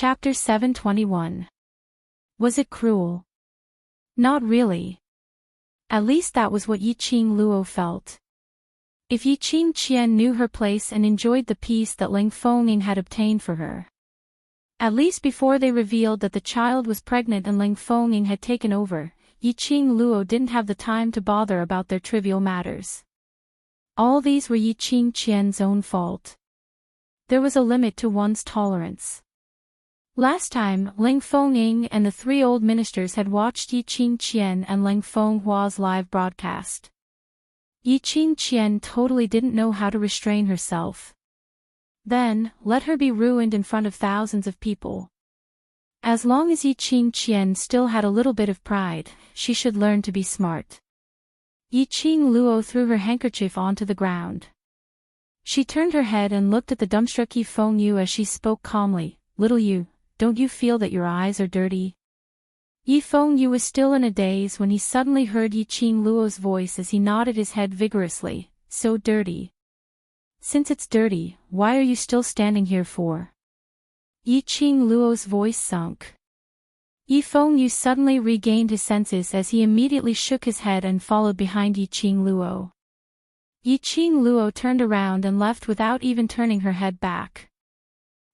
Chapter 721. Was it cruel? Not really. At least that was what Yiqing Luo felt. If Yiqing Qian knew her place and enjoyed the peace that Ling Fengying had obtained for her. At least before they revealed that the child was pregnant and Ling Fengying had taken over, Yiqing Luo didn't have the time to bother about their trivial matters. All these were Yiqing Qian's own fault. There was a limit to one's tolerance. Last time, Ling Fengying and the three old ministers had watched Yiqing Qian and Ling Fenghua's live broadcast. Yiqing Qian totally didn't know how to restrain herself. Then, let her be ruined in front of thousands of people. As long as Yiqing Qian still had a little bit of pride, she should learn to be smart. Yiqing Luo threw her handkerchief onto the ground. She turned her head and looked at the dumbstruck Yi Fengyu as she spoke calmly. Little Yu, don't you feel that your eyes are dirty? Yi Fengyu was still in a daze when he suddenly heard Yiqing Luo's voice as he nodded his head vigorously. So dirty. Since it's dirty, why are you still standing here for? Yiqing Luo's voice sunk. Yi Fengyu suddenly regained his senses as he immediately shook his head and followed behind Yiqing Luo. Yiqing Luo turned around and left without even turning her head back.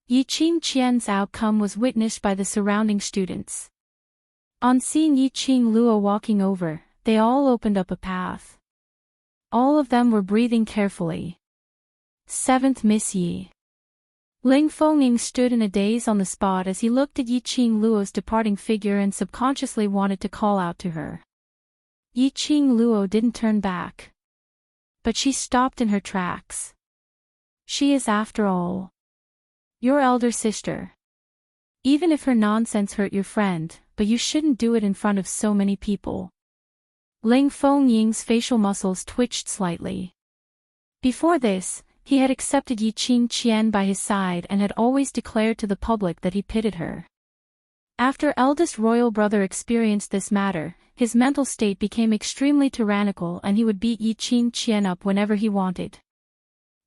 Yiqing Qian's outcome was witnessed by the surrounding students. On seeing Yiqing Luo walking over, they all opened up a path. All of them were breathing carefully. 7th Miss Yi. Ling Fengying stood in a daze on the spot as he looked at Yiqing Luo's departing figure and subconsciously wanted to call out to her. Yiqing Luo didn't turn back. But she stopped in her tracks. She is, after all, your elder sister. Even if her nonsense hurt your friend, but you shouldn't do it in front of so many people. Ling Fengying's facial muscles twitched slightly. Before this, he had accepted Yiqing Qian by his side and had always declared to the public that he pitied her. After eldest royal brother experienced this matter, his mental state became extremely tyrannical and he would beat Yiqing Qian up whenever he wanted.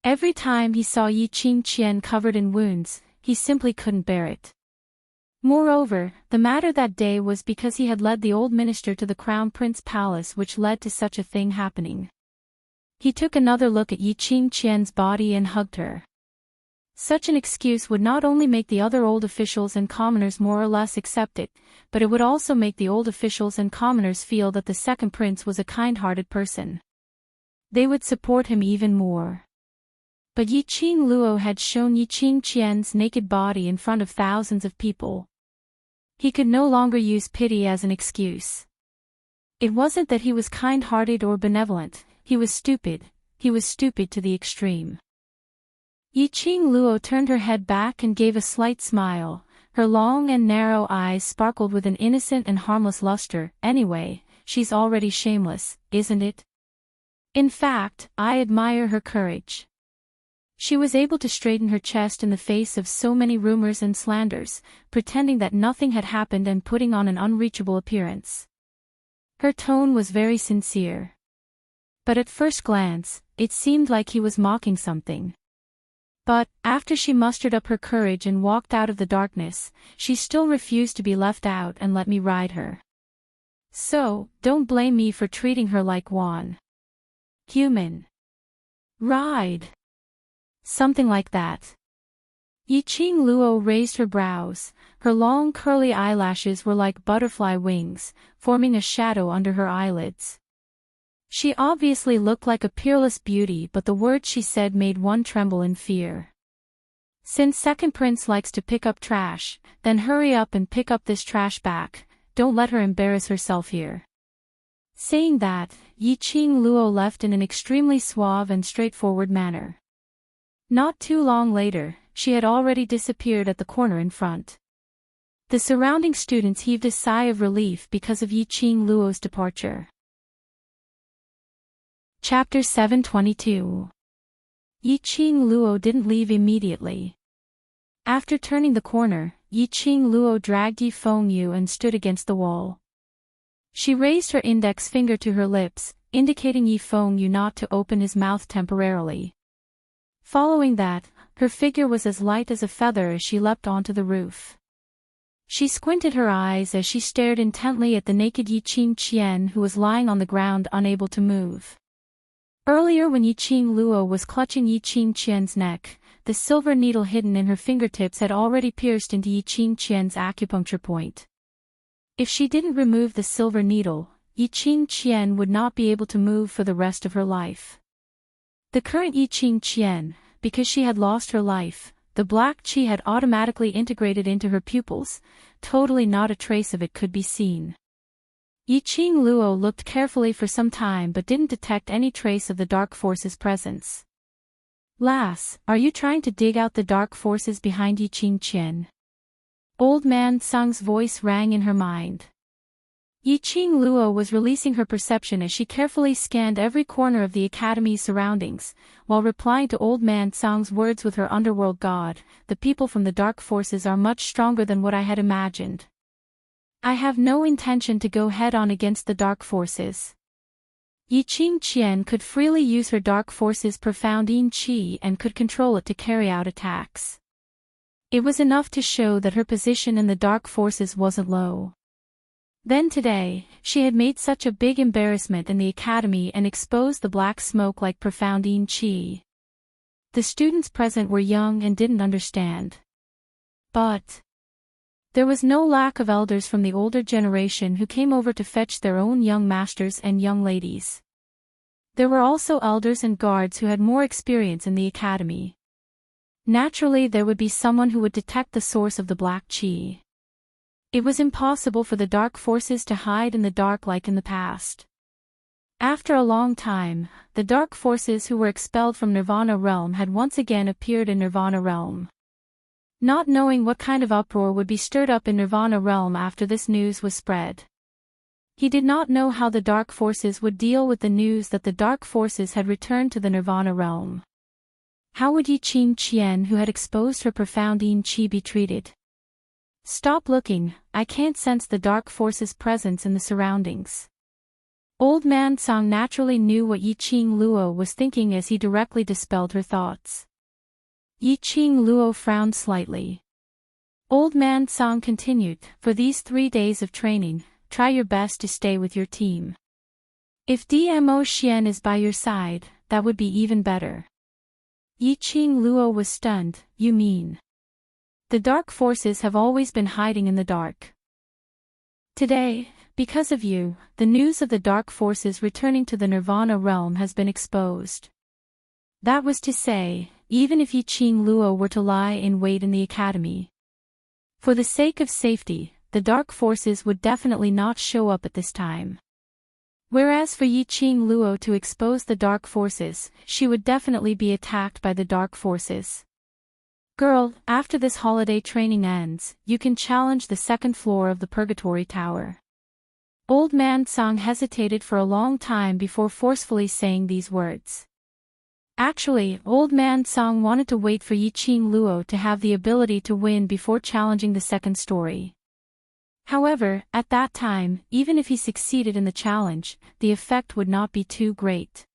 Every time he saw Yiqing Qian covered in wounds, he simply couldn't bear it. Moreover, the matter that day was because he had led the old minister to the crown prince palace which led to such a thing happening. He took another look at Yiqing Qian's body and hugged her. Such an excuse would not only make the other old officials and commoners more or less accept it, but it would also make the old officials and commoners feel that the second prince was a kind-hearted person. They would support him even more. But Yiqing Luo had shown Yiqing Qian's naked body in front of thousands of people. He could no longer use pity as an excuse. It wasn't that he was kind-hearted or benevolent, he was stupid to the extreme. Yiqing Luo turned her head back and gave a slight smile. Her long and narrow eyes sparkled with an innocent and harmless luster. Anyway, she's already shameless, isn't it? In fact, I admire her courage. She was able to straighten her chest in the face of so many rumors and slanders, pretending that nothing had happened and putting on an unreachable appearance. Her tone was very sincere. But at first glance, it seemed like he was mocking something. But, after she mustered up her courage and walked out of the darkness, she still refused to be left out and let me ride her. So, don't blame me for treating her like one human. Ride. Something like that. Yiqing Luo raised her brows. Her long curly eyelashes were like butterfly wings, forming a shadow under her eyelids. She obviously looked like a peerless beauty, but the words she said made one tremble in fear. Since second prince likes to pick up trash, then hurry up and pick up this trash back, don't let her embarrass herself here. Saying that, Yiqing Luo left in an extremely suave and straightforward manner. Not too long later, she had already disappeared at the corner in front. The surrounding students heaved a sigh of relief because of Yiqing Luo's departure. Chapter 722. Yiqing Luo didn't leave immediately. After turning the corner, Yiqing Luo dragged Yi Fengyu and stood against the wall. She raised her index finger to her lips, indicating Yi Fengyu not to open his mouth temporarily. Following that, her figure was as light as a feather as she leapt onto the roof. She squinted her eyes as she stared intently at the naked Yi Qingqian, who was lying on the ground unable to move. Earlier, when Yi Qing Luo was clutching Yi Qingqian's neck, the silver needle hidden in her fingertips had already pierced into Yi Qingqian's acupuncture point. If she didn't remove the silver needle, Yi Qingqian would not be able to move for the rest of her life. The current Yi Qingqian, because she had lost her life, the black qi had automatically integrated into her pupils, totally not a trace of it could be seen. Yi Qing Luo looked carefully for some time but didn't detect any trace of the dark force's presence. "Lass, are you trying to dig out the dark forces behind Yi Qingqian?" Old man Sang's voice rang in her mind. Yi Qing Luo was releasing her perception as she carefully scanned every corner of the academy's surroundings, while replying to Old Man Sang's words with her underworld god. "The people from the dark forces are much stronger than what I had imagined. I have no intention to go head-on against the dark forces." Yi Qingqian could freely use her dark force's profound yin qi and could control it to carry out attacks. It was enough to show that her position in the dark forces wasn't low. Then today, she had made such a big embarrassment in the academy and exposed the black smoke like profound yin qi. The students present were young and didn't understand. But there was no lack of elders from the older generation who came over to fetch their own young masters and young ladies. There were also elders and guards who had more experience in the academy. Naturally, there would be someone who would detect the source of the black qi. It was impossible for the dark forces to hide in the dark like in the past. After a long time, the dark forces who were expelled from Nirvana Realm had once again appeared in Nirvana Realm. Not knowing what kind of uproar would be stirred up in Nirvana Realm after this news was spread. He did not know how the dark forces would deal with the news that the dark forces had returned to the Nirvana Realm. How would Yi Qingqian, who had exposed her profound yin qi, be treated? "Stop looking, I can't sense the dark force's presence in the surroundings." Old Man Song naturally knew what Yi Qing Luo was thinking as he directly dispelled her thoughts. Yi Qing Luo frowned slightly. Old Man Song continued, "For these 3 days of training, try your best to stay with your team. If Dmo Xian is by your side, that would be even better." Yi Qing Luo was stunned. "You mean? The dark forces have always been hiding in the dark. Today, because of you, the news of the dark forces returning to the Nirvana Realm has been exposed." That was to say, even if Yi Qing Luo were to lie in wait in the academy, for the sake of safety, the dark forces would definitely not show up at this time. Whereas for Yi Qing Luo to expose the dark forces, she would definitely be attacked by the dark forces. "Girl, after this holiday training ends, you can challenge the second floor of the Purgatory Tower." Old Man Song hesitated for a long time before forcefully saying these words. Actually, Old Man Song wanted to wait for Yi Qing Luo to have the ability to win before challenging the second story. However, at that time, even if he succeeded in the challenge, the effect would not be too great.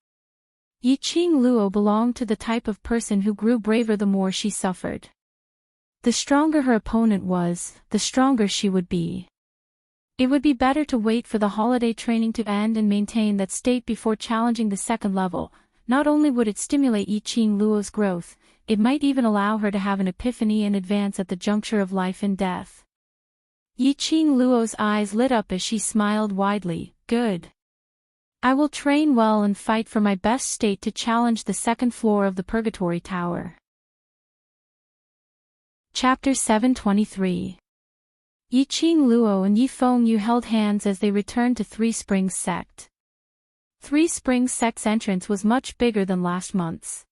Yi Qing Luo belonged to the type of person who grew braver the more she suffered. The stronger her opponent was, the stronger she would be. It would be better to wait for the holiday training to end and maintain that state before challenging the second level. Not only would it stimulate Yi Qing Luo's growth, it might even allow her to have an epiphany and advance at the juncture of life and death. Yi Qing Luo's eyes lit up as she smiled widely. "Good. I will train well and fight for my best state to challenge the second floor of the Purgatory Tower." Chapter 723. Yi Qing Luo and Yi Fengyu held hands as they returned to Three Springs Sect. Three Springs Sect's entrance was much bigger than last month's.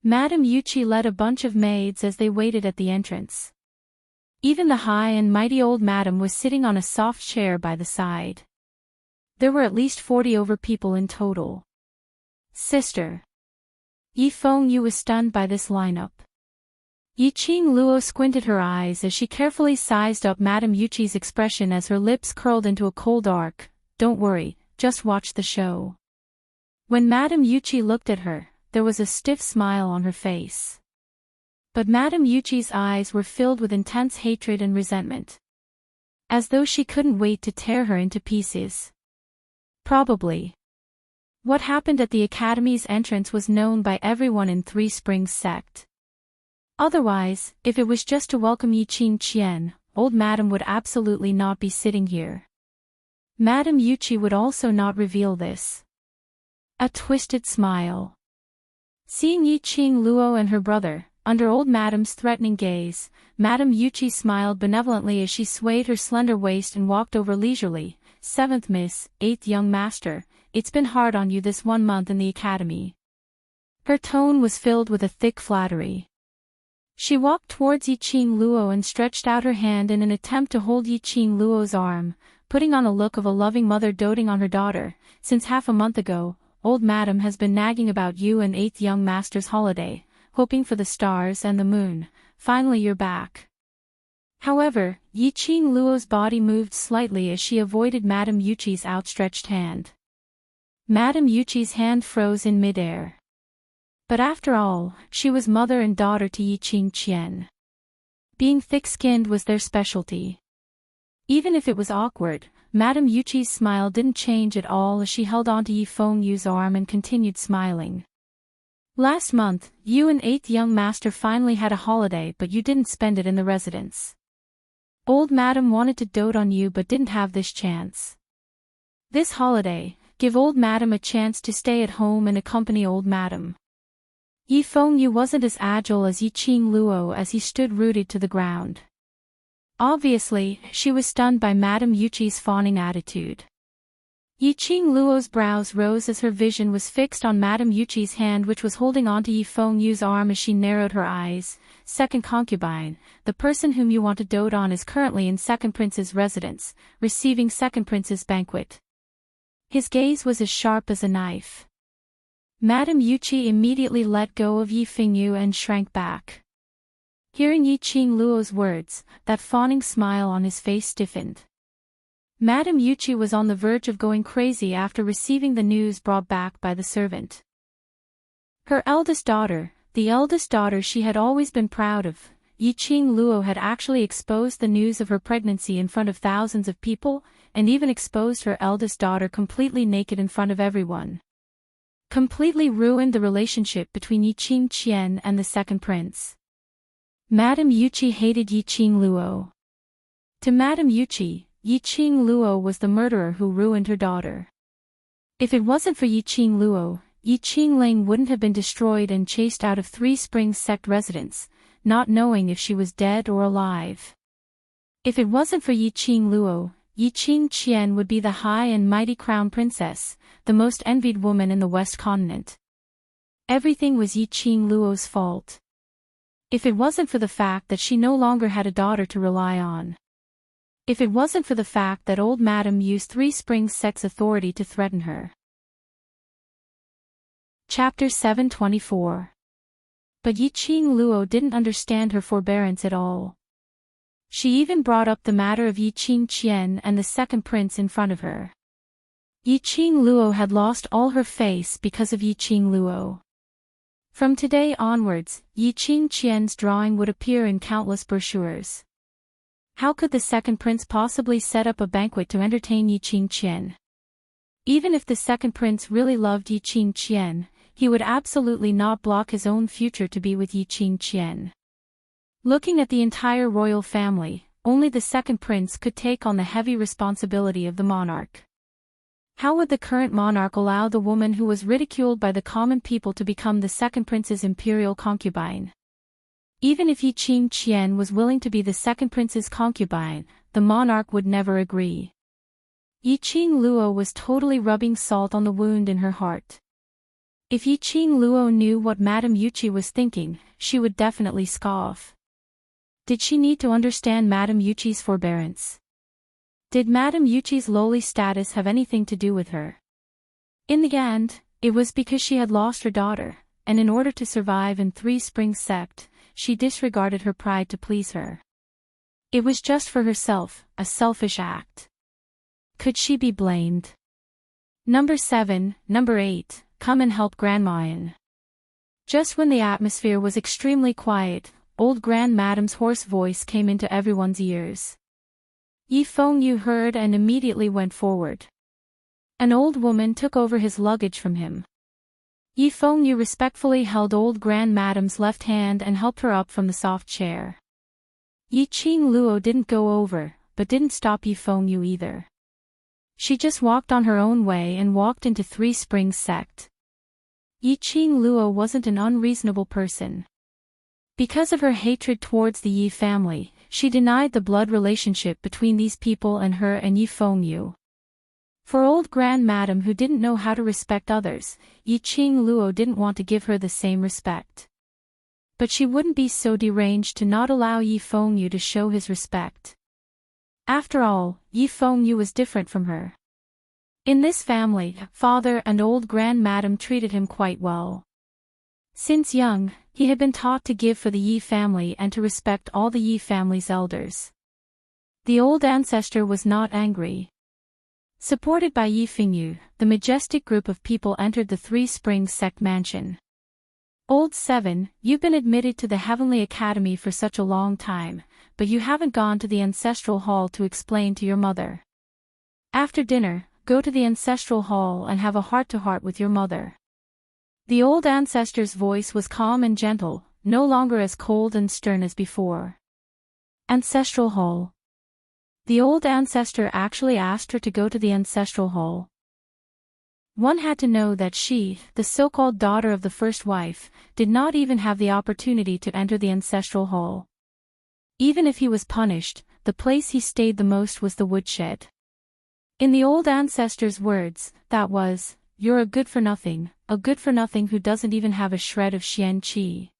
Madame Yuchi led a bunch of maids as they waited at the entrance. Even the high and mighty old madam was sitting on a soft chair by the side. There were at least 40 over people in total. "Sister." Yi Fengyu was stunned by this lineup. Yi Qing Luo squinted her eyes as she carefully sized up Madame Yuchi's expression as her lips curled into a cold arc. "Don't worry, just watch the show." When Madame Yuchi looked at her, there was a stiff smile on her face. But Madame Yuchi's eyes were filled with intense hatred and resentment. As though she couldn't wait to tear her into pieces. Probably. What happened at the Academy's entrance was known by everyone in Three Springs sect. Otherwise, if it was just to welcome Yiqing Qian, old Madam would absolutely not be sitting here. Madam Yuqi would also not reveal this. A twisted smile. Seeing Yiqing Luo and her brother, under old Madam's threatening gaze, Madam Yuqi smiled benevolently as she swayed her slender waist and walked over leisurely. 7th Miss, 8th Young Master, it's been hard on you this 1 month in the academy. Her tone was filled with a thick flattery. She walked towards Yiqing Luo and stretched out her hand in an attempt to hold Yiqing Luo's arm, putting on a look of a loving mother doting on her daughter. Since half a month ago, old Madam has been nagging about you and 8th Young Master's holiday, hoping for the stars and the moon. Finally you're back. However, Yiqing Luo's body moved slightly as she avoided Madam Yuqi's outstretched hand. Madam Yuqi's hand froze in midair. But after all, she was mother and daughter to Yiqing Qian. Being thick-skinned was their specialty. Even if it was awkward, Madam Yuqi's smile didn't change at all as she held onto Yi Fengyu's arm and continued smiling. Last month, you and 8th Young Master finally had a holiday, but you didn't spend it in the residence. Old Madam wanted to dote on you but didn't have this chance. This holiday, give old Madam a chance to stay at home and accompany old Madam. Yi Fengyu wasn't as agile as Yiqing Luo as he stood rooted to the ground. Obviously, she was stunned by Madam Yuqi's fawning attitude. Yiqing Luo's brows rose as her vision was fixed on Madam Yuqi's hand, which was holding onto Yi Fengyu's arm as she narrowed her eyes. Second concubine, the person whom you want to dote on is currently in Second Prince's residence, receiving Second Prince's banquet. His gaze was as sharp as a knife. Madam Yuqi immediately let go of Yi Fengyu and shrank back. Hearing Yiqing Luo's words, that fawning smile on his face stiffened. Madam Yuqi was on the verge of going crazy after receiving the news brought back by the servant. Her eldest daughter, the eldest daughter she had always been proud of, Yiqing Luo had actually exposed the news of her pregnancy in front of thousands of people, and even exposed her eldest daughter completely naked in front of everyone. Completely ruined the relationship between Yiqing Qian and the second prince. Madam Yuqi hated Yiqing Luo. To Madam Yuqi, Yiqing Luo was the murderer who ruined her daughter. If it wasn't for Yiqing Luo, Yiqing Ling wouldn't have been destroyed and chased out of Three Springs sect residence, not knowing if she was dead or alive. If it wasn't for Yiqing Luo, Yiqing Qian would be the high and mighty crown princess, the most envied woman in the West Continent. Everything was Yiqing Luo's fault. If it wasn't for the fact that she no longer had a daughter to rely on. If it wasn't for the fact that old Madam used Three Springs sect's authority to threaten her. Chapter 724. But Yiqing Luo didn't understand her forbearance at all. She even brought up the matter of Yiqing Qian and the second prince in front of her. Yiqing Luo had lost all her face because of Yiqing Luo. From today onwards, Yiqing Qian's drawing would appear in countless brochures. How could the second prince possibly set up a banquet to entertain Yiqing Qian? Even if the second prince really loved Yiqing Qian, he would absolutely not block his own future to be with Yiqing Qian. Looking at the entire royal family, only the second prince could take on the heavy responsibility of the monarch. How would the current monarch allow the woman who was ridiculed by the common people to become the second prince's imperial concubine? Even if Yiqing Qian was willing to be the second prince's concubine, the monarch would never agree. Yiqing Luo was totally rubbing salt on the wound in her heart. If Yiqing Luo knew what Madam Yuqi was thinking, she would definitely scoff. Did she need to understand Madam Yuqi's forbearance? Did Madam Yuqi's lowly status have anything to do with her? In the end, it was because she had lost her daughter, and in order to survive in Three Springs sect, she disregarded her pride to please her. It was just for herself, a selfish act. Could she be blamed? Number 7, Number 8, come and help Grandma in. Just when the atmosphere was extremely quiet, old Grand Madam's hoarse voice came into everyone's ears. Yi Fengyu heard and immediately went forward. An old woman took over his luggage from him. Yi Fengyu respectfully held old Grand Madame's left hand and helped her up from the soft chair. Yi Qing Luo didn't go over, but didn't stop Yi Fengyu either. She just walked on her own way and walked into Three Springs sect. Yi Qing Luo wasn't an unreasonable person. Because of her hatred towards the Yi family, she denied the blood relationship between these people and her and Yi Fengyu. For old Grand Madame who didn't know how to respect others, Yi Qing Luo didn't want to give her the same respect. But she wouldn't be so deranged to not allow Yi Fengyu to show his respect. After all, Yi Fengyu was different from her. In this family, father and old Grand Madame treated him quite well. Since young, he had been taught to give for the Yi family and to respect all the Yi family's elders. The old ancestor was not angry. Supported by Yi Fengyu, the majestic group of people entered the Three Springs sect mansion. Old 7, you've been admitted to the Heavenly Academy for such a long time, but you haven't gone to the Ancestral Hall to explain to your mother. After dinner, go to the Ancestral Hall and have a heart-to-heart with your mother. The old ancestor's voice was calm and gentle, no longer as cold and stern as before. Ancestral Hall. The old ancestor actually asked her to go to the Ancestral Hall. One had to know that she, the so-called daughter of the first wife, did not even have the opportunity to enter the Ancestral Hall. Even if he was punished, the place he stayed the most was the woodshed. In the old ancestor's words, that was, "You're a good-for-nothing who doesn't even have a shred of Xian Qi.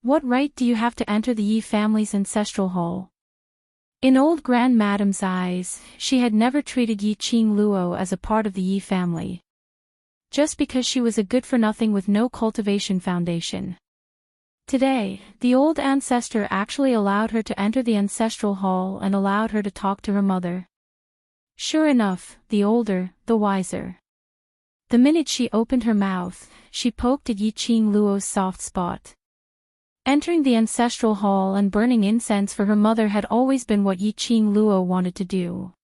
What right do you have to enter the Yi family's Ancestral Hall?" In old Grand Madame's eyes, she had never treated Yi Qing Luo as a part of the Yi family. Just because she was a good-for-nothing with no cultivation foundation. Today, the old ancestor actually allowed her to enter the Ancestral Hall and allowed her to talk to her mother. Sure enough, the older, the wiser. The minute she opened her mouth, she poked at Yi Qing Luo's soft spot. Entering the Ancestral Hall and burning incense for her mother had always been what Yi Qing Luo wanted to do.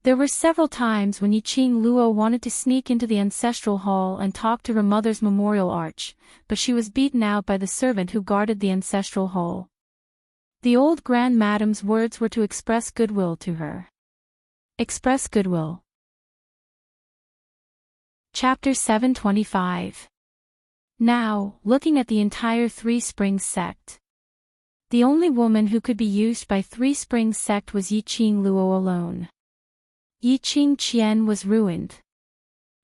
There were several times when Yi Qing Luo wanted to sneak into the Ancestral Hall and talk to her mother's memorial arch, but she was beaten out by the servant who guarded the Ancestral Hall. The old Grand Madame's words were to express goodwill to her. Express goodwill. Chapter 725. Now, looking at the entire Three Springs sect. The only woman who could be used by Three Springs sect was Yi Qing Luo alone. Yi Qing Qian was ruined.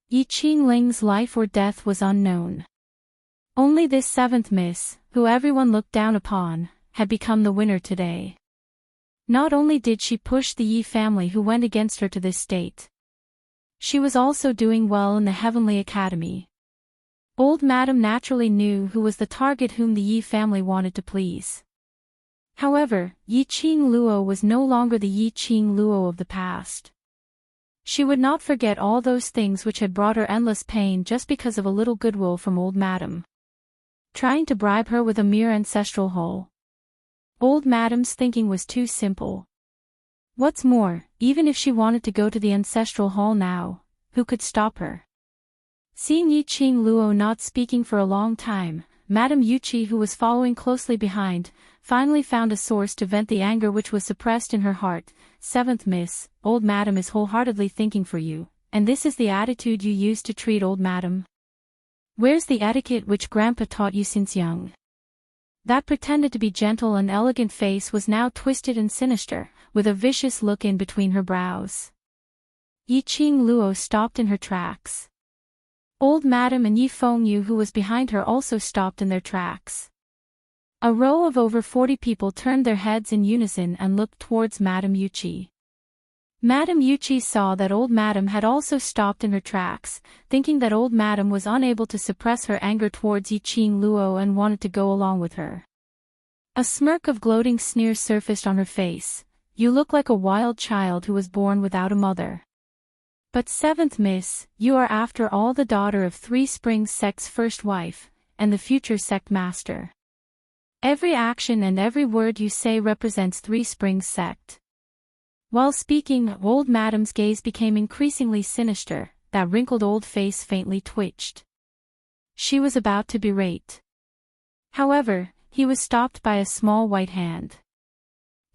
Yi Qing Ling's life or death was unknown. Only this seventh miss, who everyone looked down upon, had become the winner today. Not only did she push the Yi family who went against her to this state. She was also doing well in the Heavenly Academy. Old Madame naturally knew who was the target whom the Yi family wanted to please. However, Yi Qing Luo was no longer the Yi Qing Luo of the past. She would not forget all those things which had brought her endless pain just because of a little goodwill from Old Madame. Trying to bribe her with a mere Ancestral Hall. Old Madame's thinking was too simple. What's more, even if she wanted to go to the Ancestral Hall now, who could stop her? Seeing Yi Qing Luo not speaking for a long time, Madame Yuqi, who was following closely behind, finally found a source to vent the anger which was suppressed in her heart. "Seventh miss, Old Madame is wholeheartedly thinking for you, and this is the attitude you use to treat Old Madame? Where's the etiquette which Grandpa taught you since young?" That pretended to be gentle and elegant face was now twisted and sinister, with a vicious look in between her brows. Yi Qing Luo stopped in her tracks. Old Madame and Yi Fengyu, who was behind her, also stopped in their tracks. A row of over 40 people turned their heads in unison and looked towards Madame Yuqi. Madame Yuqi saw that Old Madame had also stopped in her tracks, thinking that Old Madame was unable to suppress her anger towards Yi Qing Luo and wanted to go along with her. A smirk of gloating sneer surfaced on her face. "You look like a wild child who was born without a mother. But seventh miss, you are after all the daughter of Three Springs sect's first wife, and the future sect master. Every action and every word you say represents Three Springs sect. While speaking, old Madam's gaze became increasingly sinister, that wrinkled old face faintly twitched. She was about to berate. However, he was stopped by a small white hand.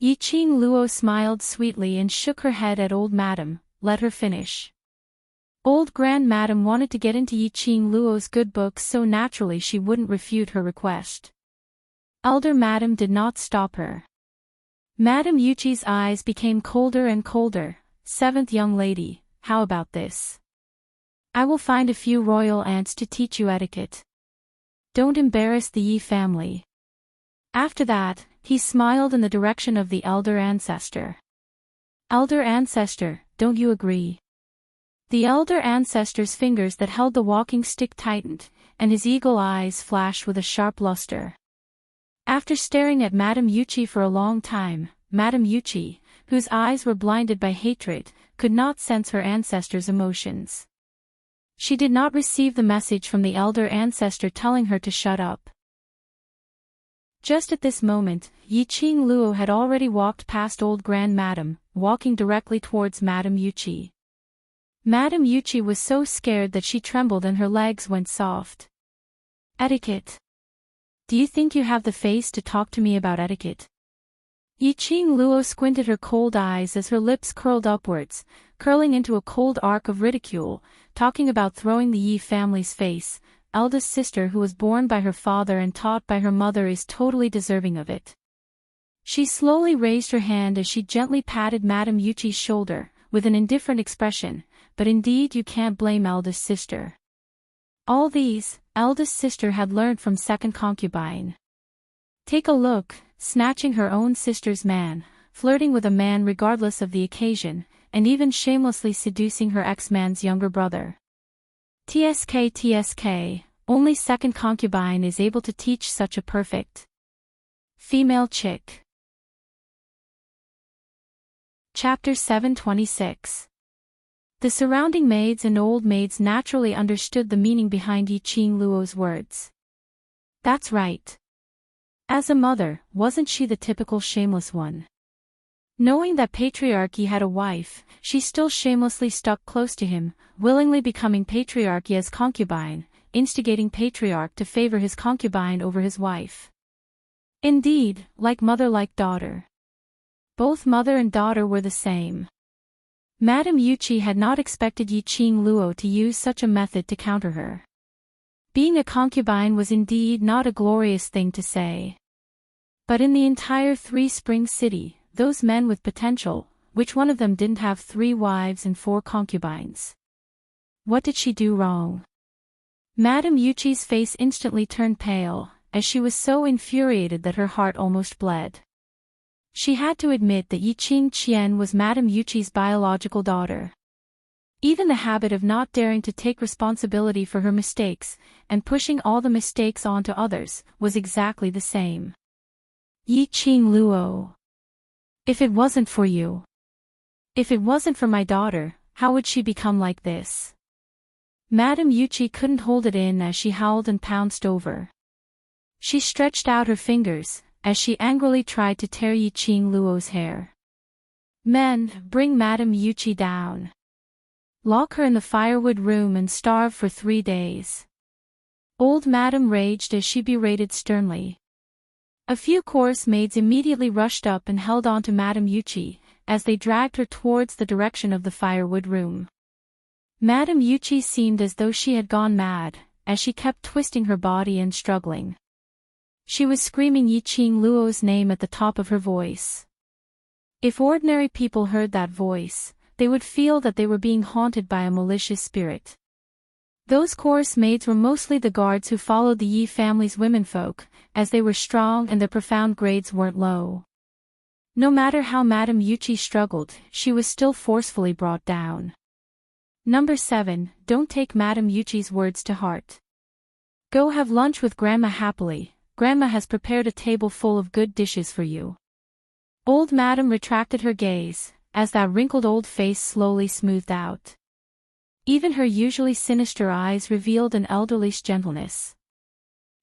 Yiqing Luo smiled sweetly and shook her head at old Madam. Let her finish. Old Grand Madam wanted to get into Yiqing Luo's good books so naturally she wouldn't refute her request. Elder Madam did not stop her. Madam Yuchi's eyes became colder and colder. Seventh young lady, how about this? I will find a few royal aunts to teach you etiquette. Don't embarrass the Yi family. After that, he smiled in the direction of the elder ancestor. Elder ancestor, don't you agree? The elder ancestor's fingers that held the walking stick tightened, and his eagle eyes flashed with a sharp luster. After staring at Madame Yuchi for a long time, Madame Yuchi, whose eyes were blinded by hatred, could not sense her ancestor's emotions. She did not receive the message from the elder ancestor telling her to shut up. Just at this moment, Yiqing Luo had already walked past old Grand Madam, walking directly towards Madame Yuchi. Madame Yuchi was so scared that she trembled and her legs went soft. Etiquette. Do you think you have the face to talk to me about etiquette? Yiqing Luo squinted her cold eyes as her lips curled upwards, curling into a cold arc of ridicule, talking about throwing the Yi family's face. Eldest sister who was born by her father and taught by her mother is totally deserving of it. She slowly raised her hand as she gently patted Madame Yuchi's shoulder, with an indifferent expression, but indeed you can't blame eldest sister. All these, eldest sister had learned from second concubine. Take a look, snatching her own sister's man, flirting with a man regardless of the occasion, and even shamelessly seducing her ex-man's younger brother. TSK, only second concubine is able to teach such a perfect female chick. Chapter 726. The surrounding maids and old maids naturally understood the meaning behind Yiqing Luo's words. That's right. As a mother, wasn't she the typical shameless one? Knowing that patriarchy had a wife, she still shamelessly stuck close to him, willingly becoming patriarchy as concubine, instigating patriarch to favor his concubine over his wife. Indeed, like mother like daughter. Both mother and daughter were the same. Madame Yuchi had not expected Yiqing Luo to use such a method to counter her. Being a concubine was indeed not a glorious thing to say. But in the entire Three Springs city, those men with potential, which one of them didn't have 3 wives and 4 concubines? What did she do wrong? Madame Yuchi's face instantly turned pale, as she was so infuriated that her heart almost bled. She had to admit that Yiqing Qian was Madame Yuchi's biological daughter. Even the habit of not daring to take responsibility for her mistakes, and pushing all the mistakes onto others, was exactly the same. Yiqing Luo. If it wasn't for you. If it wasn't for my daughter, how would she become like this? Madame Yuchi couldn't hold it in as she howled and pounced over. She stretched out her fingers, as she angrily tried to tear Yiqing Luo's hair. Men, bring Madame Yuchi down. Lock her in the firewood room and starve for 3 days. Old Madame raged as she berated sternly. A few chorus maids immediately rushed up and held on to Madame Yuchi, as they dragged her towards the direction of the firewood room. Madame Yuchi seemed as though she had gone mad, as she kept twisting her body and struggling. She was screaming Yiqing Luo's name at the top of her voice. If ordinary people heard that voice, they would feel that they were being haunted by a malicious spirit. Those chorus maids were mostly the guards who followed the Yi family's womenfolk, as they were strong and their profound grades weren't low. No matter how Madame Yuchi struggled, she was still forcefully brought down. Number 7, don't take Madame Yuchi's words to heart. Go have lunch with Grandma happily. Grandma has prepared a table full of good dishes for you. Old Madame retracted her gaze, as that wrinkled old face slowly smoothed out. Even her usually sinister eyes revealed an elderly's gentleness.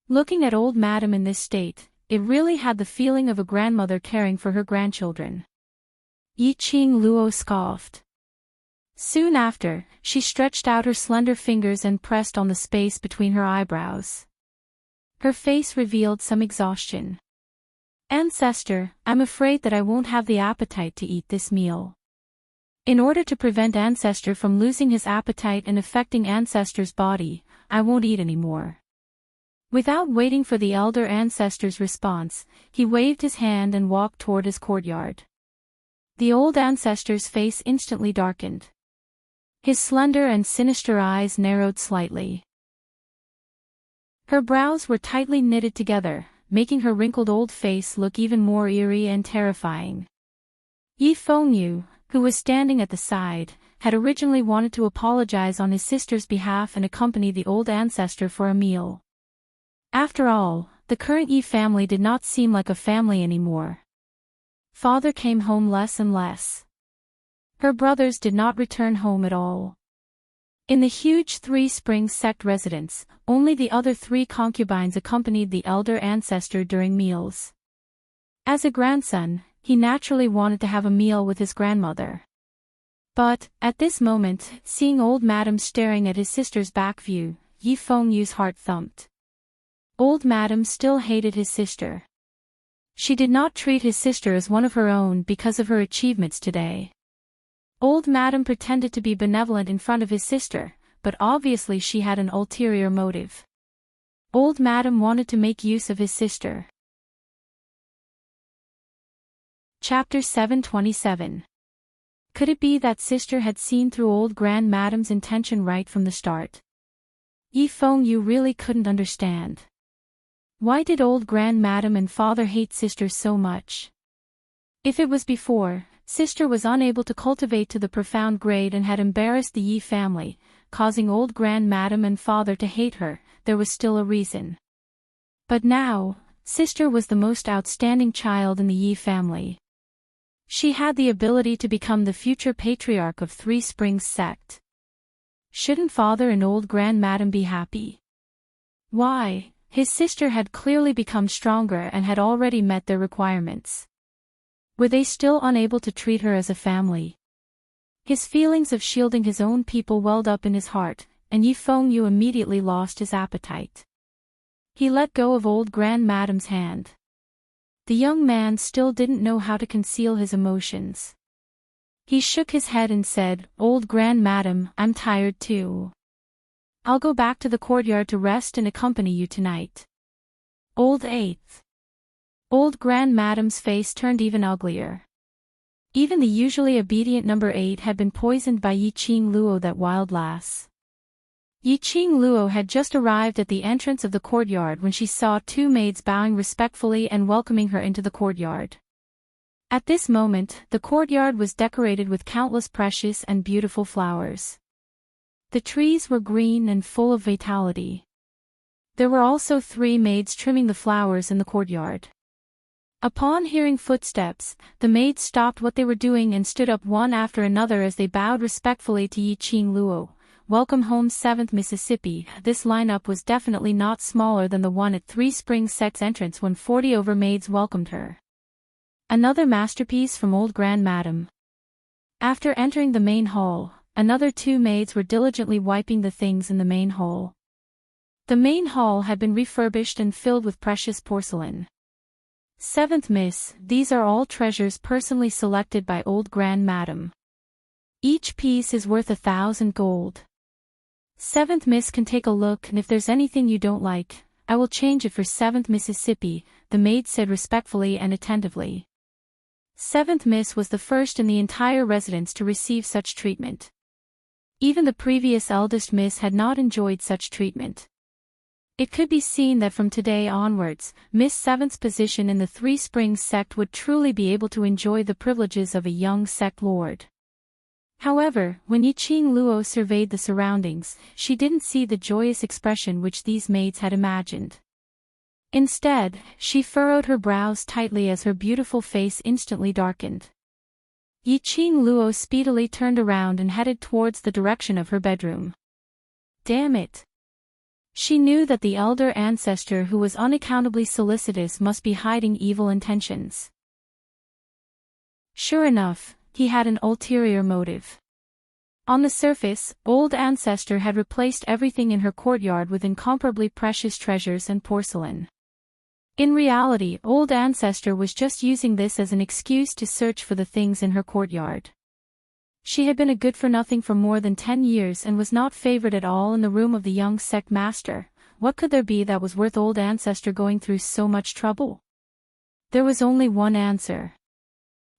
Looking at old Madame in this state, it really had the feeling of a grandmother caring for her grandchildren. Yi-Ching Luo scoffed. Soon after, she stretched out her slender fingers and pressed on the space between her eyebrows. Her face revealed some exhaustion. Ancestor, I'm afraid that I won't have the appetite to eat this meal. In order to prevent Ancestor from losing his appetite and affecting Ancestor's body, I won't eat anymore. Without waiting for the elder Ancestor's response, he waved his hand and walked toward his courtyard. The old Ancestor's face instantly darkened. His slender and sinister eyes narrowed slightly. Her brows were tightly knitted together, making her wrinkled old face look even more eerie and terrifying. Yi Fengyu, who was standing at the side, had originally wanted to apologize on his sister's behalf and accompany the old Ancestor for a meal. After all, the current Yi family did not seem like a family anymore. Father came home less and less. Her brothers did not return home at all. In the huge Three Springs sect residence, only the other three concubines accompanied the elder Ancestor during meals. As a grandson, he naturally wanted to have a meal with his grandmother. But, at this moment, seeing old Madam staring at his sister's back view, Yi Fengyu's heart thumped. Old Madam still hated his sister. She did not treat his sister as one of her own because of her achievements today. Old Madam pretended to be benevolent in front of his sister, but obviously she had an ulterior motive. Old Madam wanted to make use of his sister. Chapter 727. Could it be that sister had seen through old Grand Madam's intention right from the start? Yi Fengyu really couldn't understand. Why did old Grand Madam and father hate sister so much? If it was before, sister was unable to cultivate to the profound grade and had embarrassed the Yi family, causing old Grand Madam and father to hate her, there was still a reason. But now, sister was the most outstanding child in the Yi family. She had the ability to become the future patriarch of Three Springs sect. Shouldn't father and old Grand Madam be happy? Why? His sister had clearly become stronger and had already met their requirements. Were they still unable to treat her as a family? His feelings of shielding his own people welled up in his heart, and Yi Fengyu immediately lost his appetite. He let go of old Grand Madam's hand. The young man still didn't know how to conceal his emotions. He shook his head and said, "Old Grand Madam, I'm tired too. I'll go back to the courtyard to rest and accompany you tonight." Old Eighth. Old Grand Madam's face turned even uglier. Even the usually obedient number 8 had been poisoned by Yi-Ching Luo, that wild lass. Yi-Ching Luo had just arrived at the entrance of the courtyard when she saw two maids bowing respectfully and welcoming her into the courtyard. At this moment, the courtyard was decorated with countless precious and beautiful flowers. The trees were green and full of vitality. There were also 3 maids trimming the flowers in the courtyard. Upon hearing footsteps, the maids stopped what they were doing and stood up one after another as they bowed respectfully to Yi-Ching Luo. "Welcome home 7th Mississippi." This lineup was definitely not smaller than the one at Three Springs sect's entrance when 40 over maids welcomed her. Another masterpiece from old Grand Madam. After entering the main hall, another 2 maids were diligently wiping the things in the main hall. The main hall had been refurbished and filled with precious porcelain. 7th Miss, these are all treasures personally selected by old Grand Madam. Each piece is worth 1,000 gold. 7th Miss can take a look, and if there's anything you don't like, I will change it for 7th Mississippi, the maid said respectfully and attentively. 7th Miss was the first in the entire residence to receive such treatment. Even the previous eldest Miss had not enjoyed such treatment. It could be seen that from today onwards, Miss 7th's position in the Three Springs sect would truly be able to enjoy the privileges of a young sect lord. However, when Yi-Ching Luo surveyed the surroundings, she didn't see the joyous expression which these maids had imagined. Instead, she furrowed her brows tightly as her beautiful face instantly darkened. Yi-Ching Luo speedily turned around and headed towards the direction of her bedroom. Damn it! She knew that the elder ancestor who was unaccountably solicitous must be hiding evil intentions. Sure enough, he had an ulterior motive. On the surface, Old Ancestor had replaced everything in her courtyard with incomparably precious treasures and porcelain. In reality, Old Ancestor was just using this as an excuse to search for the things in her courtyard. She had been a good-for-nothing for more than 10 years and was not favored at all in the room of the young sect master. What could there be that was worth Old Ancestor going through so much trouble? There was only one answer.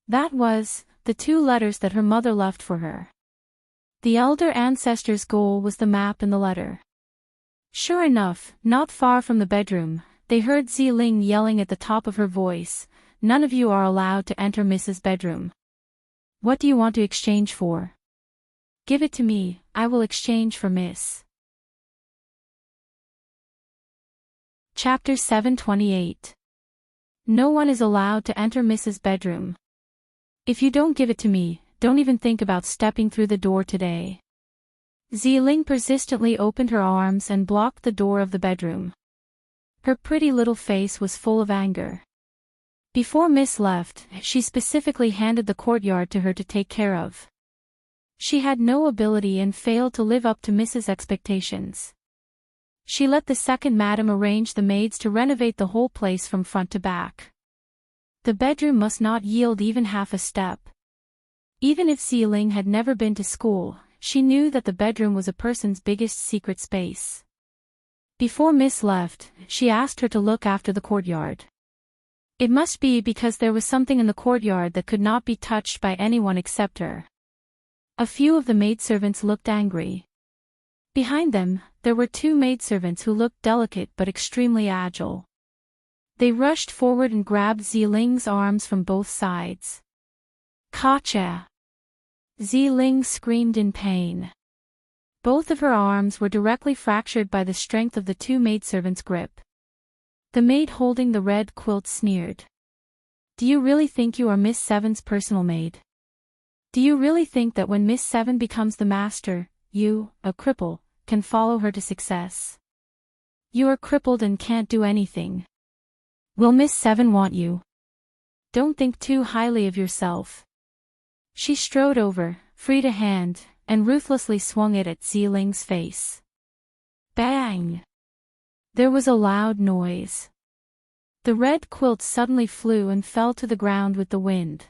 That was, the 2 letters that her mother left for her. The elder ancestor's goal was the map and the letter. Sure enough, not far from the bedroom, they heard Ziling yelling at the top of her voice, "None of you are allowed to enter Mrs. bedroom. What do you want to exchange for? Give it to me, I will exchange for Miss." Chapter 728. No one is allowed to enter Mrs. bedroom. If you don't give it to me, don't even think about stepping through the door today. Ziling persistently opened her arms and blocked the door of the bedroom. Her pretty little face was full of anger. Before Miss left, she specifically handed the courtyard to her to take care of. She had no ability and failed to live up to Mrs. expectations. She let the second madam arrange the maids to renovate the whole place from front to back. The bedroom must not yield even half a step. Even if Ziling had never been to school, she knew that the bedroom was a person's biggest secret space. Before Miss left, she asked her to look after the courtyard. It must be because there was something in the courtyard that could not be touched by anyone except her. A few of the maidservants looked angry. Behind them, there were 2 maidservants who looked delicate but extremely agile. They rushed forward and grabbed Ziling's arms from both sides. "Gotcha!" Ziling screamed in pain. Both of her arms were directly fractured by the strength of the 2 maidservants' grip. The maid holding the red quilt sneered. "Do you really think you are Miss Seven's personal maid? Do you really think that when Miss Seven becomes the master, you, a cripple, can follow her to success? You are crippled and can't do anything. Will Miss Seven want you? Don't think too highly of yourself." She strode over, freed a hand, and ruthlessly swung it at Ziling's face. Bang! There was a loud noise. The red quilt suddenly flew and fell to the ground with the wind.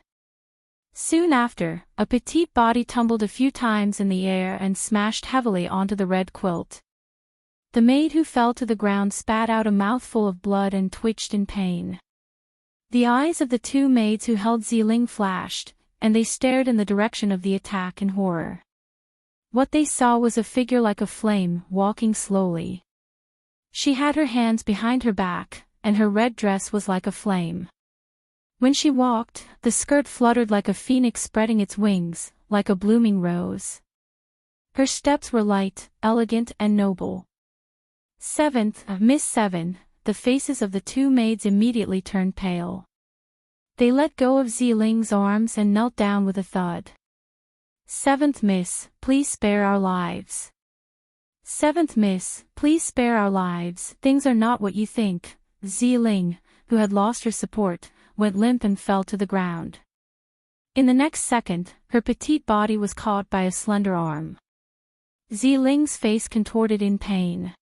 Soon after, a petite body tumbled a few times in the air and smashed heavily onto the red quilt. The maid who fell to the ground spat out a mouthful of blood and twitched in pain. The eyes of the 2 maids who held Ziling flashed, and they stared in the direction of the attack in horror. What they saw was a figure like a flame, walking slowly. She had her hands behind her back, and her red dress was like a flame. When she walked, the skirt fluttered like a phoenix spreading its wings, like a blooming rose. Her steps were light, elegant and noble. Miss Seven, the faces of the 2 maids immediately turned pale. They let go of Ziling's arms and knelt down with a thud. "7th Miss, please spare our lives. 7th Miss, please spare our lives. Things are not what you think." Ziling, who had lost her support, went limp and fell to the ground. In the next second, her petite body was caught by a slender arm. Ziling's face contorted in pain.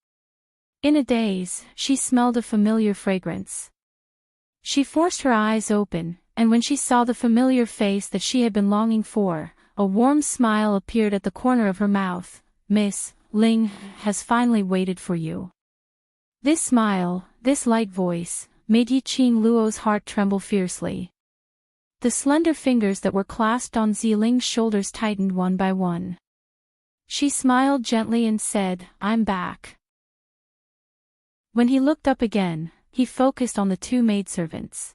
In a daze, she smelled a familiar fragrance. She forced her eyes open, and when she saw the familiar face that she had been longing for, a warm smile appeared at the corner of her mouth. "Miss Ling has finally waited for you." This smile, this light voice, made Yiqing Luo's heart tremble fiercely. The slender fingers that were clasped on Ziling's shoulders tightened one by one. She smiled gently and said, "I'm back." When he looked up again, he focused on the 2 maidservants.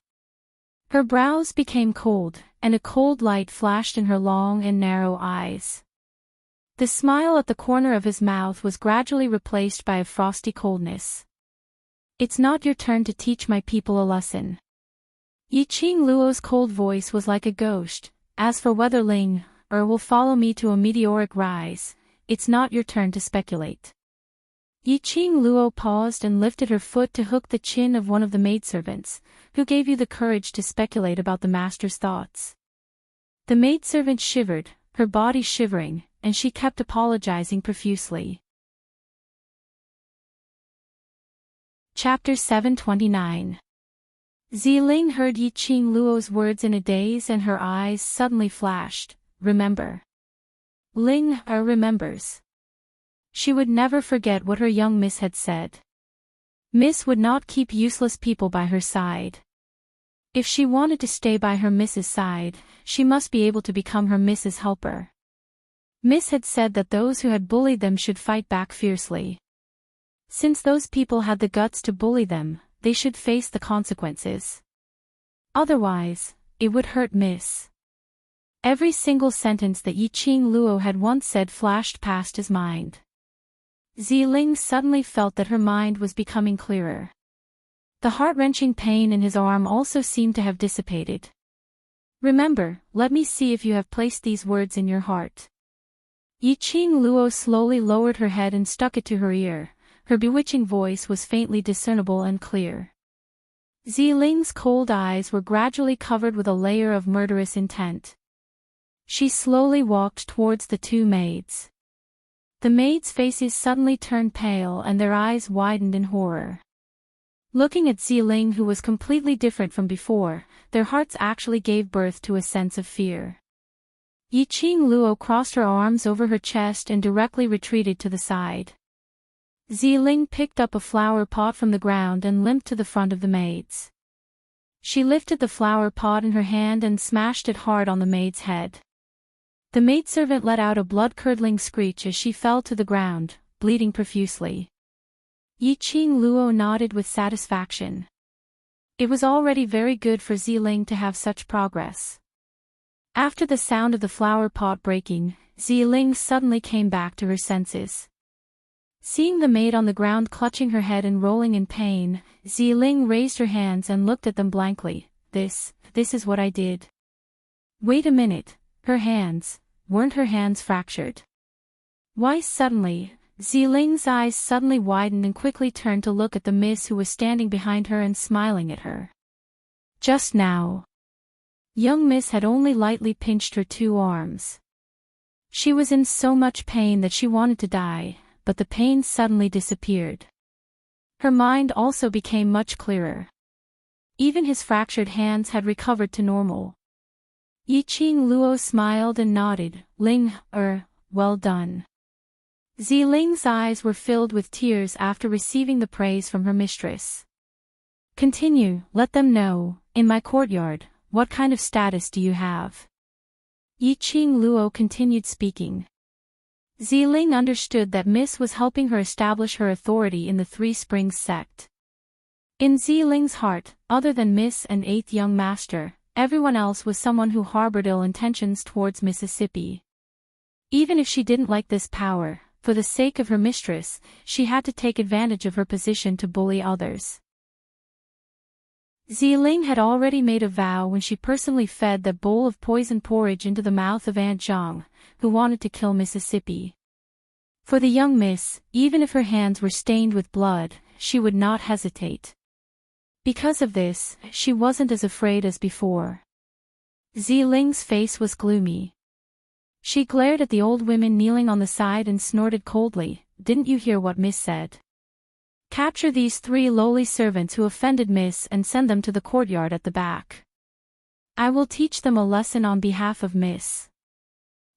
Her brows became cold, and a cold light flashed in her long and narrow eyes. The smile at the corner of his mouth was gradually replaced by a frosty coldness. "It's not your turn to teach my people a lesson." Yiqing Luo's cold voice was like a ghost. "As for whether Ling will follow me to a meteoric rise, it's not your turn to speculate." Yiqing Luo paused and lifted her foot to hook the chin of one of the maidservants. "Who gave you the courage to speculate about the master's thoughts?" The maidservant shivered, her body shivering, and she kept apologizing profusely. Chapter 729. Ziling heard Yi Qing Luo's words in a daze and her eyes suddenly flashed. Remember. Ling remembers. She would never forget what her young miss had said. Miss would not keep useless people by her side. If she wanted to stay by her miss's side, she must be able to become her miss's helper. Miss had said that those who had bullied them should fight back fiercely. Since those people had the guts to bully them, they should face the consequences. Otherwise, it would hurt Miss. Every single sentence that Yi Qing Luo had once said flashed past his mind. Ziling suddenly felt that her mind was becoming clearer. The heart-wrenching pain in his arm also seemed to have dissipated. Remember, let me see if you have placed these words in your heart. Yi Qing Luo slowly lowered her head and stuck it to her ear. Her bewitching voice was faintly discernible and clear. Ziling's cold eyes were gradually covered with a layer of murderous intent. She slowly walked towards the two maids. The maids' faces suddenly turned pale and their eyes widened in horror. Looking at Ziling, who was completely different from before, their hearts actually gave birth to a sense of fear. Yi Qing Luo crossed her arms over her chest and directly retreated to the side. Ziling picked up a flower pot from the ground and limped to the front of the maids. She lifted the flower pot in her hand and smashed it hard on the maid's head. The maidservant let out a blood-curdling screech as she fell to the ground, bleeding profusely. Yi Qing Luo nodded with satisfaction. It was already very good for Ziling to have such progress. After the sound of the flower pot breaking, Ziling suddenly came back to her senses. Seeing the maid on the ground clutching her head and rolling in pain, Ziling raised her hands and looked at them blankly. This is what I did. Wait a minute, weren't her hands fractured? Why suddenly? Ziling's eyes suddenly widened and quickly turned to look at the miss who was standing behind her and smiling at her. Just now. Young miss had only lightly pinched her two arms. She was in so much pain that she wanted to die, but the pain suddenly disappeared. Her mind also became much clearer. Even his fractured hands had recovered to normal. Yi Qing Luo smiled and nodded. Ling, well done. Ziling's eyes were filled with tears after receiving the praise from her mistress. Continue, let them know, in my courtyard, what kind of status do you have? Yi Qing Luo continued speaking. Ziling understood that Miss was helping her establish her authority in the Three Springs sect. In Ziling's heart, other than Miss and Eighth Young Master, everyone else was someone who harbored ill intentions towards Mississippi. Even if she didn't like this power, for the sake of her mistress, she had to take advantage of her position to bully others. Ziling had already made a vow when she personally fed that bowl of poison porridge into the mouth of Aunt Zhang, who wanted to kill Mississippi. For the young miss, even if her hands were stained with blood, she would not hesitate. Because of this, she wasn't as afraid as before. Ziling's face was gloomy. She glared at the old women kneeling on the side and snorted coldly. Didn't you hear what Miss said? Capture these 3 lowly servants who offended Miss and send them to the courtyard at the back. I will teach them a lesson on behalf of Miss.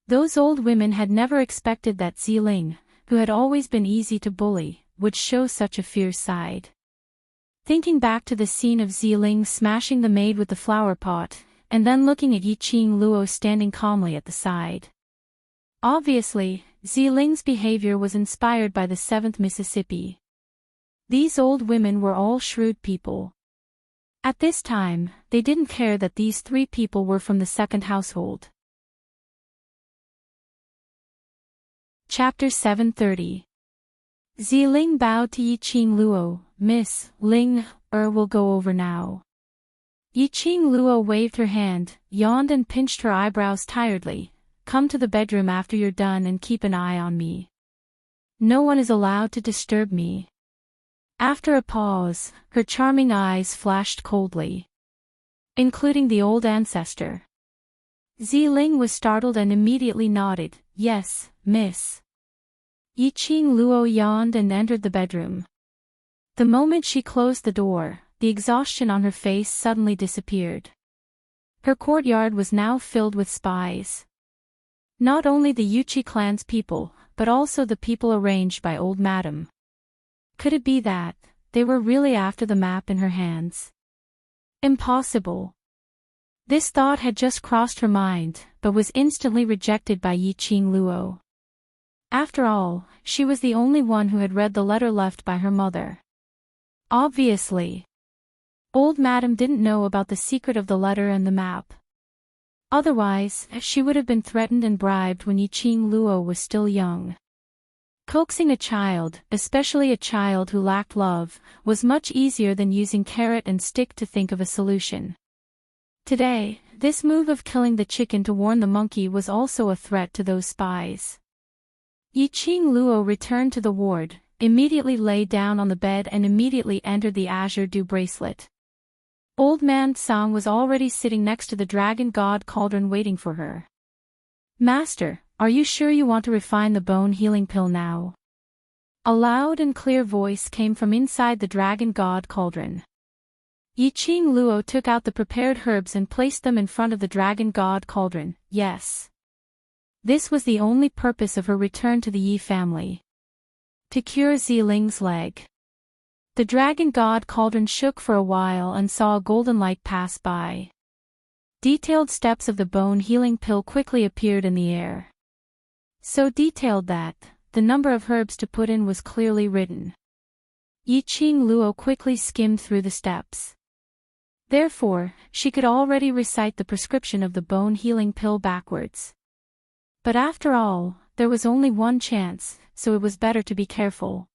Those old women had never expected that Ziling, who had always been easy to bully, would show such a fierce side. Thinking back to the scene of Ziling smashing the maid with the flower pot, and then looking at Yi Qing Luo standing calmly at the side. Obviously, Ziling's behavior was inspired by the 7th Mississippi. These old women were all shrewd people. At this time, they didn't care that these 3 people were from the 2nd household. Chapter 730. Ziling bowed to Yi Qing Luo. Miss, Ling, will go over now. Yi Qing Luo waved her hand, yawned and pinched her eyebrows tiredly. Come to the bedroom after you're done and keep an eye on me. No one is allowed to disturb me. After a pause, her charming eyes flashed coldly. Including the old ancestor. Ziling was startled and immediately nodded. "Yes, miss." Yiqing Luo yawned and entered the bedroom. The moment she closed the door, the exhaustion on her face suddenly disappeared. Her courtyard was now filled with spies. Not only the Yuchi clan's people, but also the people arranged by old madam. Could it be that they were really after the map in her hands? Impossible. This thought had just crossed her mind, but was instantly rejected by Yiqing Luo. After all, she was the only one who had read the letter left by her mother. Obviously, old madam didn't know about the secret of the letter and the map. Otherwise, she would have been threatened and bribed when Yiqing Luo was still young. Coaxing a child, especially a child who lacked love, was much easier than using carrot and stick to think of a solution. Today, this move of killing the chicken to warn the monkey was also a threat to those spies. Yiqing Luo returned to the ward, immediately lay down on the bed and immediately entered the azure dew bracelet. Old man Tsang was already sitting next to the dragon god cauldron waiting for her. "Master, are you sure you want to refine the bone healing pill now?" A loud and clear voice came from inside the dragon god cauldron. Yiqing Luo took out the prepared herbs and placed them in front of the dragon god cauldron. Yes. This was the only purpose of her return to the Yi family. To cure Ziling's leg. The dragon god cauldron shook for a while and saw a golden light pass by. Detailed steps of the bone healing pill quickly appeared in the air. So detailed that the number of herbs to put in was clearly written. Yiqing Luo quickly skimmed through the steps. Therefore, she could already recite the prescription of the bone healing pill backwards. But after all, there was only one chance, so it was better to be careful.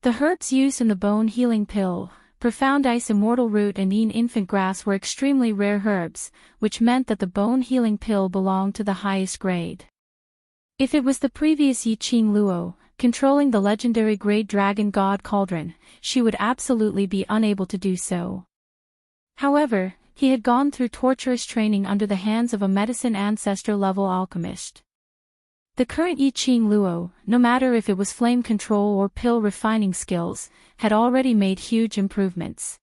The herbs used in the bone healing pill, profound ice, immortal root and infant grass, were extremely rare herbs, which meant that the bone healing pill belonged to the highest grade. If it was the previous Yiqing Luo, controlling the legendary grade dragon god cauldron, she would absolutely be unable to do so. However, he had gone through torturous training under the hands of a medicine ancestor-level alchemist. The current Yiqing Luo, no matter if it was flame control or pill refining skills, had already made huge improvements.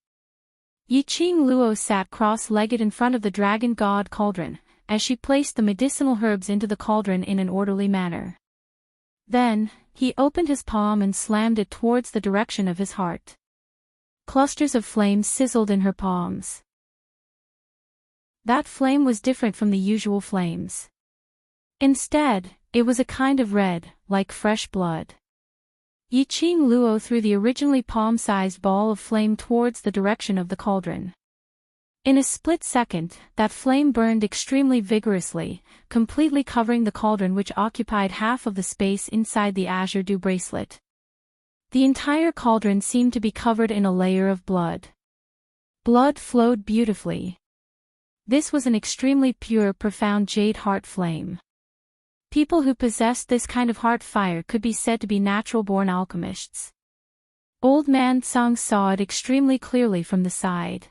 Yiqing Luo sat cross-legged in front of the dragon god cauldron, as she placed the medicinal herbs into the cauldron in an orderly manner. Then, he opened his palm and slammed it towards the direction of his heart. Clusters of flame sizzled in her palms. That flame was different from the usual flames. Instead, it was a kind of red, like fresh blood. Yiqing Luo threw the originally palm-sized ball of flame towards the direction of the cauldron. In a split second, that flame burned extremely vigorously, completely covering the cauldron, which occupied half of the space inside the azure dew bracelet. The entire cauldron seemed to be covered in a layer of blood. Blood flowed beautifully. This was an extremely pure, profound jade heart flame. People who possessed this kind of heart fire could be said to be natural-born alchemists. Old man Tsang saw it extremely clearly from the side.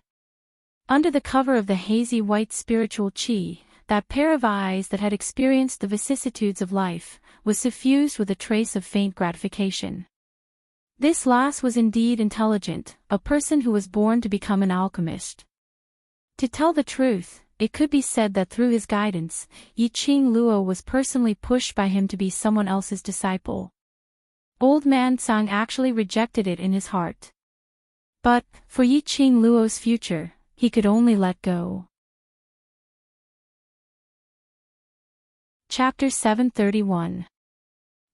Under the cover of the hazy white spiritual qi, that pair of eyes that had experienced the vicissitudes of life, was suffused with a trace of faint gratification. This lass was indeed intelligent, a person who was born to become an alchemist. To tell the truth, it could be said that through his guidance, Yiqing Luo was personally pushed by him to be someone else's disciple. Old man Tsang actually rejected it in his heart. But, for Yiqing Luo's future, he could only let go. Chapter 731.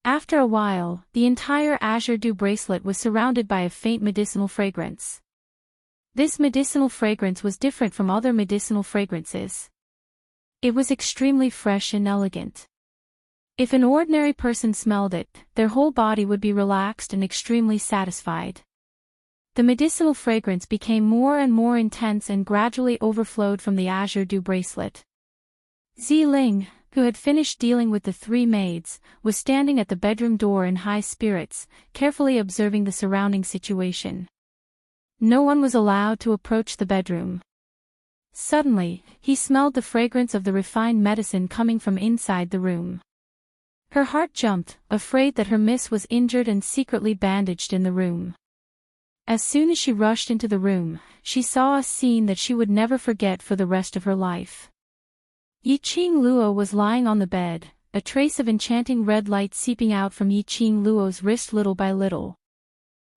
After a while, the entire azure dew bracelet was surrounded by a faint medicinal fragrance. This medicinal fragrance was different from other medicinal fragrances. It was extremely fresh and elegant. If an ordinary person smelled it, their whole body would be relaxed and extremely satisfied. The medicinal fragrance became more and more intense and gradually overflowed from the azure dew bracelet. Ziling, who had finished dealing with the three maids, was standing at the bedroom door in high spirits, carefully observing the surrounding situation. No one was allowed to approach the bedroom. Suddenly, he smelled the fragrance of the refined medicine coming from inside the room. Her heart jumped, afraid that her miss was injured and secretly bandaged in the room. As soon as she rushed into the room, she saw a scene that she would never forget for the rest of her life. Yiqing Luo was lying on the bed, a trace of enchanting red light seeping out from Yiqing Luo's wrist little by little.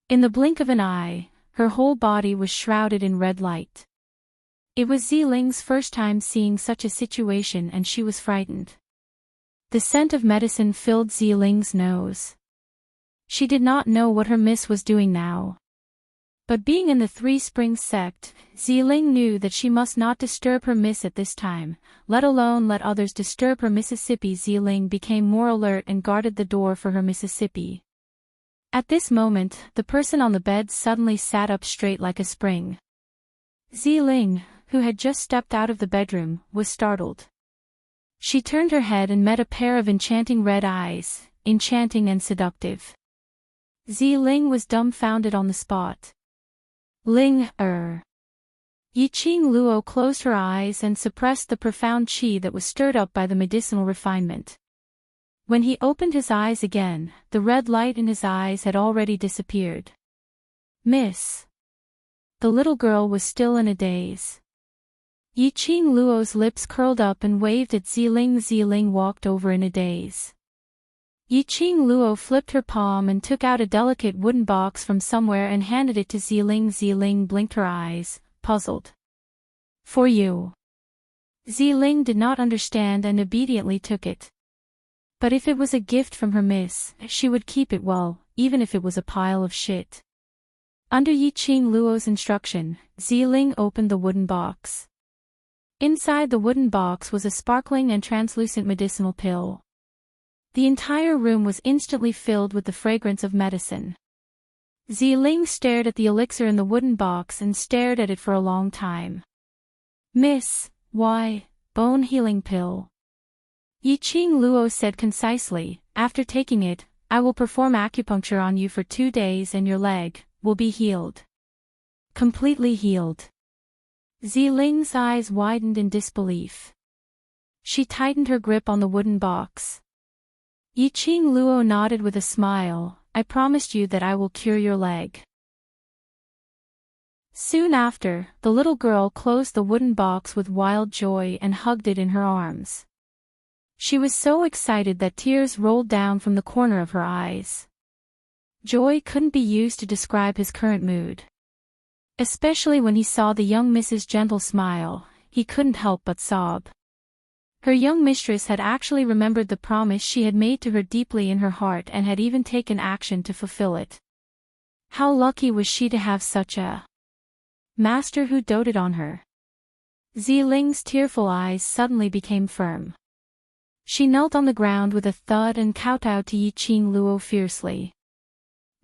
In the blink of an eye, her whole body was shrouded in red light. It was Ziling's first time seeing such a situation and she was frightened. The scent of medicine filled Ziling's nose. She did not know what her miss was doing now. But being in the Three Springs sect, Ziling knew that she must not disturb her miss at this time, let alone let others disturb her Mississippi. Ziling became more alert and guarded the door for her Mississippi. At this moment, the person on the bed suddenly sat up straight like a spring. Ziling, who had just stepped out of the bedroom, was startled. She turned her head and met a pair of enchanting red eyes, enchanting and seductive. Ziling was dumbfounded on the spot. Yiqing Luo closed her eyes and suppressed the profound qi that was stirred up by the medicinal refinement. When he opened his eyes again, the red light in his eyes had already disappeared. Miss. The little girl was still in a daze. Yiqing Luo's lips curled up and waved at Ziling. Ziling walked over in a daze. Yiqing Luo flipped her palm and took out a delicate wooden box from somewhere and handed it to Ziling. Ziling blinked her eyes, puzzled. For you. Ziling did not understand and obediently took it. But if it was a gift from her miss, she would keep it well, even if it was a pile of shit. Under Yiqing Luo's instruction, Ziling opened the wooden box. Inside the wooden box was a sparkling and translucent medicinal pill. The entire room was instantly filled with the fragrance of medicine. Ziling stared at the elixir in the wooden box and stared at it for a long time. Miss, why, bone healing pill. Yiqing Luo said concisely, after taking it, I will perform acupuncture on you for 2 days and your leg will be healed. Completely healed. Ziling's eyes widened in disbelief. She tightened her grip on the wooden box. Yiqing Luo nodded with a smile, I promised you that I will cure your leg. Soon after, the little girl closed the wooden box with wild joy and hugged it in her arms. She was so excited that tears rolled down from the corner of her eyes. Joy couldn't be used to describe his current mood. Especially when he saw the young Mrs. Gentle smile, he couldn't help but sob. Her young mistress had actually remembered the promise she had made to her deeply in her heart and had even taken action to fulfill it. How lucky was she to have such a master who doted on her. Ziling's tearful eyes suddenly became firm. She knelt on the ground with a thud and kowtowed to Yiqing Luo fiercely.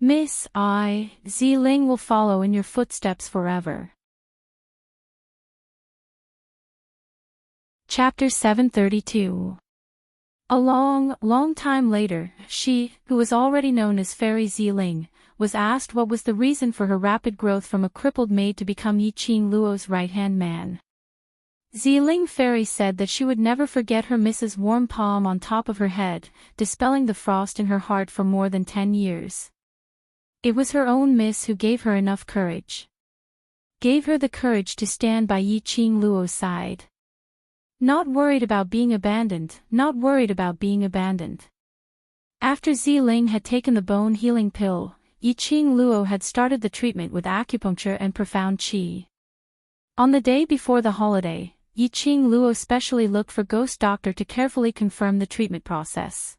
Miss, Ziling will follow in your footsteps forever. Chapter 732. A long time later, she, who was already known as Fairy Ziling, was asked what was the reason for her rapid growth from a crippled maid to become Yiqing Luo's right-hand man. Ziling Fairy said that she would never forget her miss's warm palm on top of her head, dispelling the frost in her heart for more than 10 years. It was her own miss who gave her enough courage. Gave her the courage to stand by Yiqing Luo's side. Not worried about being abandoned, not worried about being abandoned. After Ziling had taken the bone healing pill, Yiqing Luo had started the treatment with acupuncture and profound qi. On the day before the holiday, Yiqing Luo specially looked for Ghost Doctor to carefully confirm the treatment process.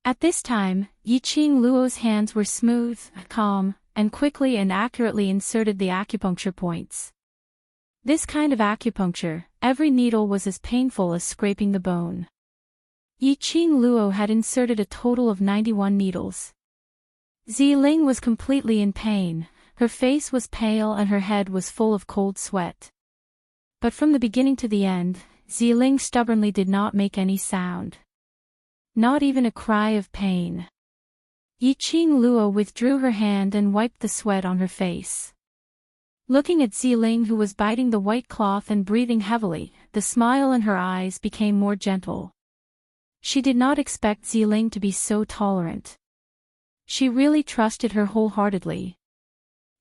At this time, Yiqing Luo's hands were smooth, calm, and quickly and accurately inserted the acupuncture points. This kind of acupuncture, every needle was as painful as scraping the bone. Yiqing Luo had inserted a total of 91 needles. Ziling was completely in pain, her face was pale and her head was full of cold sweat. But from the beginning to the end, Ziling stubbornly did not make any sound. Not even a cry of pain. Yiqing Luo withdrew her hand and wiped the sweat on her face. Looking at Ziling, who was biting the white cloth and breathing heavily, the smile in her eyes became more gentle. She did not expect Ziling to be so tolerant. She really trusted her wholeheartedly.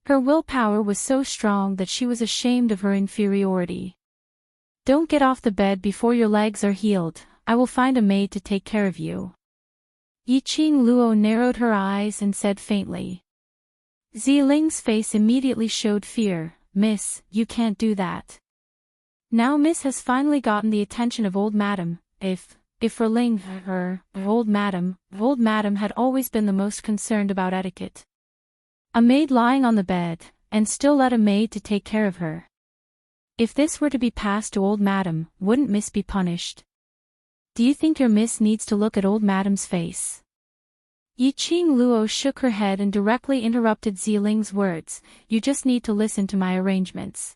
Her willpower was so strong that she was ashamed of her inferiority. "Don't get off the bed before your legs are healed. I will find a maid to take care of you." Yiqing Luo narrowed her eyes and said faintly. Ziling's face immediately showed fear. "Miss, you can't do that. Now Miss has finally gotten the attention of old madam. If Erling, old madam had always been the most concerned about etiquette. A maid lying on the bed, and still let a maid to take care of her. If this were to be passed to old madam, wouldn't Miss be punished? Do you think your Miss needs to look at old madam's face?" Yiqing Luo shook her head and directly interrupted Ziling's words. "You just need to listen to my arrangements."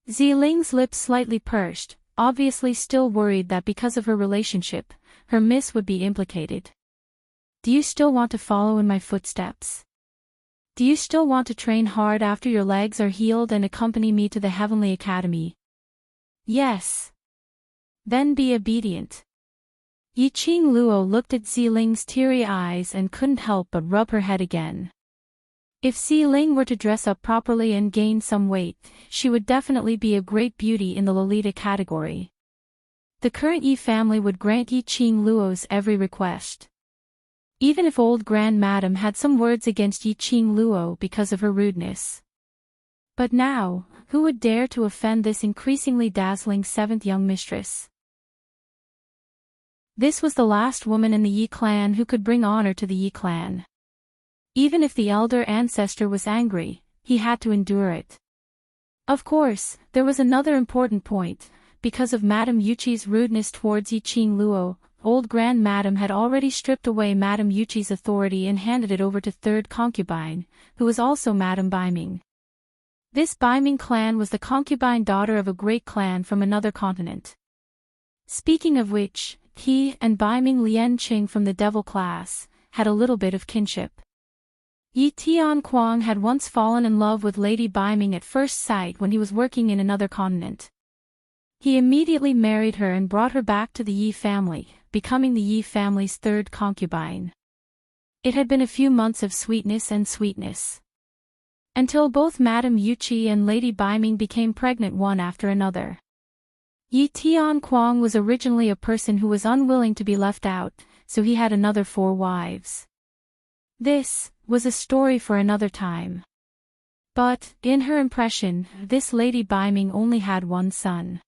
Ziling's lips slightly pursed, obviously still worried that because of her relationship, her Miss would be implicated. "Do you still want to follow in my footsteps? Do you still want to train hard after your legs are healed and accompany me to the Heavenly Academy?" "Yes." "Then be obedient." Yiqing Luo looked at Ziling's teary eyes and couldn't help but rub her head again. If Ziling were to dress up properly and gain some weight, she would definitely be a great beauty in the Lolita category. The current Yi family would grant Yiqing Luo's every request. Even if old Grand Madam had some words against Yiqing Luo because of her rudeness. But now, who would dare to offend this increasingly dazzling seventh young mistress? This was the last woman in the Yi clan who could bring honor to the Yi clan. Even if the elder ancestor was angry, he had to endure it. Of course, there was another important point. Because of Madame Yuchi's rudeness towards Yiqing Luo, old Grand Madam had already stripped away Madame Yuchi's authority and handed it over to third concubine, who was also Madame Baiming. This Baiming clan was the concubine daughter of a great clan from another continent. Speaking of which, he and Baiming Lianqing from the devil class had a little bit of kinship. Yi Tianquang had once fallen in love with Lady Baiming at first sight when he was working in another continent. He immediately married her and brought her back to the Yi family, becoming the Yi family's third concubine. It had been a few months of sweetness, until both Madame Yuchi and Lady Baiming became pregnant one after another. Yi Tianquang was originally a person who was unwilling to be left out, so he had another 4 wives. This was a story for another time. But, in her impression, this Lady Baiming only had one son.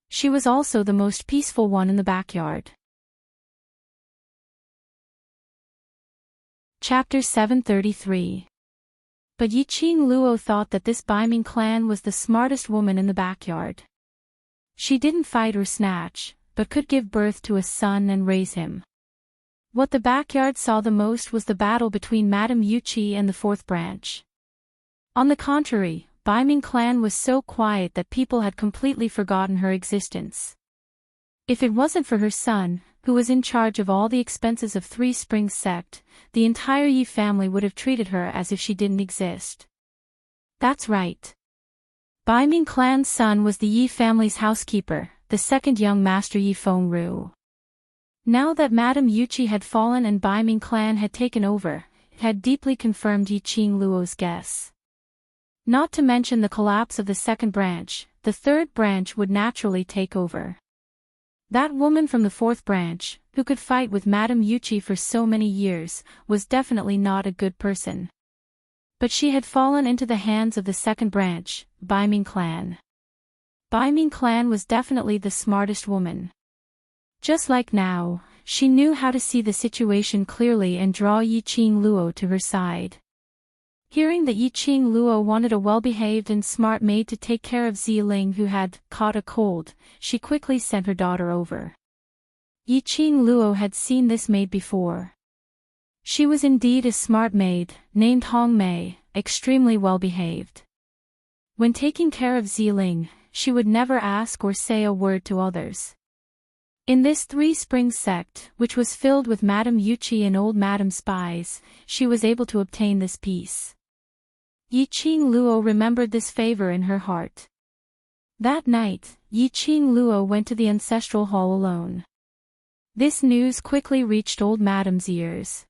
She was also the most peaceful one in the backyard. Chapter 733. But Yiqing Luo thought that this Baiming clan was the smartest woman in the backyard. She didn't fight or snatch, but could give birth to a son and raise him. What the backyard saw the most was the battle between Madame Yuchi and the 4th branch. On the contrary, Baiming clan was so quiet that people had completely forgotten her existence. If it wasn't for her son, who was in charge of all the expenses of Three Springs sect, the entire Yi family would have treated her as if she didn't exist. That's right. Baiming clan's son was the Yi family's housekeeper, the second young master Yi Fengru. Now that Madame Yuchi had fallen and Baiming clan had taken over, it had deeply confirmed Yiqing Luo's guess. Not to mention the collapse of the 2nd branch, the 3rd branch would naturally take over. That woman from the 4th branch, who could fight with Madame Yuchi for so many years, was definitely not a good person. But she had fallen into the hands of the 2nd branch, Baiming clan. Baiming clan was definitely the smartest woman. Just like now, she knew how to see the situation clearly and draw Yiqing Luo to her side. Hearing that Yiqing Luo wanted a well-behaved and smart maid to take care of Ziling who had caught a cold, she quickly sent her daughter over. Yiqing Luo had seen this maid before. She was indeed a smart maid, named Hong Mei, extremely well-behaved. When taking care of Ziling, she would never ask or say a word to others. In this Three Springs sect, which was filled with Madame Yuchi and old Madame spies, she was able to obtain this peace. Yiqing Luo remembered this favor in her heart. That night, Yiqing Luo went to the ancestral hall alone. This news quickly reached Old Madam's ears.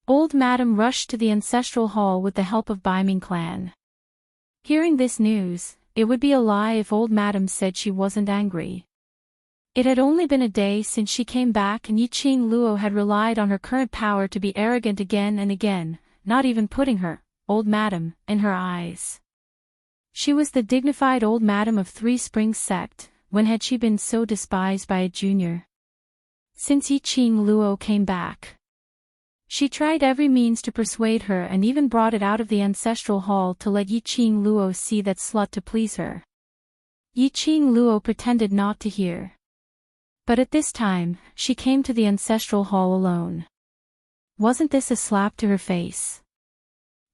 Old Madam rushed to the ancestral hall with the help of Baiming clan. Hearing this news, it would be a lie if Old Madam said she wasn't angry. It had only been a day since she came back and Yiqing Luo had relied on her current power to be arrogant again and again, not even putting her, Old Madam, in her eyes. She was the dignified Old Madam of Three Springs sect. When had she been so despised by a junior? Since Yiqing Luo came back, she tried every means to persuade her and even brought it out of the ancestral hall to let Yiqing Luo see that slut to please her. Yiqing Luo pretended not to hear. But at this time, she came to the ancestral hall alone. Wasn't this a slap to her face?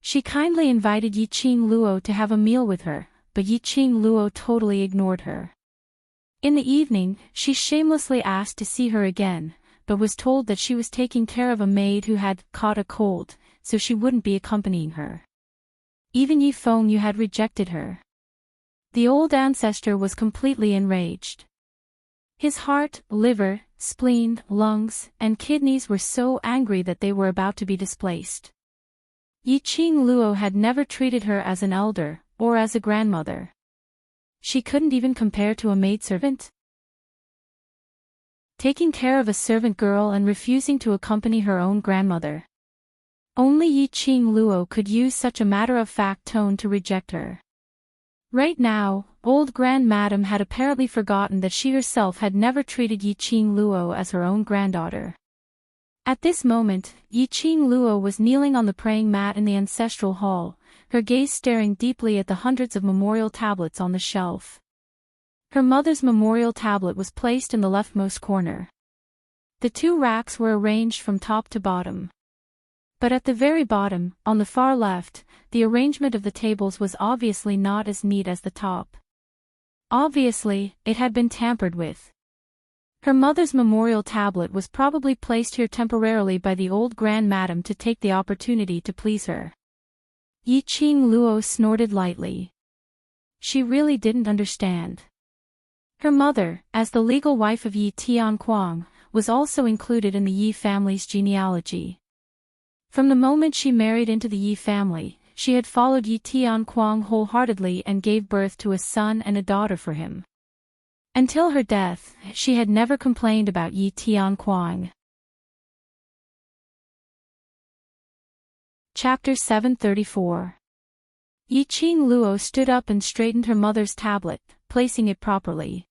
She kindly invited Yiqing Luo to have a meal with her, but Yiqing Luo totally ignored her. In the evening, she shamelessly asked to see her again, but was told that she was taking care of a maid who had caught a cold, so she wouldn't be accompanying her. Even Yi Fengyu had rejected her. The old ancestor was completely enraged. His heart, liver, spleen, lungs, and kidneys were so angry that they were about to be displaced. Yiqing Luo had never treated her as an elder, or as a grandmother. She couldn't even compare to a maidservant. Taking care of a servant girl and refusing to accompany her own grandmother. Only Yiqing Luo could use such a matter-of-fact tone to reject her. Right now, old Grand Madam had apparently forgotten that she herself had never treated Yiqing Luo as her own granddaughter. At this moment, Yiqing Luo was kneeling on the praying mat in the ancestral hall, her gaze staring deeply at the hundreds of memorial tablets on the shelf. Her mother's memorial tablet was placed in the leftmost corner. The two racks were arranged from top to bottom. But at the very bottom, on the far left, the arrangement of the tables was obviously not as neat as the top. Obviously, it had been tampered with. Her mother's memorial tablet was probably placed here temporarily by the old Grand Madam to take the opportunity to please her. Yiqing Luo snorted lightly. She really didn't understand. Her mother, as the legal wife of Yi Tianquang, was also included in the Yi family's genealogy. From the moment she married into the Yi family, she had followed Yi Tianquang wholeheartedly and gave birth to a son and a daughter for him. Until her death, she had never complained about Yi Tianquang. Chapter 734. Yiqing Luo stood up and straightened her mother's tablet, placing it properly.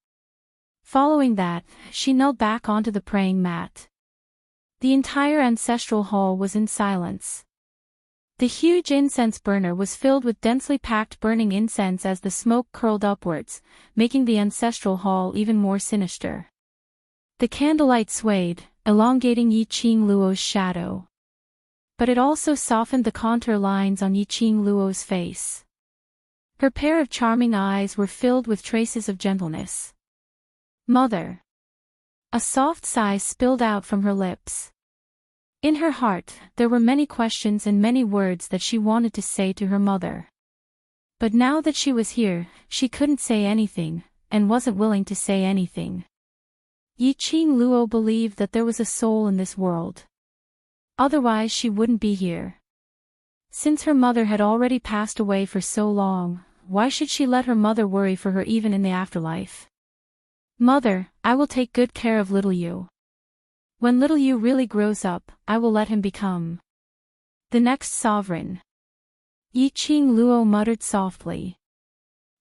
Following that, she knelt back onto the praying mat. The entire ancestral hall was in silence. The huge incense burner was filled with densely packed burning incense as the smoke curled upwards, making the ancestral hall even more sinister. The candlelight swayed, elongating Yiqing Luo's shadow. But it also softened the contour lines on Yiqing Luo's face. Her pair of charming eyes were filled with traces of gentleness. Mother. A soft sigh spilled out from her lips. In her heart, there were many questions and many words that she wanted to say to her mother. But now that she was here, she couldn't say anything, and wasn't willing to say anything. Yiqing Luo believed that there was a soul in this world. Otherwise she wouldn't be here. Since her mother had already passed away for so long, why should she let her mother worry for her even in the afterlife? Mother, I will take good care of little you. When little you really grows up, I will let him become the next sovereign. Yiqing Luo muttered softly.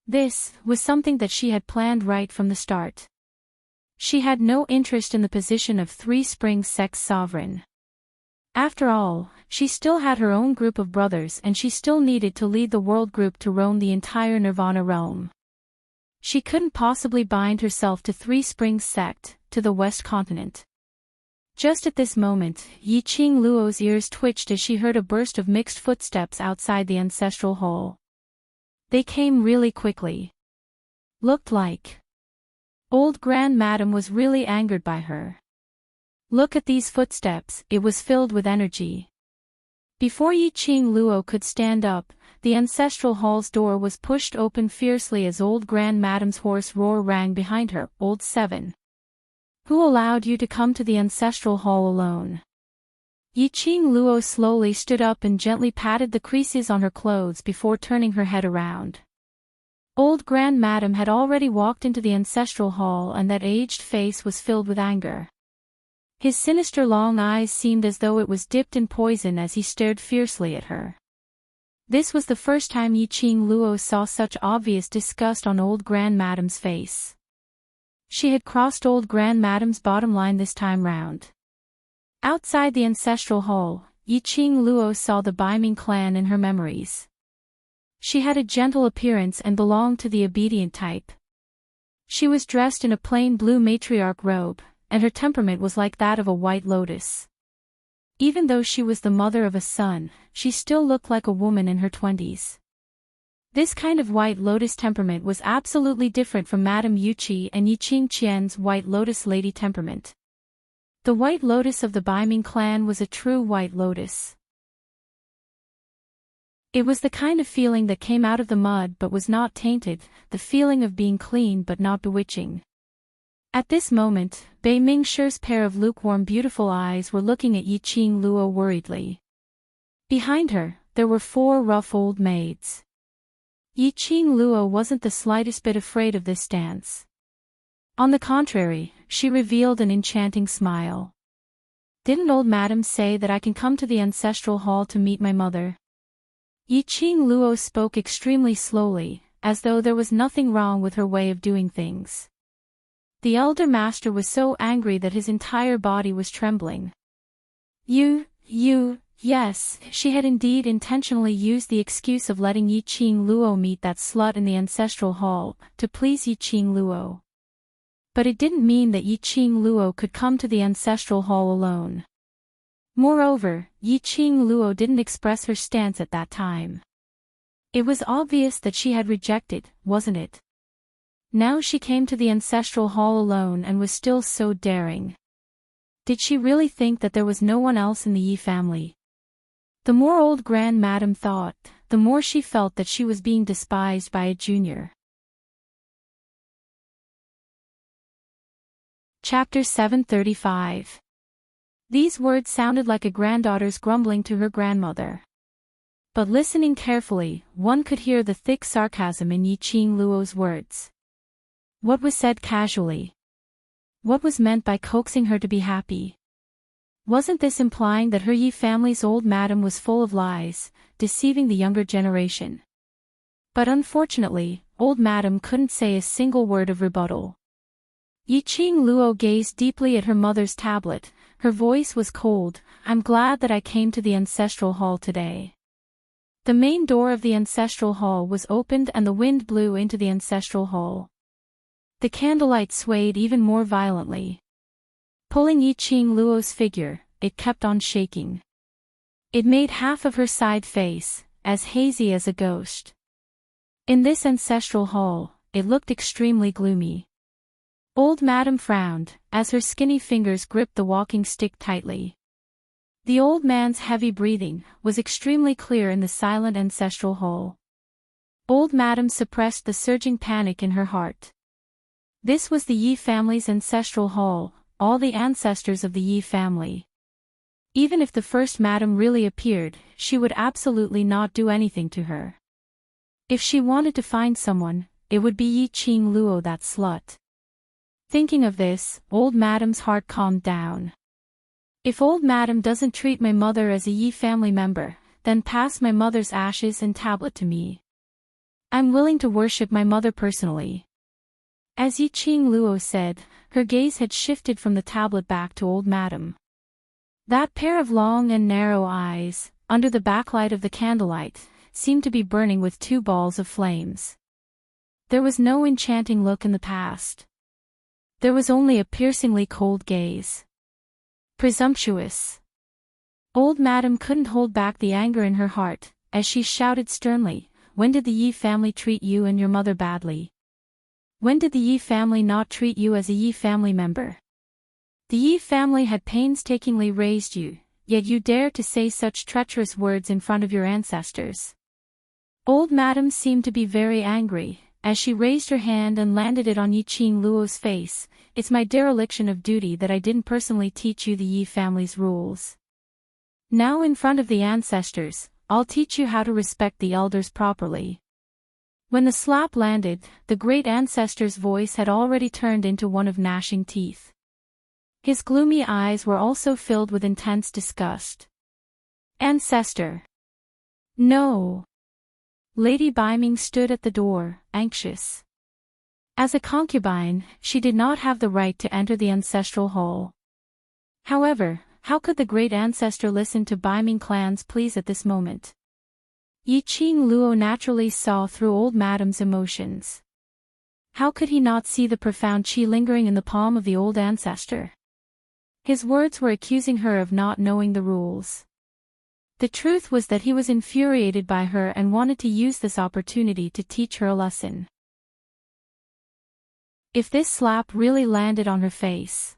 This was something that she had planned right from the start. She had no interest in the position of Three Springs Sect's sovereign. After all, she still had her own group of brothers and she still needed to lead the world group to roam the entire Nirvana realm. She couldn't possibly bind herself to Three Springs Sect, to the West Continent. Just at this moment, Yiqing Luo's ears twitched as she heard a burst of mixed footsteps outside the ancestral hall. They came really quickly. Looked like old Grand Madam was really angered by her. Look at these footsteps, it was filled with energy. Before Yi Qing Luo could stand up, the ancestral hall's door was pushed open fiercely as old Grand Madam's hoarse roar rang behind her. Old 7. Who allowed you to come to the ancestral hall alone? Yi Qing Luo slowly stood up and gently patted the creases on her clothes before turning her head around. Old Grand Madam had already walked into the ancestral hall and that aged face was filled with anger. His sinister long eyes seemed as though it was dipped in poison as he stared fiercely at her. This was the first time Yi Qing Luo saw such obvious disgust on old Grand Madam's face. She had crossed old Grand Madam's bottom line this time round. Outside the ancestral hall, Yi Qing Luo saw the Baiming clan in her memories. She had a gentle appearance and belonged to the obedient type. She was dressed in a plain blue matriarch robe, and her temperament was like that of a white lotus. Even though she was the mother of a son, she still looked like a woman in her 20s. This kind of white lotus temperament was absolutely different from Madame Yuqi and Yi Qing Qian's white lotus lady temperament. The white lotus of the Baiming clan was a true white lotus. It was the kind of feeling that came out of the mud but was not tainted, the feeling of being clean but not bewitching. At this moment, Bei Mingshir's pair of lukewarm beautiful eyes were looking at Yi Qing Luo worriedly. Behind her, there were 4 rough old maids. Yi Qing Luo wasn't the slightest bit afraid of this dance. On the contrary, she revealed an enchanting smile. Didn't old madam say that I can come to the ancestral hall to meet my mother? Yi Qing Luo spoke extremely slowly, as though there was nothing wrong with her way of doing things. The elder master was so angry that his entire body was trembling. Yes, she had indeed intentionally used the excuse of letting Yi Qing Luo meet that slut in the ancestral hall, to please Yi Qing Luo. But it didn't mean that Yi Qing Luo could come to the ancestral hall alone. Moreover, Yi Qing Luo didn't express her stance at that time. It was obvious that she had rejected, wasn't it? Now she came to the ancestral hall alone and was still so daring. Did she really think that there was no one else in the Yi family? The more old Grand Madam thought, the more she felt that she was being despised by a junior. Chapter 735. These words sounded like a granddaughter's grumbling to her grandmother. But listening carefully, one could hear the thick sarcasm in Yi Qing Luo's words. What was said casually? What was meant by coaxing her to be happy? Wasn't this implying that her Yi family's old madam was full of lies, deceiving the younger generation? But unfortunately, old madam couldn't say a single word of rebuttal. Yi Qing Luo gazed deeply at her mother's tablet, her voice was cold. I'm glad that I came to the ancestral hall today. The main door of the ancestral hall was opened and the wind blew into the ancestral hall. The candlelight swayed even more violently. Pulling Yi Qing Luo's figure, it kept on shaking. It made half of her side face, as hazy as a ghost. In this ancestral hall, it looked extremely gloomy. Old Madam frowned, as her skinny fingers gripped the walking stick tightly. The old man's heavy breathing was extremely clear in the silent ancestral hall. Old Madam suppressed the surging panic in her heart. This was the Yi family's ancestral hall, all the ancestors of the Yi family. Even if the first madam really appeared, she would absolutely not do anything to her. If she wanted to find someone, it would be Yi Qing Luo, that slut. Thinking of this, old madam's heart calmed down. If old madam doesn't treat my mother as a Yi family member, then pass my mother's ashes and tablet to me. I'm willing to worship my mother personally. As Yi Qing Luo said, her gaze had shifted from the tablet back to old madam. That pair of long and narrow eyes, under the backlight of the candlelight, seemed to be burning with 2 balls of flames. There was no enchanting look in the past. There was only a piercingly cold gaze. Presumptuous. Old madam couldn't hold back the anger in her heart, as she shouted sternly, when did the Yi family treat you and your mother badly? When did the Yi family not treat you as a Yi family member? The Yi family had painstakingly raised you, yet you dare to say such treacherous words in front of your ancestors. Old Madam seemed to be very angry, as she raised her hand and landed it on Yiqing Luo's face. It's my dereliction of duty that I didn't personally teach you the Yi family's rules. Now in front of the ancestors, I'll teach you how to respect the elders properly. When the slap landed, the great ancestor's voice had already turned into one of gnashing teeth. His gloomy eyes were also filled with intense disgust. Ancestor! No! Lady Baiming stood at the door, anxious. As a concubine, she did not have the right to enter the ancestral hall. However, how could the great ancestor listen to Baiming clan's pleas at this moment? Yiqing Luo naturally saw through old Madam's emotions. How could he not see the profound qi lingering in the palm of the old ancestor? His words were accusing her of not knowing the rules. The truth was that he was infuriated by her and wanted to use this opportunity to teach her a lesson. If this slap really landed on her face,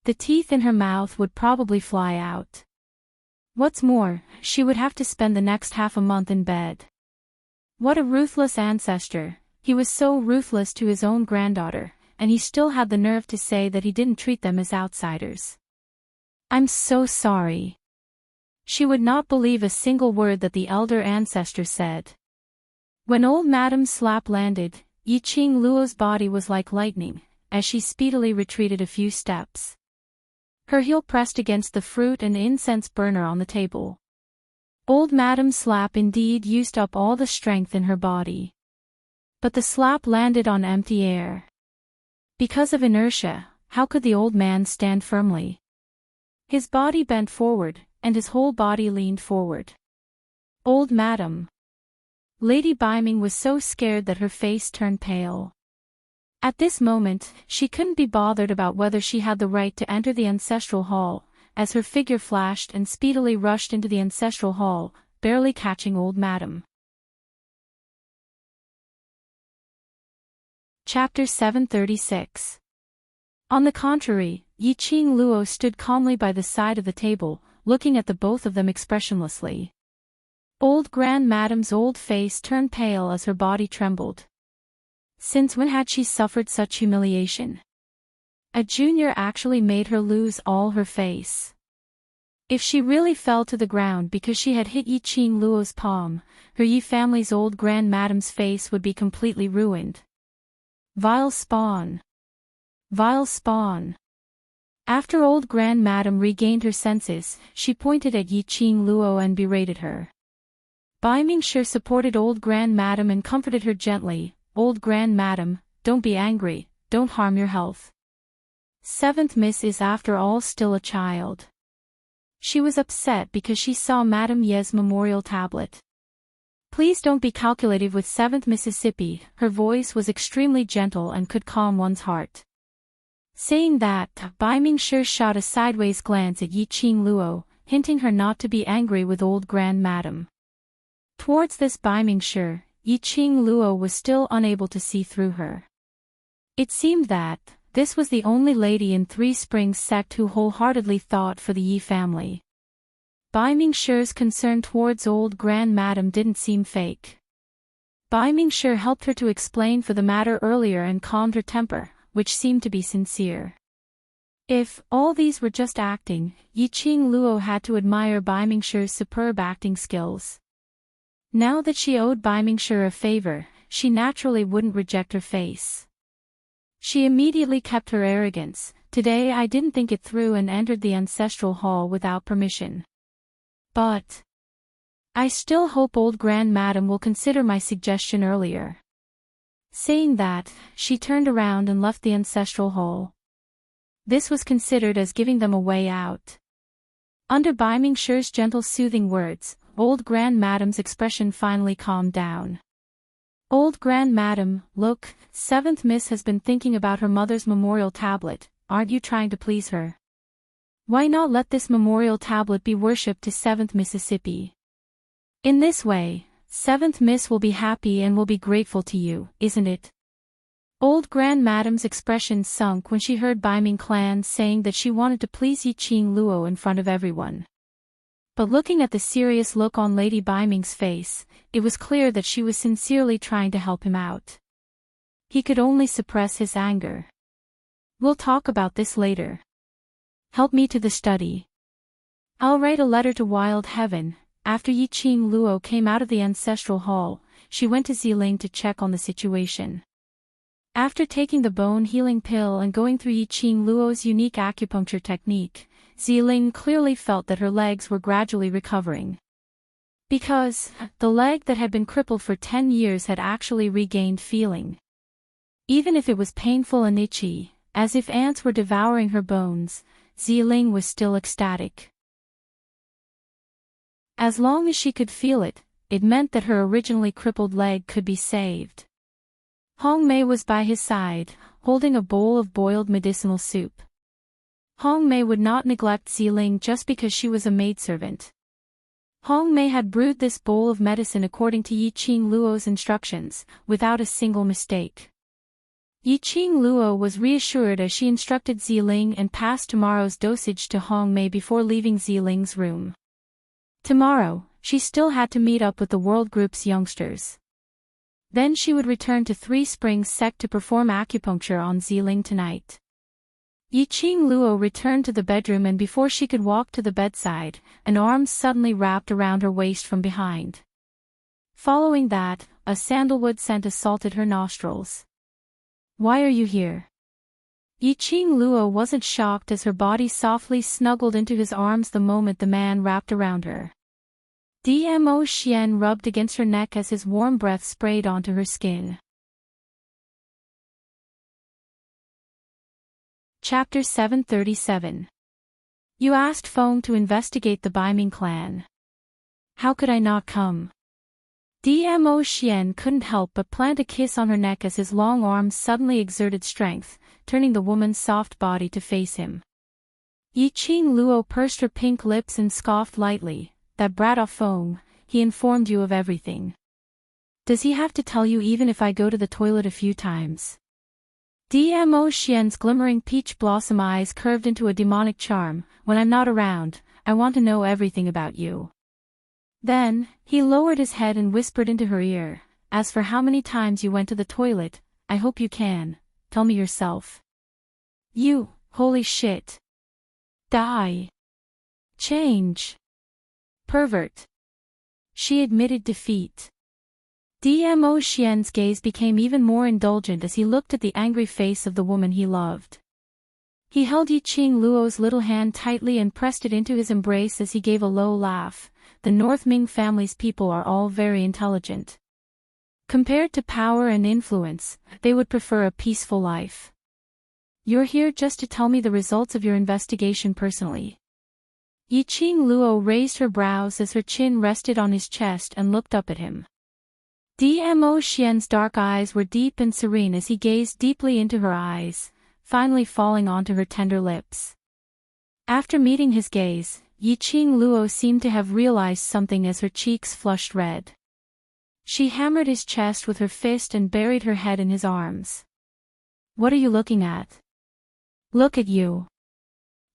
the teeth in her mouth would probably fly out. What's more, she would have to spend the next half a month in bed. What a ruthless ancestor! He was so ruthless to his own granddaughter, and he still had the nerve to say that he didn't treat them as outsiders. I'm so sorry. She would not believe a single word that the elder ancestor said. When old Madam's slap landed, Yiqing Luo's body was like lightning, as she speedily retreated a few steps. Her heel pressed against the fruit and incense burner on the table. Old Madam's slap indeed used up all the strength in her body. But the slap landed on empty air. Because of inertia, how could the old man stand firmly? His body bent forward, and his whole body leaned forward. Old Madam! Lady Baiming was so scared that her face turned pale. At this moment, she couldn't be bothered about whether she had the right to enter the ancestral hall, as her figure flashed and speedily rushed into the ancestral hall, barely catching old Madam. Chapter 736. On the contrary, Yiqing Luo stood calmly by the side of the table, looking at the both of them expressionlessly. Old Grand Madam's old face turned pale as her body trembled. Since when had she suffered such humiliation? A junior actually made her lose all her face. If she really fell to the ground because she had hit Yiqing Luo's palm, her Yi family's old Grand Madam's face would be completely ruined. Vile spawn! Vile spawn! After old Grand Madam regained her senses, she pointed at Yiqing Luo and berated her. Bai Mingshi supported old Grand Madam and comforted her gently. Old Grand Madam, don't be angry, don't harm your health. Seventh Miss is after all still a child. She was upset because she saw Madame Ye's memorial tablet. Please don't be calculative with 7th Mississippi. Her voice was extremely gentle and could calm one's heart. Saying that, Bai Mingshi shot a sideways glance at Yiqing Luo, hinting her not to be angry with old Grand Madam. Towards this Bai Mingshi, Yiqing Luo was still unable to see through her. It seemed that this was the only lady in Three Springs sect who wholeheartedly thought for the Yi family. Bai Mingshi's concern towards old Grand Madam didn't seem fake. Bai Mingshi helped her to explain for the matter earlier and calmed her temper, which seemed to be sincere. If all these were just acting, Yiqing Luo had to admire Bai Mingshi's superb acting skills. Now that she owed Bai Mingshi a favor, she naturally wouldn't reject her face. She immediately kept her arrogance. Today I didn't think it through and entered the ancestral hall without permission. But I still hope old Grand Madam will consider my suggestion earlier. Saying that, she turned around and left the ancestral hall. This was considered as giving them a way out. Under Bai Mingshi's gentle soothing words, old Grand Madam's expression finally calmed down. Old Grand Madam, look, 7th Miss has been thinking about her mother's memorial tablet. Aren't you trying to please her? Why not let this memorial tablet be worshipped to 7th Mississippi? In this way, 7th Miss will be happy and will be grateful to you, isn't it? Old Grand Madame's expression sunk when she heard Bai Ming Clan saying that she wanted to please Yi Qing Luo in front of everyone. But looking at the serious look on Lady Bai Ming's face, it was clear that she was sincerely trying to help him out. He could only suppress his anger. We'll talk about this later. Help me to the study. I'll write a letter to Wild Heaven. After Yi Qing Luo came out of the ancestral hall, she went to Ziling to check on the situation. After taking the bone healing pill and going through Yi Qing Luo's unique acupuncture technique, Ziling clearly felt that her legs were gradually recovering. Because the leg that had been crippled for 10 years had actually regained feeling. Even if it was painful and itchy, as if ants were devouring her bones, Ziling was still ecstatic. As long as she could feel it, it meant that her originally crippled leg could be saved. Hong Mei was by his side, holding a bowl of boiled medicinal soup. Hong Mei would not neglect Ziling just because she was a maidservant. Hong Mei had brewed this bowl of medicine according to Yi Qing Luo's instructions, without a single mistake. Yi Qing Luo was reassured as she instructed Ziling and passed tomorrow's dosage to Hong Mei before leaving Ziling's room. Tomorrow, she still had to meet up with the World Group's youngsters. Then she would return to Three Springs Sect to perform acupuncture on Ziling tonight. Yi Qing Luo returned to the bedroom, and before she could walk to the bedside, an arm suddenly wrapped around her waist from behind. Following that, a sandalwood scent assaulted her nostrils. "Why are you here?" Yi Qing Luo wasn't shocked as her body softly snuggled into his arms the moment the man wrapped around her. Dmo Xian rubbed against her neck as his warm breath sprayed onto her skin. Chapter 737. You asked Feng to investigate the Bai Ming clan. How could I not come? Dmo Xian couldn't help but plant a kiss on her neck as his long arms suddenly exerted strength, turning the woman's soft body to face him. Yi Qing Luo pursed her pink lips and scoffed lightly. "That brat of Feng, he informed you of everything. Does he have to tell you even if I go to the toilet a few times?" Dmo Xian's glimmering peach blossom eyes curved into a demonic charm. "When I'm not around, I want to know everything about you." Then, he lowered his head and whispered into her ear, "As for how many times you went to the toilet, I hope you can tell me yourself." "You, holy shit. Die. Change. Pervert." She admitted defeat. Dmo Xian's gaze became even more indulgent as he looked at the angry face of the woman he loved. He held Yi Qing Luo's little hand tightly and pressed it into his embrace as he gave a low laugh. The North Ming family's people are all very intelligent. Compared to power and influence, they would prefer a peaceful life. You're here just to tell me the results of your investigation personally. Yi Qing Luo raised her brows as her chin rested on his chest and looked up at him. Dmo Xian's dark eyes were deep and serene as he gazed deeply into her eyes, finally falling onto her tender lips. After meeting his gaze, Yi Qing Luo seemed to have realized something as her cheeks flushed red. She hammered his chest with her fist and buried her head in his arms. "What are you looking at?" "Look at you."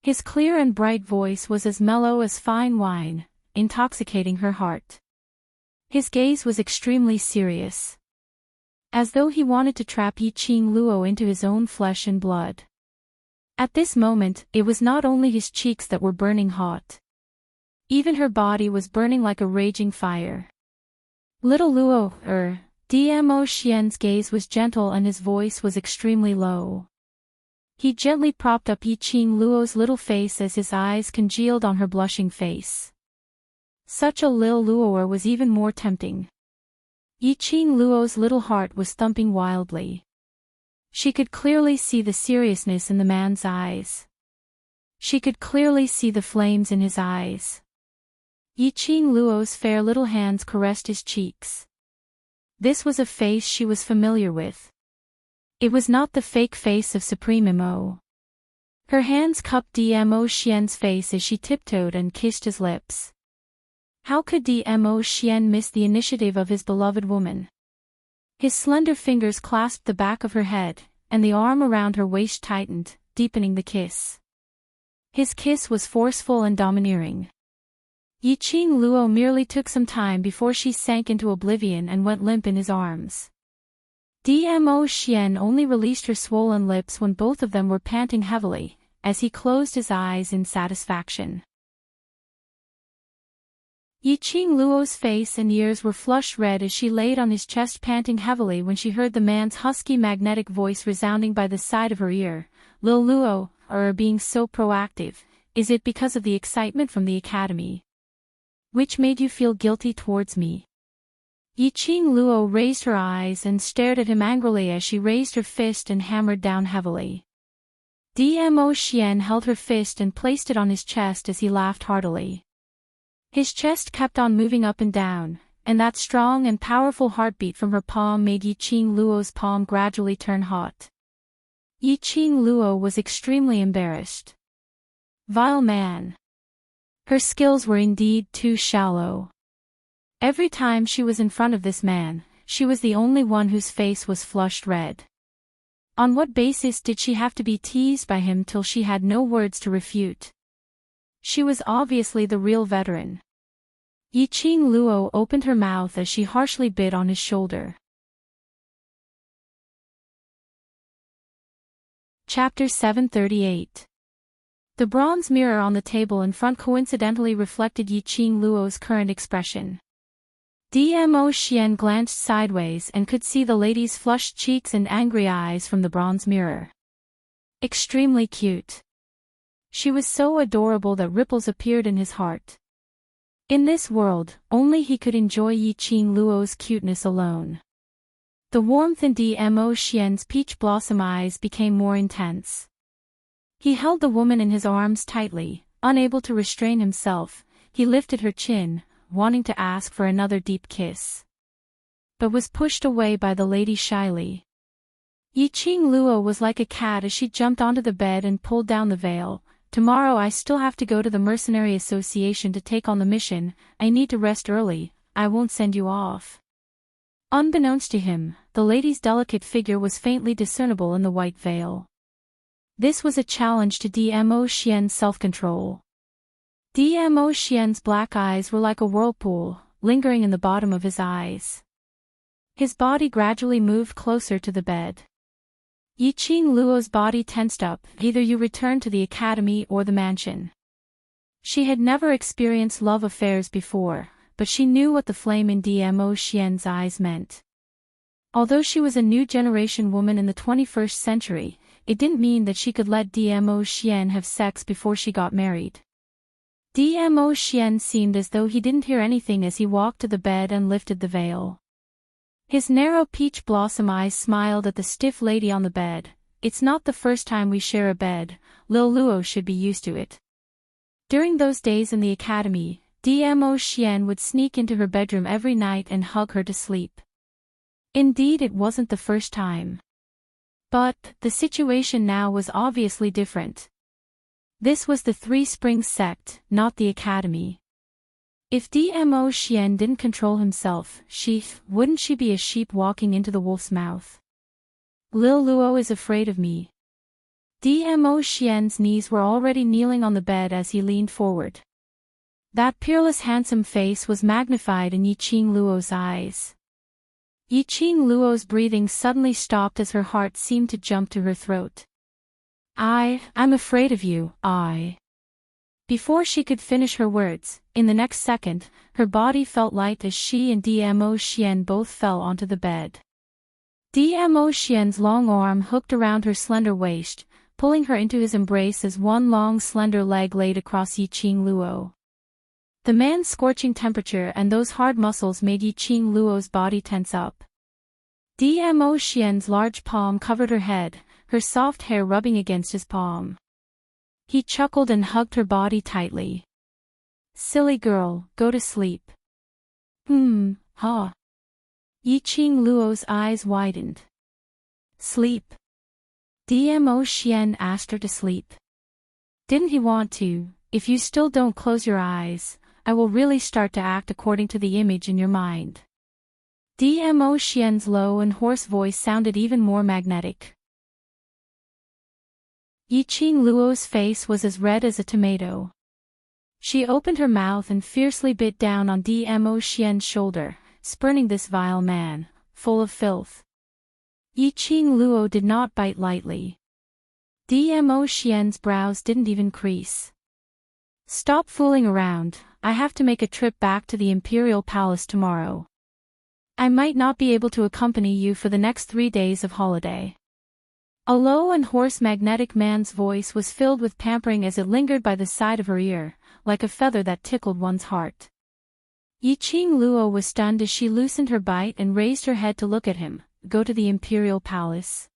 His clear and bright voice was as mellow as fine wine, intoxicating her heart. His gaze was extremely serious. As though he wanted to trap Yi Qing Luo into his own flesh and blood. At this moment, it was not only his cheeks that were burning hot. Even her body was burning like a raging fire. "Little Luo, Dmo Xian's gaze was gentle and his voice was extremely low. He gently propped up Yi Qing Luo's little face as his eyes congealed on her blushing face. Such a lil Luoer was even more tempting. Yi Qing Luo's little heart was thumping wildly. She could clearly see the seriousness in the man's eyes. She could clearly see the flames in his eyes. Yi Qing Luo's fair little hands caressed his cheeks. This was a face she was familiar with. It was not the fake face of Supreme Mo. Her hands cupped Dmo Xian's face as she tiptoed and kissed his lips. How could Dmo Xian miss the initiative of his beloved woman? His slender fingers clasped the back of her head, and the arm around her waist tightened, deepening the kiss. His kiss was forceful and domineering. Yiqing Luo merely took some time before she sank into oblivion and went limp in his arms. Dmo Xian only released her swollen lips when both of them were panting heavily, as he closed his eyes in satisfaction. Yiqing Luo's face and ears were flushed red as she laid on his chest panting heavily when she heard the man's husky magnetic voice resounding by the side of her ear. Lil Luo, are being so proactive, is it because of the excitement from the academy? Which made you feel guilty towards me? Yiqing Luo raised her eyes and stared at him angrily as she raised her fist and hammered down heavily. Dmo Xian held her fist and placed it on his chest as he laughed heartily. His chest kept on moving up and down, and that strong and powerful heartbeat from her palm made Yiqing Luo's palm gradually turn hot. Yiqing Luo was extremely embarrassed. Vile man. Her skills were indeed too shallow. Every time she was in front of this man, she was the only one whose face was flushed red. On what basis did she have to be teased by him till she had no words to refute? She was obviously the real veteran. Yiqing Luo opened her mouth as she harshly bit on his shoulder. Chapter 738. The bronze mirror on the table in front coincidentally reflected Yiqing Luo's current expression. Dmo Xian glanced sideways and could see the lady's flushed cheeks and angry eyes from the bronze mirror. Extremely cute. She was so adorable that ripples appeared in his heart. In this world, only he could enjoy Yiqing Luo's cuteness alone. The warmth in Dmo Xian's peach blossom eyes became more intense. He held the woman in his arms tightly, unable to restrain himself. He lifted her chin, wanting to ask for another deep kiss, but was pushed away by the lady shyly. Yiqing Luo was like a cat as she jumped onto the bed and pulled down the veil. Tomorrow I still have to go to the Mercenary Association to take on the mission. I need to rest early. I won't send you off. Unbeknownst to him, the lady's delicate figure was faintly discernible in the white veil. This was a challenge to Dmo Xian's self-control. Dmo Xian's black eyes were like a whirlpool, lingering in the bottom of his eyes. His body gradually moved closer to the bed. Yiqing Luo's body tensed up. Either you return to the academy or the mansion. She had never experienced love affairs before, but she knew what the flame in Dmo Xian's eyes meant. Although she was a new generation woman in the 21st century, it didn't mean that she could let Dmo Xian have sex before she got married. Dmo Xian seemed as though he didn't hear anything as he walked to the bed and lifted the veil. His narrow peach blossom eyes smiled at the stiff lady on the bed. It's not the first time we share a bed. Lil Luo should be used to it. During those days in the academy, Dmo Xian would sneak into her bedroom every night and hug her to sleep. Indeed, it wasn't the first time. But the situation now was obviously different. This was the Three Springs sect, not the academy. If Dmo Xian didn't control himself, wouldn't she be a sheep walking into the wolf's mouth? Lil Luo is afraid of me. Dmo Xian's knees were already kneeling on the bed as he leaned forward. That peerless handsome face was magnified in Yiqing Luo's eyes. Yiqing Luo's breathing suddenly stopped as her heart seemed to jump to her throat. I'm afraid of you, Before she could finish her words, in the next second, her body felt light as she and Dmo Xian both fell onto the bed. Dmo Xian's long arm hooked around her slender waist, pulling her into his embrace as one long slender leg laid across Yiqing Luo. The man's scorching temperature and those hard muscles made Yiqing Luo's body tense up. Dmo Xian's large palm covered her head, her soft hair rubbing against his palm. He chuckled and hugged her body tightly. Silly girl, go to sleep. Yiqing Luo's eyes widened. Sleep? Dmo Xian asked her to sleep. Didn't he want to? If you still don't close your eyes, I will really start to act according to the image in your mind. Dmo Xian's low and hoarse voice sounded even more magnetic. Yiqing Luo's face was as red as a tomato. She opened her mouth and fiercely bit down on Dmo Xian's shoulder, spurning this vile man, full of filth. Yiqing Luo did not bite lightly. Dmo Xian's brows didn't even crease. Stop fooling around, I have to make a trip back to the Imperial Palace tomorrow. I might not be able to accompany you for the next 3 days of holiday. A low and hoarse magnetic man's voice was filled with pampering as it lingered by the side of her ear, like a feather that tickled one's heart. Yiqing Luo was stunned as she loosened her bite and raised her head to look at him. Go to the Imperial Palace?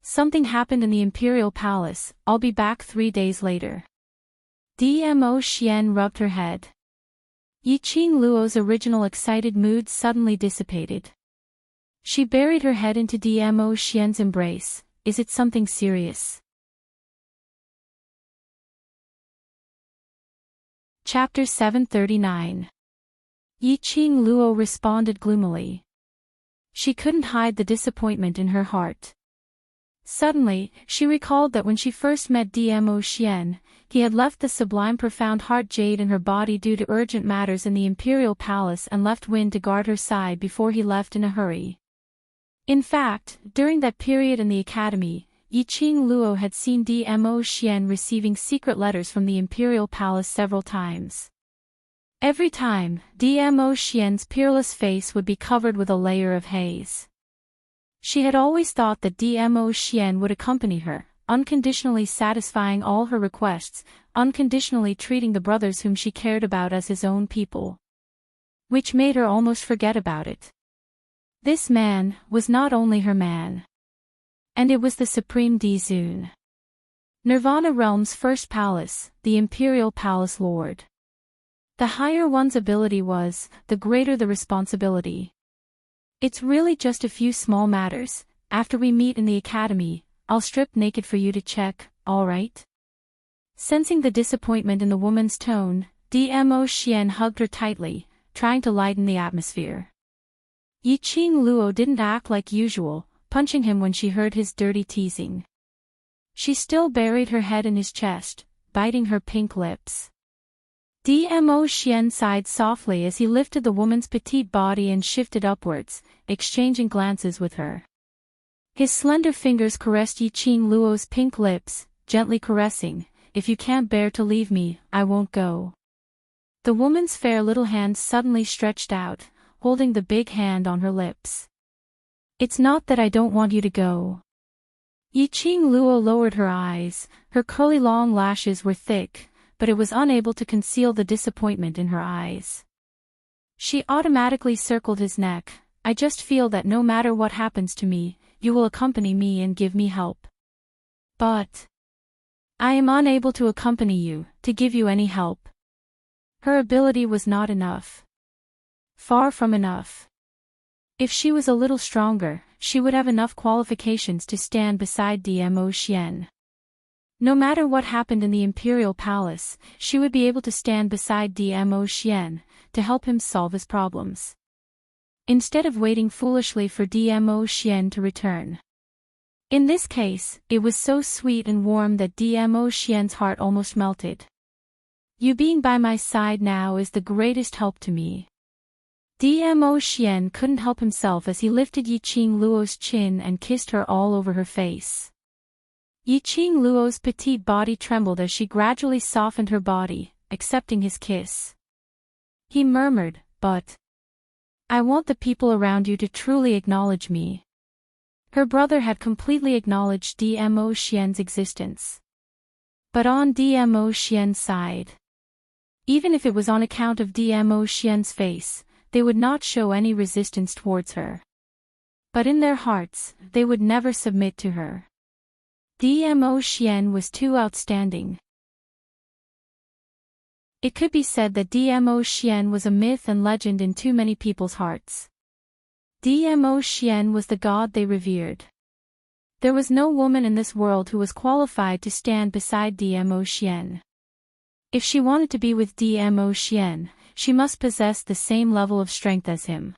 Something happened in the Imperial Palace, I'll be back 3 days later. Dmo Xian rubbed her head. Yiqing Luo's original excited mood suddenly dissipated. She buried her head into Dmo Xian's embrace. Is it something serious? Chapter 739. Yiqing Luo responded gloomily. She couldn't hide the disappointment in her heart. Suddenly, she recalled that when she first met Dmo Xian, he had left the sublime profound heart jade in her body due to urgent matters in the Imperial Palace and left Win to guard her side before he left in a hurry. In fact, during that period in the academy, Yiqing Luo had seen Dmo Xian receiving secret letters from the Imperial Palace several times. Every time, Dmo Xian's peerless face would be covered with a layer of haze. She had always thought that Dmo Xian would accompany her, unconditionally satisfying all her requests, unconditionally treating the brothers whom she cared about as his own people. Which made her almost forget about it. This man was not only her man. And it was the Supreme Dizun. Nirvana Realm's first palace, the Imperial Palace Lord. The higher one's ability was, the greater the responsibility. It's really just a few small matters. After we meet in the academy, I'll strip naked for you to check, alright? Sensing the disappointment in the woman's tone, Dmo Xian hugged her tightly, trying to lighten the atmosphere. Yiqing Luo didn't act like usual, punching him when she heard his dirty teasing. She still buried her head in his chest, biting her pink lips. Dmo Xian sighed softly as he lifted the woman's petite body and shifted upwards, exchanging glances with her. His slender fingers caressed Yiqing Luo's pink lips, gently caressing, "If you can't bear to leave me, I won't go." The woman's fair little hand suddenly stretched out, holding the big hand on her lips. "It's not that I don't want you to go." Yiqing Luo lowered her eyes, her curly long lashes were thick, but it was unable to conceal the disappointment in her eyes. She automatically circled his neck. "I just feel that no matter what happens to me, you will accompany me and give me help. But I am unable to accompany you, to give you any help." Her ability was not enough. Far from enough. If she was a little stronger, she would have enough qualifications to stand beside Dmo Xian. No matter what happened in the Imperial Palace, she would be able to stand beside Dmo Xian, to help him solve his problems. Instead of waiting foolishly for Dmo Xian to return. In this case, it was so sweet and warm that Dmo Xian's heart almost melted. "You being by my side now is the greatest help to me." Dmo Xian couldn't help himself as he lifted Yiqing Luo's chin and kissed her all over her face. Yiqing Luo's petite body trembled as she gradually softened her body, accepting his kiss. He murmured, "But I want the people around you to truly acknowledge me." Her brother had completely acknowledged Dmo Xian's existence. But on Dmo Xian's side, even if it was on account of Dmo Xian's face, they would not show any resistance towards her. But in their hearts, they would never submit to her. Dmo Xian was too outstanding. It could be said that Dmo Xian was a myth and legend in too many people's hearts. Dmo Xian was the god they revered. There was no woman in this world who was qualified to stand beside Dmo Xian. If she wanted to be with Dmo Xian, she must possess the same level of strength as him.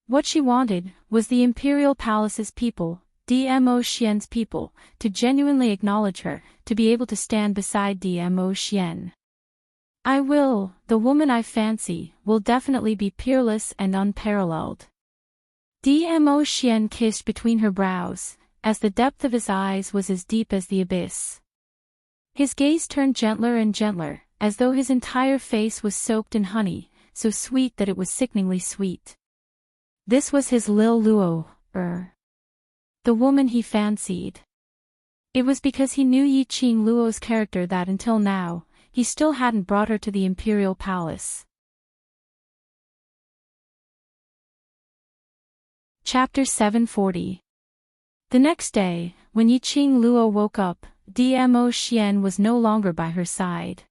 What she wanted was the Imperial Palace's people, Dmo Xian's people, to genuinely acknowledge her, to be able to stand beside Dmo Xian. The woman I fancy, will definitely be peerless and unparalleled. Dmo Xian kissed between her brows, as the depth of his eyes was as deep as the abyss. His gaze turned gentler and gentler, as though his entire face was soaked in honey, so sweet that it was sickeningly sweet. This was his Lil Luo, the woman he fancied. It was because he knew Yi Qing Luo's character that until now, he still hadn't brought her to the Imperial Palace. Chapter 740. The next day, when Yi Qing Luo woke up, Dmo Xian was no longer by her side.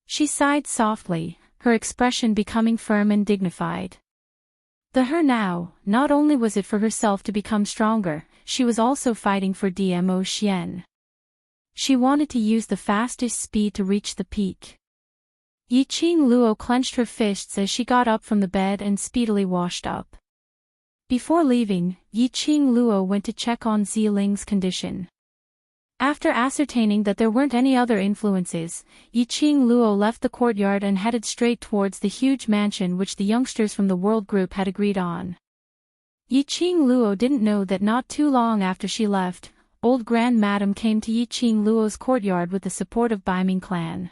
She sighed softly, her expression becoming firm and dignified. Her now, not only was it for herself to become stronger, she was also fighting for Dmo Xian. She wanted to use the fastest speed to reach the peak. Yi Qing Luo clenched her fists as she got up from the bed and speedily washed up. Before leaving, Yi Qing Luo went to check on Ziling's condition. After ascertaining that there weren't any other influences, Yi Qing Luo left the courtyard and headed straight towards the huge mansion which the youngsters from the World Group had agreed on. Yi Qing Luo didn't know that not too long after she left, old Grand Madam came to Yi Qing Luo's courtyard with the support of Baiming clan.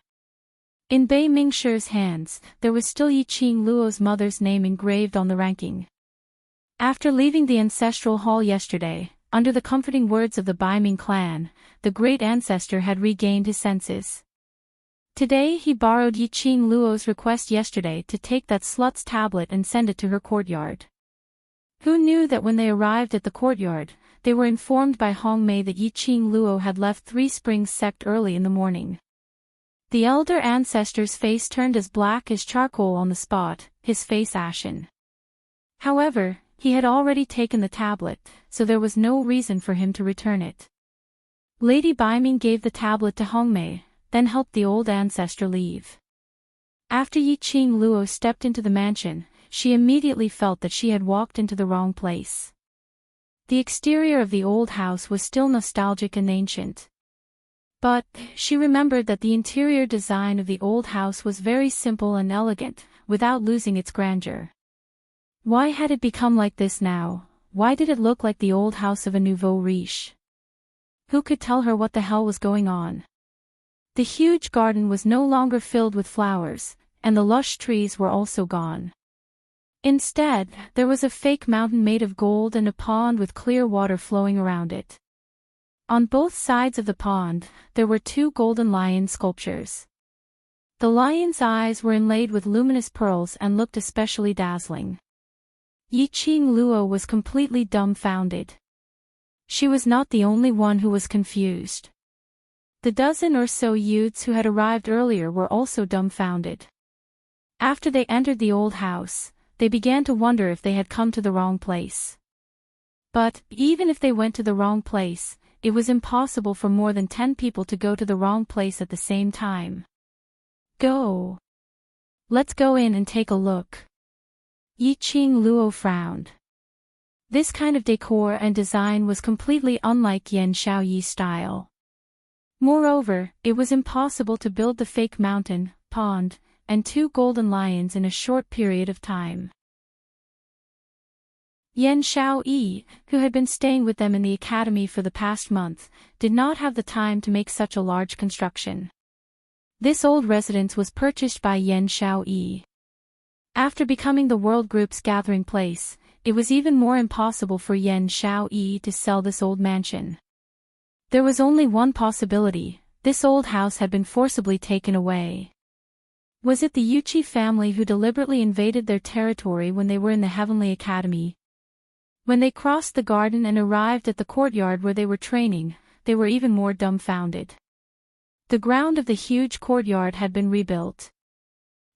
In Bei Mingshi's hands, there was still Yi Qing Luo's mother's name engraved on the ranking. After leaving the ancestral hall yesterday, under the comforting words of the Baiming clan, the great ancestor had regained his senses. Today he borrowed Yi Qing Luo's request yesterday to take that slut's tablet and send it to her courtyard. Who knew that when they arrived at the courtyard, they were informed by Hong Mei that Yi Qing Luo had left Three Springs sect early in the morning. The elder ancestor's face turned as black as charcoal on the spot, his face ashen. However, he had already taken the tablet, so there was no reason for him to return it. Lady Baiming gave the tablet to Hong Mei, then helped the old ancestor leave. After Yi Qing Luo stepped into the mansion, she immediately felt that she had walked into the wrong place. The exterior of the old house was still nostalgic and ancient. But, she remembered that the interior design of the old house was very simple and elegant, without losing its grandeur. Why had it become like this now? Why did it look like the old house of a nouveau riche? Who could tell her what the hell was going on? The huge garden was no longer filled with flowers, and the lush trees were also gone. Instead, there was a fake mountain made of gold and a pond with clear water flowing around it. On both sides of the pond, there were two golden lion sculptures. The lion's eyes were inlaid with luminous pearls and looked especially dazzling. Yi Qing Luo was completely dumbfounded. She was not the only one who was confused. The dozen or so youths who had arrived earlier were also dumbfounded. After they entered the old house, they began to wonder if they had come to the wrong place. But, even if they went to the wrong place, it was impossible for more than 10 people to go to the wrong place at the same time. Go. Let's go in and take a look. Yi Qing Luo frowned. This kind of decor and design was completely unlike Yan Xiaoyi's style. Moreover, it was impossible to build the fake mountain, pond, and two golden lions in a short period of time. Yan Xiaoyi, who had been staying with them in the academy for the past month, did not have the time to make such a large construction. This old residence was purchased by Yan Xiaoyi. After becoming the World Group's gathering place, it was even more impossible for Yan Xiaoyi to sell this old mansion. There was only one possibility: this old house had been forcibly taken away. Was it the Yuqi family who deliberately invaded their territory when they were in the Heavenly Academy? When they crossed the garden and arrived at the courtyard where they were training, they were even more dumbfounded. The ground of the huge courtyard had been rebuilt.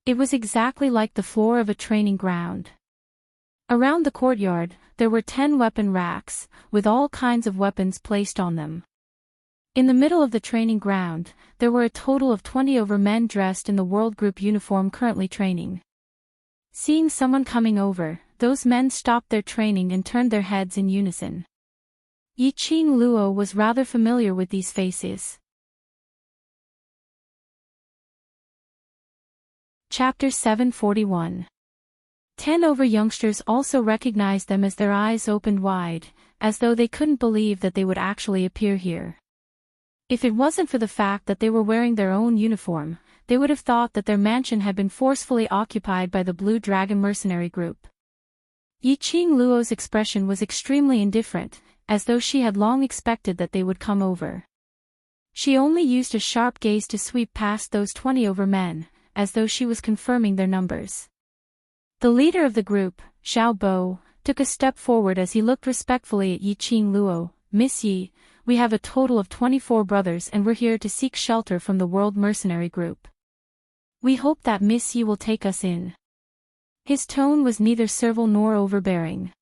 It was exactly like the floor of a training ground. Around the courtyard, there were 10 weapon racks, with all kinds of weapons placed on them. In the middle of the training ground, there were a total of 20 over men dressed in the World Group uniform currently training. Seeing someone coming over, those men stopped their training and turned their heads in unison. Yiqing Luo was rather familiar with these faces. Chapter 741. 10 over youngsters also recognized them as their eyes opened wide, as though they couldn't believe that they would actually appear here. If it wasn't for the fact that they were wearing their own uniform, they would have thought that their mansion had been forcefully occupied by the Blue Dragon mercenary group. Yiqing Luo's expression was extremely indifferent, as though she had long expected that they would come over. She only used a sharp gaze to sweep past those 20 over men, as though she was confirming their numbers. The leader of the group, Xiao Bo, took a step forward as he looked respectfully at Yiqing Luo. "Miss Yi, we have a total of 24 brothers and we're here to seek shelter from the World Mercenary Group. We hope that Miss Yi will take us in." His tone was neither servile nor overbearing.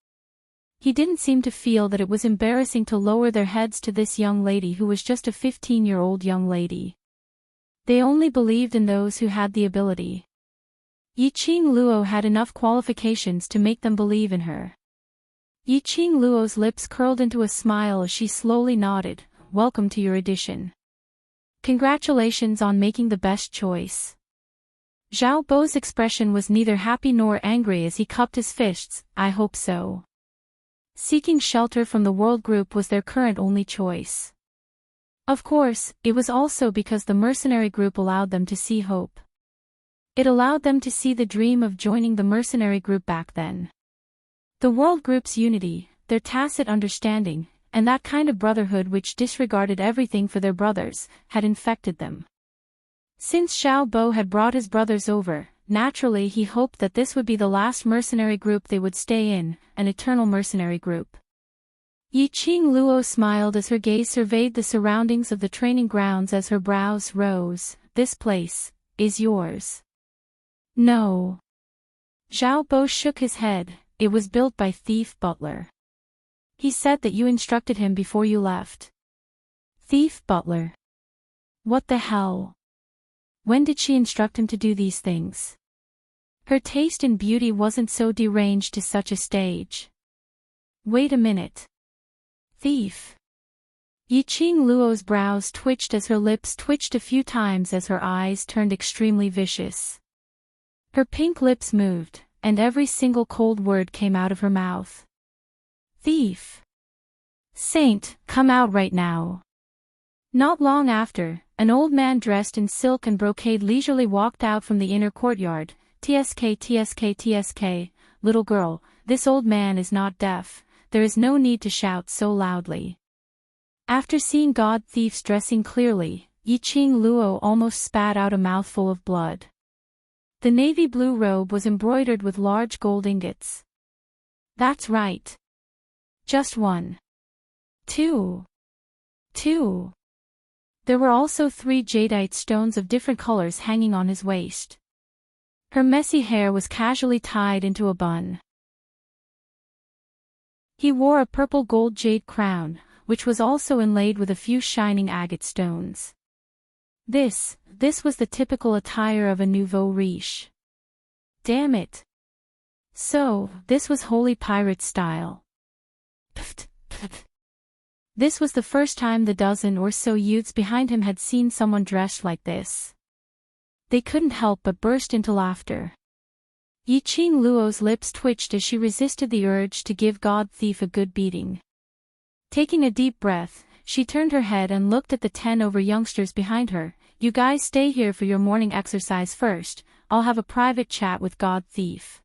He didn't seem to feel that it was embarrassing to lower their heads to this young lady who was just a 15-year-old young lady. They only believed in those who had the ability. Yiqing Luo had enough qualifications to make them believe in her. Yiqing Luo's lips curled into a smile as she slowly nodded. "Welcome to your addition. Congratulations on making the best choice." Xiao Bo's expression was neither happy nor angry as he cupped his fists. "I hope so." Seeking shelter from the world group was their current only choice. Of course, it was also because the mercenary group allowed them to see hope. It allowed them to see the dream of joining the mercenary group back then. The world group's unity, their tacit understanding, and that kind of brotherhood which disregarded everything for their brothers, had infected them. Since Xiao Bo had brought his brothers over, naturally he hoped that this would be the last mercenary group they would stay in, an eternal mercenary group. Yiqing Luo smiled as her gaze surveyed the surroundings of the training grounds as her brows rose. "This place is yours." "No." Xiao Bo shook his head. "It was built by Thief Butler. He said that you instructed him before you left." "Thief Butler? What the hell? When did she instruct him to do these things?" Her taste in beauty wasn't so deranged to such a stage. "Wait a minute. Thief?" Yiqing Luo's brows twitched as her lips twitched a few times as her eyes turned extremely vicious. Her pink lips moved, and every single cold word came out of her mouth. "Thief? Saint, come out right now." Not long after, an old man dressed in silk and brocade leisurely walked out from the inner courtyard. "TSK, little girl, this old man is not deaf, there is no need to shout so loudly." After seeing god thieves dressing clearly, Yiqing Luo almost spat out a mouthful of blood. The navy blue robe was embroidered with large gold ingots. "That's right. Just one. Two. There were also 3 jadeite stones of different colors hanging on his waist. Her messy hair was casually tied into a bun. He wore a purple gold jade crown, which was also inlaid with a few shining agate stones. This was the typical attire of a nouveau riche. Damn it. So, this was holy pirate style. Pft. This was the first time the dozen or so youths behind him had seen someone dressed like this. They couldn't help but burst into laughter. Yiqing Luo's lips twitched as she resisted the urge to give god thief a good beating. Taking a deep breath, she turned her head and looked at the 10 over youngsters behind her. "You guys stay here for your morning exercise first, I'll have a private chat with god thief."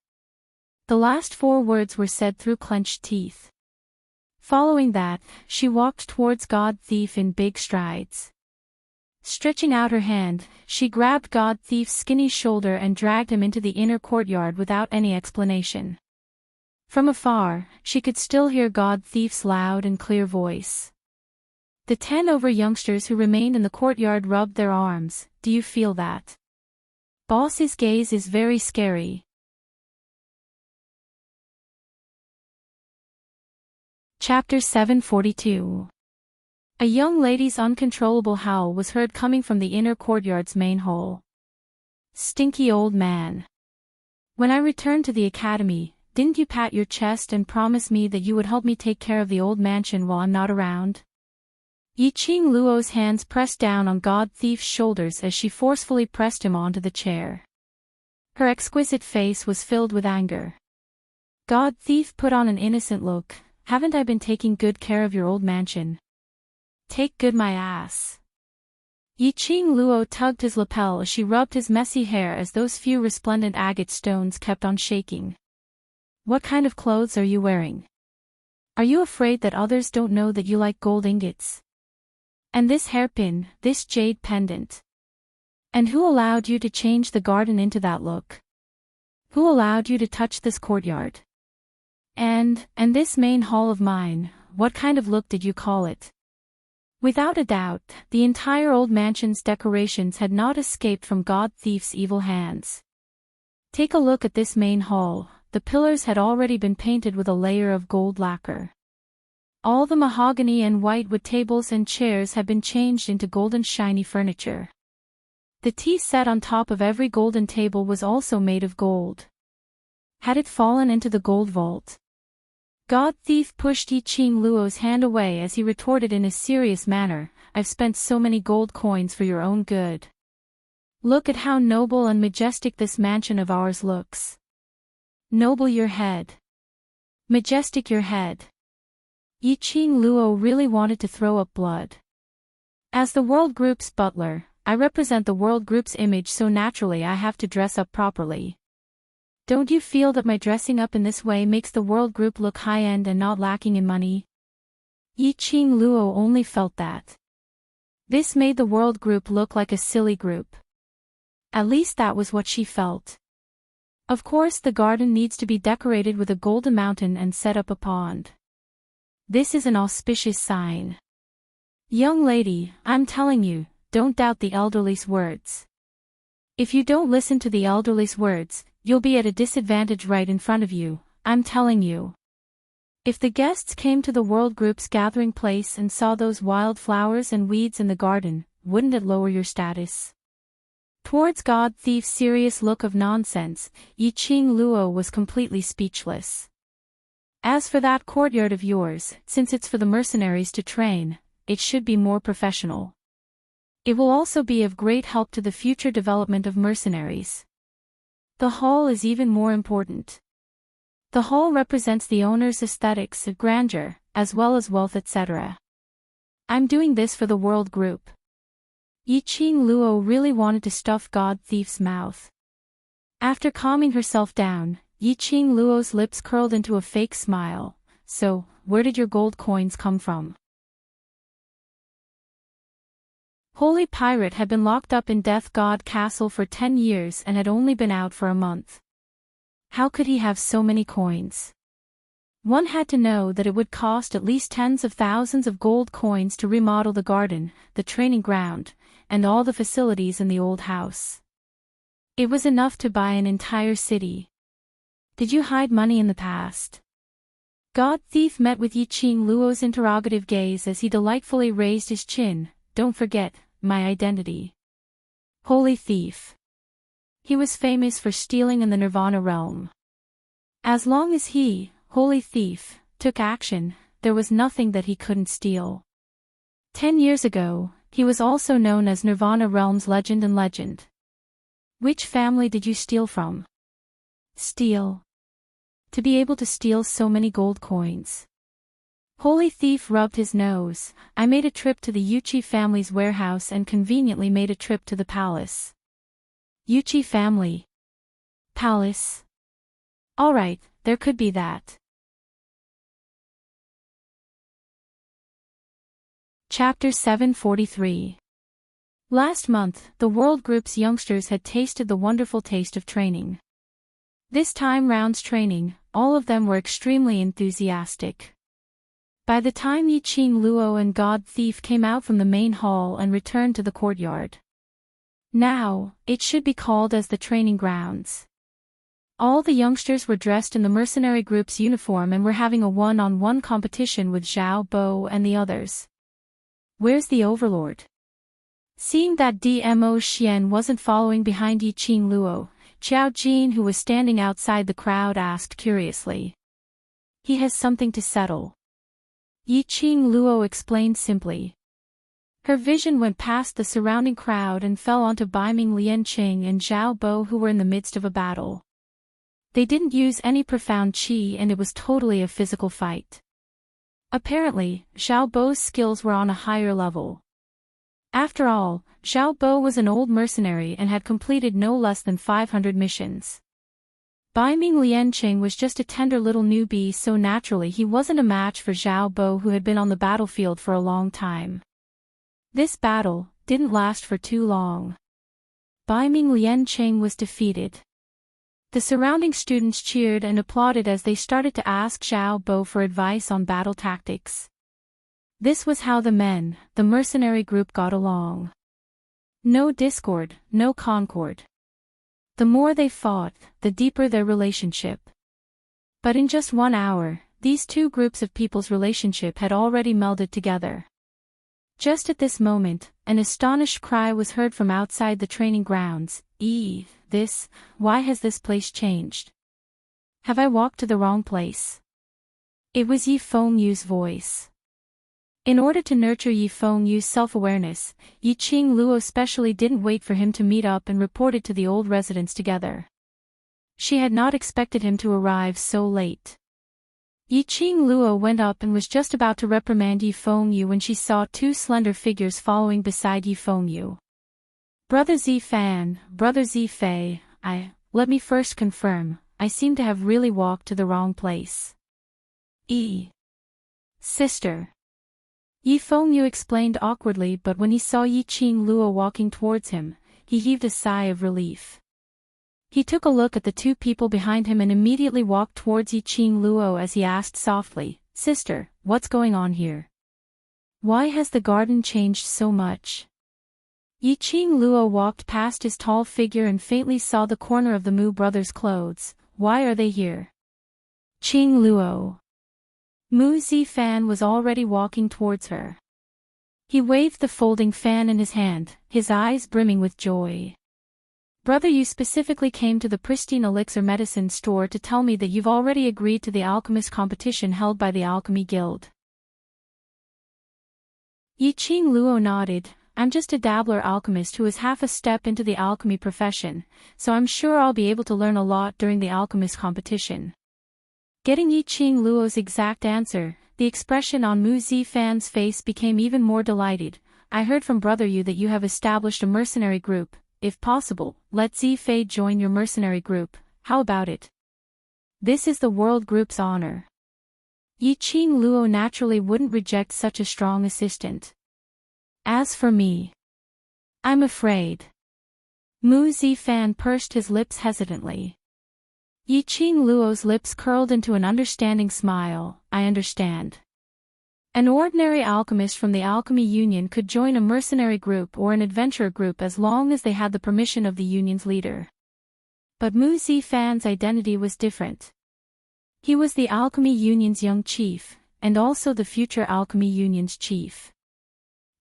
The last 4 words were said through clenched teeth. Following that, she walked towards god thief in big strides. Stretching out her hand, she grabbed god thief's skinny shoulder and dragged him into the inner courtyard without any explanation. From afar, she could still hear god thief's loud and clear voice. The 10 over youngsters who remained in the courtyard rubbed their arms. "Do you feel that? Boss's gaze is very scary." Chapter 742. A young lady's uncontrollable howl was heard coming from the inner courtyard's main hall. "Stinky old man. When I returned to the academy, didn't you pat your chest and promise me that you would help me take care of the old mansion while I'm not around? Yiqing Luo's hands pressed down on God Thief's shoulders as she forcefully pressed him onto the chair. Her exquisite face was filled with anger. God Thief put on an innocent look. Haven't I been taking good care of your old mansion? Take good my ass. Yiqing Luo tugged his lapel as she rubbed his messy hair as those few resplendent agate stones kept on shaking. What kind of clothes are you wearing? Are you afraid that others don't know that you like gold ingots? And this hairpin, this jade pendant. And who allowed you to change the garden into that look? Who allowed you to touch this courtyard? And this main hall of mine, what kind of look did you call it? Without a doubt, the entire old mansion's decorations had not escaped from God Thief's evil hands. Take a look at this main hall. The pillars had already been painted with a layer of gold lacquer. All the mahogany and whitewood tables and chairs had been changed into golden shiny furniture. The tea set on top of every golden table was also made of gold. Had it fallen into the gold vault? God Thief pushed Yiqing Luo's hand away as he retorted in a serious manner, I've spent so many gold coins for your own good. Look at how noble and majestic this mansion of ours looks. Noble your head. Majestic your head. Yiqing Luo really wanted to throw up blood. As the World Group's butler, I represent the World Group's image, so naturally I have to dress up properly. Don't you feel that my dressing up in this way makes the World Group look high-end and not lacking in money? Yiqing Luo only felt that. This made the World Group look like a silly group. At least that was what she felt. Of course the garden needs to be decorated with a golden mountain and set up a pond. This is an auspicious sign. Young lady, I'm telling you, don't doubt the elderly's words. If you don't listen to the elderly's words, you'll be at a disadvantage right in front of you, I'm telling you. If the guests came to the World Group's gathering place and saw those wild flowers and weeds in the garden, wouldn't it lower your status? Towards God Thief's serious look of nonsense, Yiqing Luo was completely speechless. As for that courtyard of yours, since it's for the mercenaries to train, it should be more professional. It will also be of great help to the future development of mercenaries. The hall is even more important. The hall represents the owner's aesthetics of grandeur, as well as wealth, etc. I'm doing this for the World Group. Yiqing Luo really wanted to stuff God Thief's mouth. After calming herself down, Yiqing Luo's lips curled into a fake smile. So, where did your gold coins come from? Holy Pirate had been locked up in Death God Castle for 10 years and had only been out for a month. How could he have so many coins? One had to know that it would cost at least tens of thousands of gold coins to remodel the garden, the training ground, and all the facilities in the old house. It was enough to buy an entire city. Did you hide money in the past? God Thief met with Yiqing Luo's interrogative gaze as he delightfully raised his chin. Don't forget, my identity. Holy Thief. He was famous for stealing in the Nirvana realm. As long as he, Holy Thief, took action, there was nothing that he couldn't steal. 10 years ago, he was also known as Nirvana Realm's legend and legend. Which family did you steal from? Steal. To be able to steal so many gold coins. Holy Thief rubbed his nose. I made a trip to the Yuchi family's warehouse and conveniently made a trip to the palace. Yuchi family. Palace. Alright, there could be that. Chapter 743. Last month, the World Group's youngsters had tasted the wonderful taste of training. This time round's training, all of them were extremely enthusiastic. By the time Yiqing Luo and God Thief came out from the main hall and returned to the courtyard. Now, it should be called as the training grounds. All the youngsters were dressed in the mercenary group's uniform and were having a one-on-one competition with Zhao Bo and the others. Where's the overlord? Seeing that Dmo Xian wasn't following behind Yiqing Luo, Xiao Jin, who was standing outside the crowd, asked curiously. He has something to settle. Yiqing Luo explained simply. Her vision went past the surrounding crowd and fell onto Baiming Lianqing and Zhao Bo, who were in the midst of a battle. They didn't use any profound qi, and it was totally a physical fight. Apparently, Zhao Bo's skills were on a higher level. After all, Zhao Bo was an old mercenary and had completed no less than 500 missions. Baiming Lianqing was just a tender little newbie, so naturally he wasn't a match for Zhao Bo, who had been on the battlefield for a long time. This battle didn't last for too long. Baiming Lianqing was defeated. The surrounding students cheered and applauded as they started to ask Zhao Bo for advice on battle tactics. This was how the mercenary group, got along. No discord, no concord. The more they fought, the deeper their relationship. But in just 1 hour, these two groups of people's relationship had already melded together. Just at this moment, an astonished cry was heard from outside the training grounds. Why has this place changed? Have I walked to the wrong place? It was Yi Fengyu's voice. In order to nurture Yi Fengyu's self-awareness, Yiqing Luo especially didn't wait for him to meet up and reported to the old residents together. She had not expected him to arrive so late. Yiqing Luo went up and was just about to reprimand Yi Fengyu when she saw two slender figures following beside Yi Fengyu. Brother Zifan, Brother Zifei, let me first confirm, I seem to have really walked to the wrong place. Sister. Yi Fengyu explained awkwardly, but when he saw Yiqing Luo walking towards him, he heaved a sigh of relief. He took a look at the two people behind him and immediately walked towards Yiqing Luo as he asked softly, Sister, what's going on here? Why has the garden changed so much? Yiqing Luo walked past his tall figure and faintly saw the corner of the Mu brothers' clothes. Why are they here? Qing Luo. Mu Zifan was already walking towards her. He waved the folding fan in his hand, his eyes brimming with joy. Brother, you specifically came to the pristine elixir medicine store to tell me that you've already agreed to the alchemist competition held by the Alchemy Guild. Yiqing Luo nodded. I'm just a dabbler alchemist who is half a step into the alchemy profession, so I'm sure I'll be able to learn a lot during the alchemist competition. Getting Yiqing Luo's exact answer, the expression on Mu Zifan's face became even more delighted. I heard from Brother Yu that you have established a mercenary group. If possible, let Zifei join your mercenary group. How about it? This is the world group's honor. Yiqing Luo naturally wouldn't reject such a strong assistant. As for me, I'm afraid. Mu Zifan pursed his lips hesitantly. Yiqing Luo's lips curled into an understanding smile. I understand. An ordinary alchemist from the Alchemy Union could join a mercenary group or an adventurer group as long as they had the permission of the union's leader. But Mu Zifan's identity was different. He was the Alchemy Union's young chief, and also the future Alchemy Union's chief.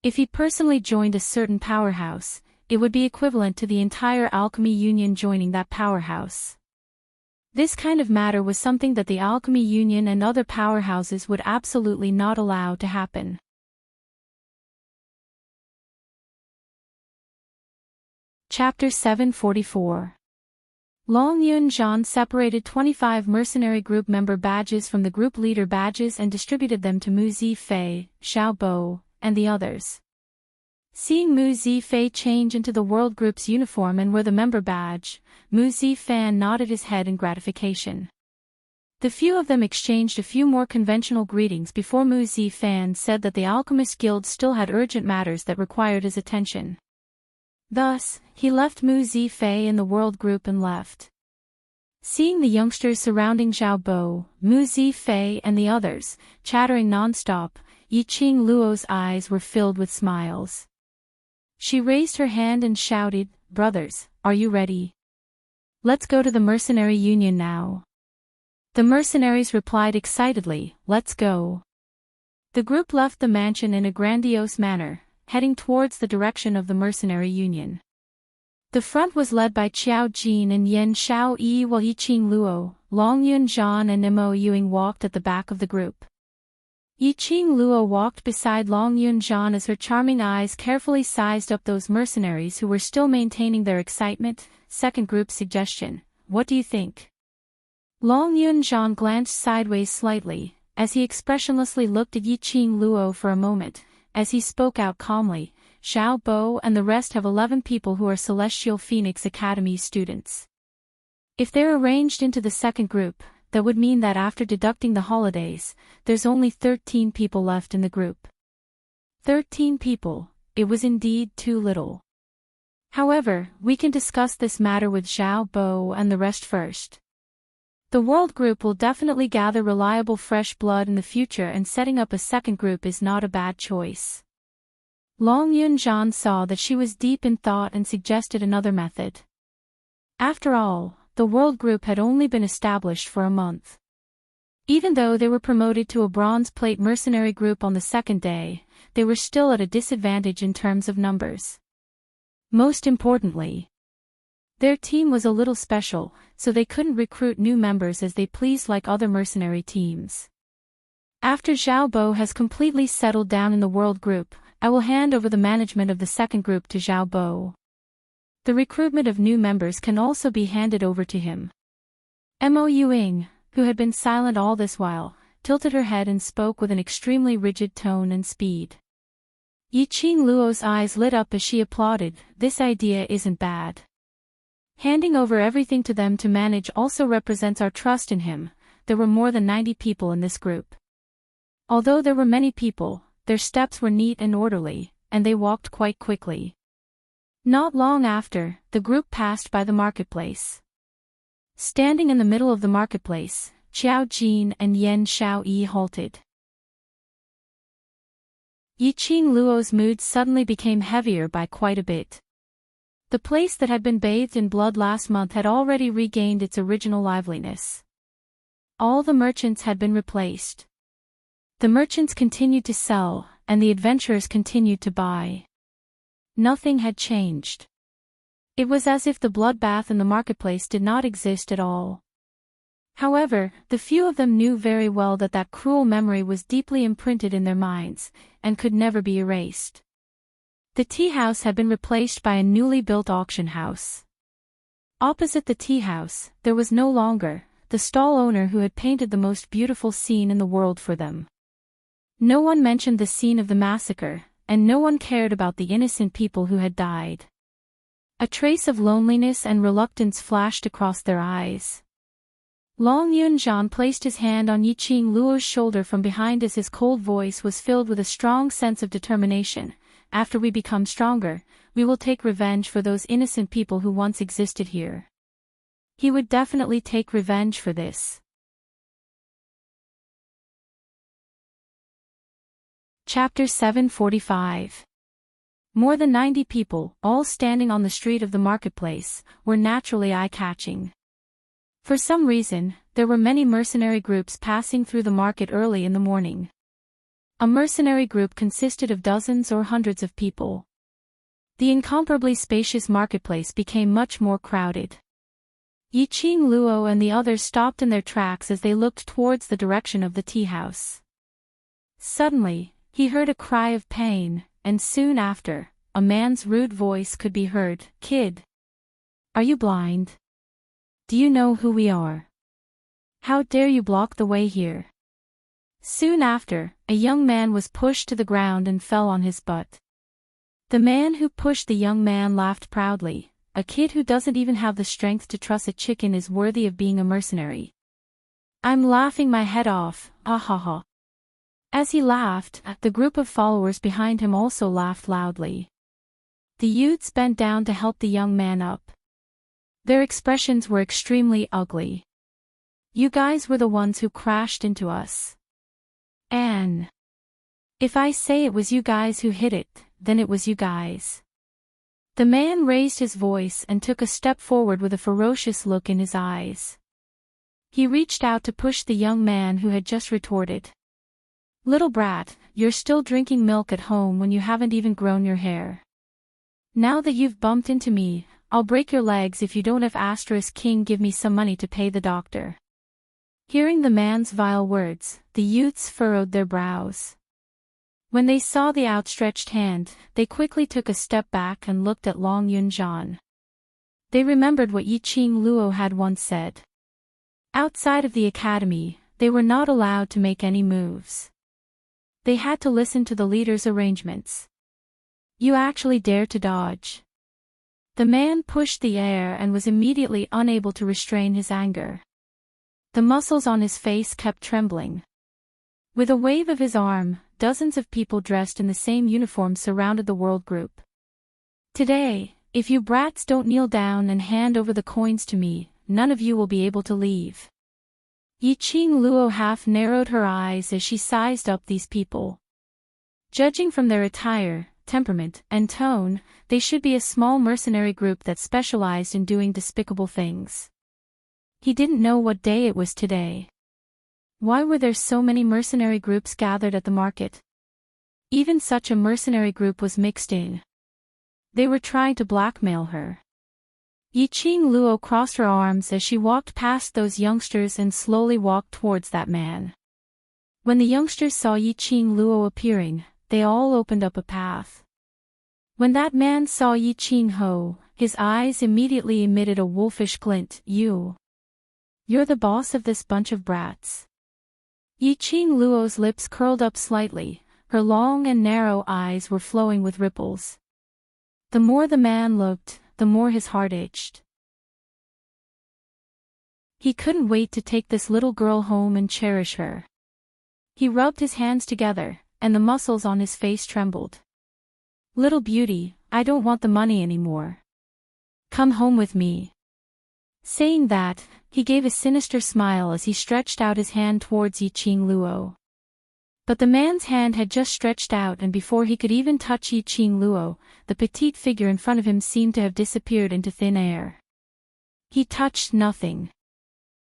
If he personally joined a certain powerhouse, it would be equivalent to the entire Alchemy Union joining that powerhouse. This kind of matter was something that the Alchemy Union and other powerhouses would absolutely not allow to happen. Chapter 744. Long Yunzhan separated 25 mercenary group member badges from the group leader badges and distributed them to Mu Zifei, Xiao Bo, and the others. Seeing Mu Zifei change into the world group's uniform and wear the member badge, Mu Zifan nodded his head in gratification. The few of them exchanged a few more conventional greetings before Mu Zifan said that the Alchemist Guild still had urgent matters that required his attention. Thus, he left Mu Zifei in the world group and left. Seeing the youngsters surrounding Zhao Bo, Mu Zifei and the others, chattering non-stop, Yiqing Luo's eyes were filled with smiles. She raised her hand and shouted, Brothers, are you ready? Let's go to the mercenary union now. The mercenaries replied excitedly, Let's go. The group left the mansion in a grandiose manner, heading towards the direction of the mercenary union. The front was led by Qiao Jin and Yen Xiao Yi, while Yiqing Luo, Long Yun Zhan and Mo Yuing walked at the back of the group. Yiqing Luo walked beside Long Yun Zhan as her charming eyes carefully sized up those mercenaries who were still maintaining their excitement. Second group suggestion, what do you think? Long Yun Zhan glanced sideways slightly, as he expressionlessly looked at Yiqing Luo for a moment, as he spoke out calmly, Xiao Bo and the rest have 11 people who are Celestial Phoenix Academy students. If they're arranged into the second group, that would mean that after deducting the holidays, there's only 13 people left in the group. 13 people, it was indeed too little. However, we can discuss this matter with Xiao Bo and the rest first. The world group will definitely gather reliable fresh blood in the future, and setting up a second group is not a bad choice. Long Yun Zhan saw that she was deep in thought and suggested another method. After all, the world group had only been established for a month. Even though they were promoted to a bronze plate mercenary group on the second day, they were still at a disadvantage in terms of numbers. Most importantly, their team was a little special, so they couldn't recruit new members as they pleased like other mercenary teams. After Xiao Bo has completely settled down in the world group, I will hand over the management of the second group to Xiao Bo. The recruitment of new members can also be handed over to him. Mo Yuing, who had been silent all this while, tilted her head and spoke with an extremely rigid tone and speed. Yiqing Luo's eyes lit up as she applauded. This idea isn't bad. Handing over everything to them to manage also represents our trust in him. There were more than 90 people in this group. Although there were many people, their steps were neat and orderly, and they walked quite quickly. Not long after, the group passed by the marketplace. Standing in the middle of the marketplace, Qiao Jin and Yen Xiao Yi halted. Yiqing Luo's mood suddenly became heavier by quite a bit. The place that had been bathed in blood last month had already regained its original liveliness. All the merchants had been replaced. The merchants continued to sell, and the adventurers continued to buy. Nothing had changed. It was as if the bloodbath in the marketplace did not exist at all. However, the few of them knew very well that that cruel memory was deeply imprinted in their minds, and could never be erased. The tea house had been replaced by a newly built auction house. Opposite the tea house, there was no longer the stall owner who had painted the most beautiful scene in the world for them. No one mentioned the scene of the massacre, and no one cared about the innocent people who had died. A trace of loneliness and reluctance flashed across their eyes. Long Yun Zhan placed his hand on Yiqing Luo's shoulder from behind as his cold voice was filled with a strong sense of determination. After we become stronger, we will take revenge for those innocent people who once existed here. He would definitely take revenge for this. Chapter 745. More than 90 people, all standing on the street of the marketplace, were naturally eye-catching. For some reason, there were many mercenary groups passing through the market early in the morning. A mercenary group consisted of dozens or hundreds of people. The incomparably spacious marketplace became much more crowded. Yiqing Luo and the others stopped in their tracks as they looked towards the direction of the tea house. Suddenly, he heard a cry of pain, and soon after, a man's rude voice could be heard. "Kid, are you blind? Do you know who we are? How dare you block the way here?" Soon after, a young man was pushed to the ground and fell on his butt. The man who pushed the young man laughed proudly. "A kid who doesn't even have the strength to truss a chicken is worthy of being a mercenary. I'm laughing my head off, ah ha ha." As he laughed, the group of followers behind him also laughed loudly. The youths bent down to help the young man up. Their expressions were extremely ugly. "You guys were the ones who crashed into us. And if I say it was you guys who hit it, then it was you guys." The man raised his voice and took a step forward with a ferocious look in his eyes. He reached out to push the young man who had just retorted. "Little brat, you're still drinking milk at home when you haven't even grown your hair. Now that you've bumped into me, I'll break your legs if you don't have ** king give me some money to pay the doctor." Hearing the man's vile words, the youths furrowed their brows. When they saw the outstretched hand, they quickly took a step back and looked at Long Yunjian. They remembered what Yiqing Luo had once said. Outside of the academy, they were not allowed to make any moves. They had to listen to the leader's arrangements. "You actually dare to dodge." The man pushed the air and was immediately unable to restrain his anger. The muscles on his face kept trembling. With a wave of his arm, dozens of people dressed in the same uniform surrounded the world group. "Today, if you brats don't kneel down and hand over the coins to me, none of you will be able to leave." Yiqing Luo half narrowed her eyes as she sized up these people. Judging from their attire, temperament, and tone, they should be a small mercenary group that specialized in doing despicable things. He didn't know what day it was today. Why were there so many mercenary groups gathered at the market? Even such a mercenary group was mixed in. They were trying to blackmail her. Yiqing Luo crossed her arms as she walked past those youngsters and slowly walked towards that man. When the youngsters saw Yiqing Luo appearing, they all opened up a path. When that man saw Yiqing Ho, his eyes immediately emitted a wolfish glint. You're the boss of this bunch of brats." Yiqing Luo's lips curled up slightly, her long and narrow eyes were flowing with ripples. The more the man looked, the more his heart itched. He couldn't wait to take this little girl home and cherish her. He rubbed his hands together, and the muscles on his face trembled. "Little beauty, I don't want the money anymore. Come home with me." Saying that, he gave a sinister smile as he stretched out his hand towards Yiqing Luo. But the man's hand had just stretched out, and before he could even touch Yiqing Luo, the petite figure in front of him seemed to have disappeared into thin air. He touched nothing.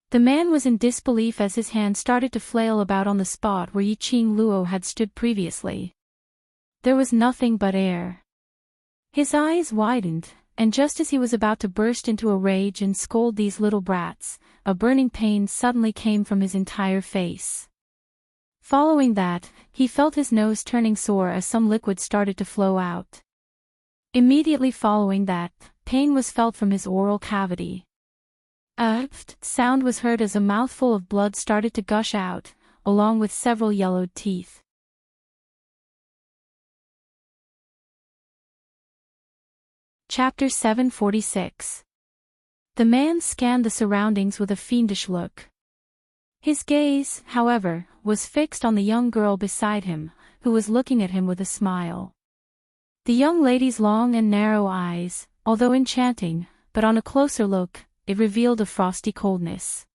The man was in disbelief as his hand started to flail about on the spot where Yiqing Luo had stood previously. There was nothing but air. His eyes widened, and just as he was about to burst into a rage and scold these little brats, a burning pain suddenly came from his entire face. Following that, he felt his nose turning sore as some liquid started to flow out. Immediately following that, pain was felt from his oral cavity. A sound was heard as a mouthful of blood started to gush out, along with several yellowed teeth. Chapter 746. The man scanned the surroundings with a fiendish look. His gaze, however, was fixed on the young girl beside him, who was looking at him with a smile. The young lady's long and narrow eyes, although enchanting, but on a closer look, it revealed a frosty coldness.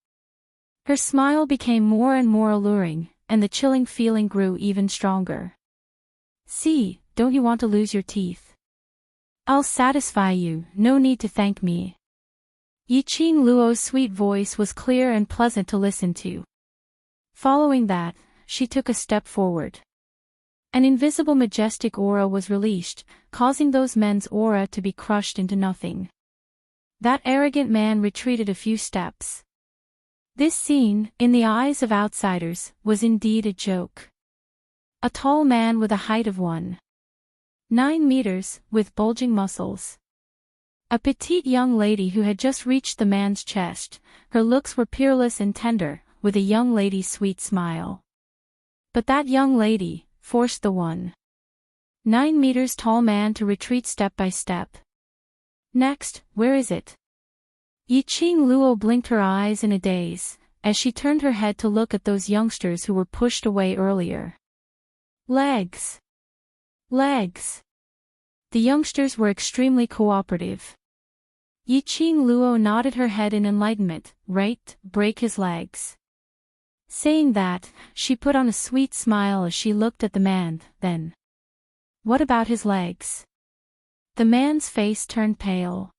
Her smile became more and more alluring, and the chilling feeling grew even stronger. "See, don't you want to lose your teeth? I'll satisfy you, no need to thank me." Yiqing Luo's sweet voice was clear and pleasant to listen to. Following that, she took a step forward. An invisible majestic aura was released, causing those men's aura to be crushed into nothing. That arrogant man retreated a few steps. This scene, in the eyes of outsiders, was indeed a joke. A tall man with a height of 1.9 meters, with bulging muscles. A petite young lady who had just reached the man's chest, her looks were peerless and tender, with a young lady's sweet smile. But that young lady forced the 1.9 meters tall man to retreat step by step. "Next, where is it?" Yiqing Luo blinked her eyes in a daze, as she turned her head to look at those youngsters who were pushed away earlier. Legs! Legs! The youngsters were extremely cooperative. Yiqing Luo nodded her head in enlightenment. "Right, break his legs." Saying that, she put on a sweet smile as she looked at the man. Then, "What about his legs?" The man's face turned pale.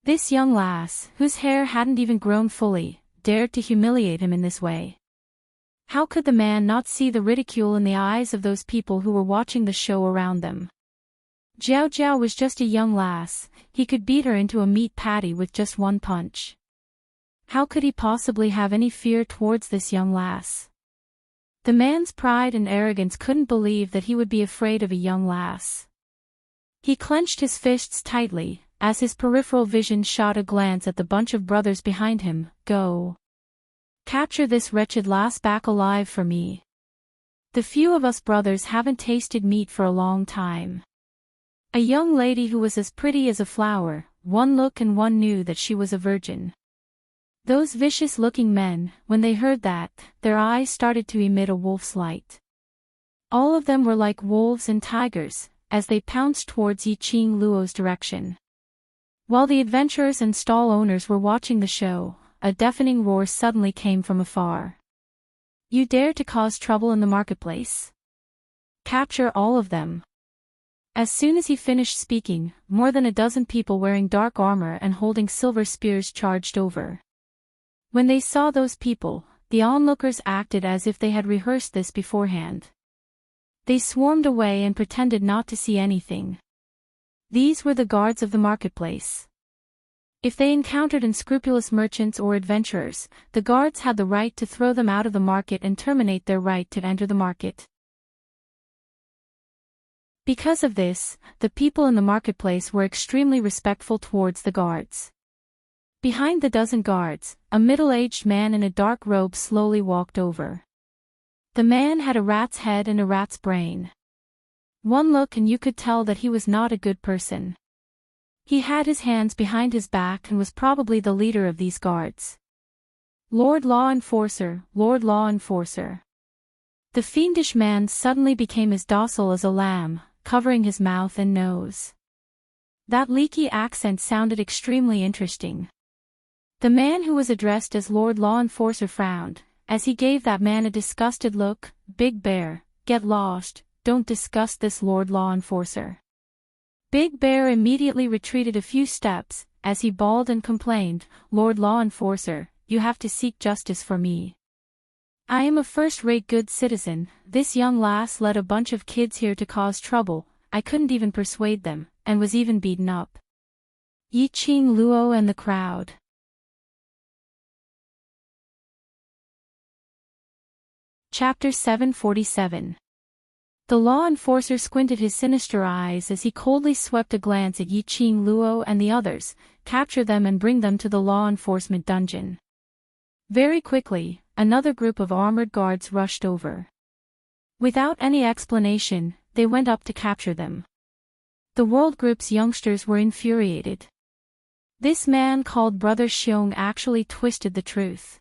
This young lass, whose hair hadn't even grown fully, dared to humiliate him in this way. How could the man not see the ridicule in the eyes of those people who were watching the show around them? Jiao Jiao was just a young lass, he could beat her into a meat patty with just one punch. How could he possibly have any fear towards this young lass? The man's pride and arrogance couldn't believe that he would be afraid of a young lass. He clenched his fists tightly, as his peripheral vision shot a glance at the bunch of brothers behind him. Go. Capture this wretched lass back alive for me. The few of us brothers haven't tasted meat for a long time. A young lady who was as pretty as a flower, one look and one knew that she was a virgin. Those vicious-looking men, when they heard that, their eyes started to emit a wolf's light. All of them were like wolves and tigers, as they pounced towards Yiqing Luo's direction. While the adventurers and stall owners were watching the show, a deafening roar suddenly came from afar. You dare to cause trouble in the marketplace? Capture all of them. As soon as he finished speaking, more than a dozen people wearing dark armor and holding silver spears charged over. When they saw those people, the onlookers acted as if they had rehearsed this beforehand. They swarmed away and pretended not to see anything. These were the guards of the marketplace. If they encountered unscrupulous merchants or adventurers, the guards had the right to throw them out of the market and terminate their right to enter the market. Because of this, the people in the marketplace were extremely respectful towards the guards. Behind the dozen guards, a middle-aged man in a dark robe slowly walked over. The man had a rat's head and a rat's brain. One look and you could tell that he was not a good person. He had his hands behind his back and was probably the leader of these guards. Lord Law Enforcer, Lord Law Enforcer. The fiendish man suddenly became as docile as a lamb, covering his mouth and nose. That leaky accent sounded extremely interesting. The man who was addressed as Lord Law Enforcer frowned, as he gave that man a disgusted look. Big Bear, get lost, don't discuss this, Lord Law Enforcer. Big Bear immediately retreated a few steps, as he bawled and complained, Lord Law Enforcer, you have to seek justice for me. I am a first-rate good citizen. This young lass led a bunch of kids here to cause trouble, I couldn't even persuade them, and was even beaten up. Yiqing Luo and the crowd. Chapter 747. The law enforcer squinted his sinister eyes as he coldly swept a glance at Yiqing Luo and the others. Capture them and bring them to the law enforcement dungeon. Very quickly, another group of armored guards rushed over. Without any explanation, they went up to capture them. The world group's youngsters were infuriated. This man called Brother Xiong actually twisted the truth.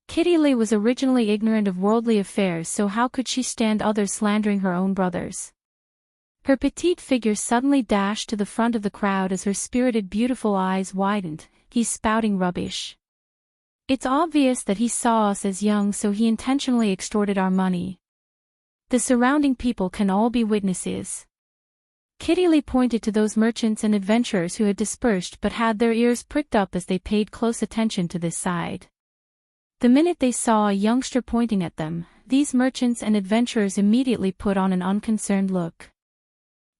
Kitty Lee was originally ignorant of worldly affairs, so how could she stand others slandering her own brothers? Her petite figure suddenly dashed to the front of the crowd as her spirited beautiful eyes widened. He's spouting rubbish. It's obvious that he saw us as young, so he intentionally extorted our money. The surrounding people can all be witnesses. Kitty Lee pointed to those merchants and adventurers who had dispersed but had their ears pricked up as they paid close attention to this side. The minute they saw a youngster pointing at them, these merchants and adventurers immediately put on an unconcerned look.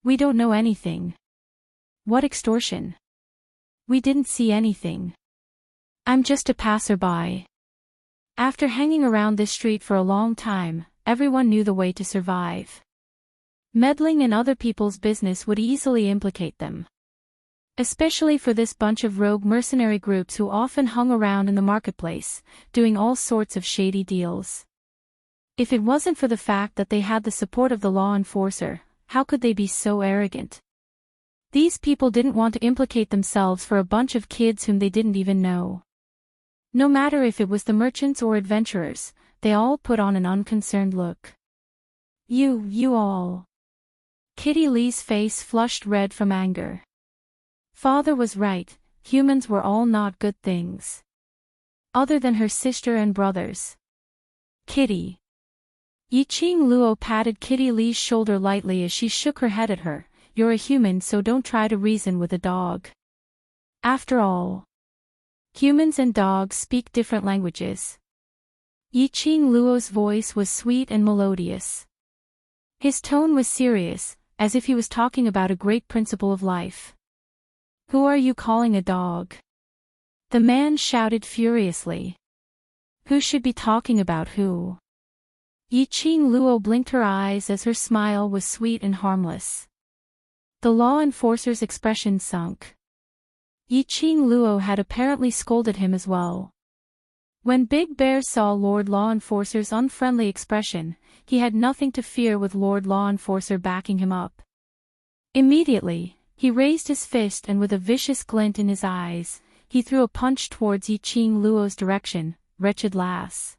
We don't know anything. What extortion? We didn't see anything. I'm just a passerby. After hanging around this street for a long time, everyone knew the way to survive. Meddling in other people's business would easily implicate them. Especially for this bunch of rogue mercenary groups who often hung around in the marketplace, doing all sorts of shady deals. If it wasn't for the fact that they had the support of the law enforcer, how could they be so arrogant? These people didn't want to implicate themselves for a bunch of kids whom they didn't even know. No matter if it was the merchants or adventurers, they all put on an unconcerned look. You all. Kitty Lee's face flushed red from anger. Father was right, humans were all not good things. Other than her sister and brothers. Kitty. Yiqing Luo patted Kitty Lee's shoulder lightly as she shook her head at her. You're a human, so don't try to reason with a dog. After all, humans and dogs speak different languages. Yiqing Luo's voice was sweet and melodious. His tone was serious, as if he was talking about a great principle of life. "Who are you calling a dog?" the man shouted furiously. "Who should be talking about who?" Yiqing Luo blinked her eyes as her smile was sweet and harmless. The law enforcer's expression sunk. Yiqing Luo had apparently scolded him as well. When Big Bear saw Lord Law Enforcer's unfriendly expression, he had nothing to fear with Lord Law Enforcer backing him up. Immediately, he raised his fist and with a vicious glint in his eyes, he threw a punch towards Yiqing Luo's direction. "Wretched lass.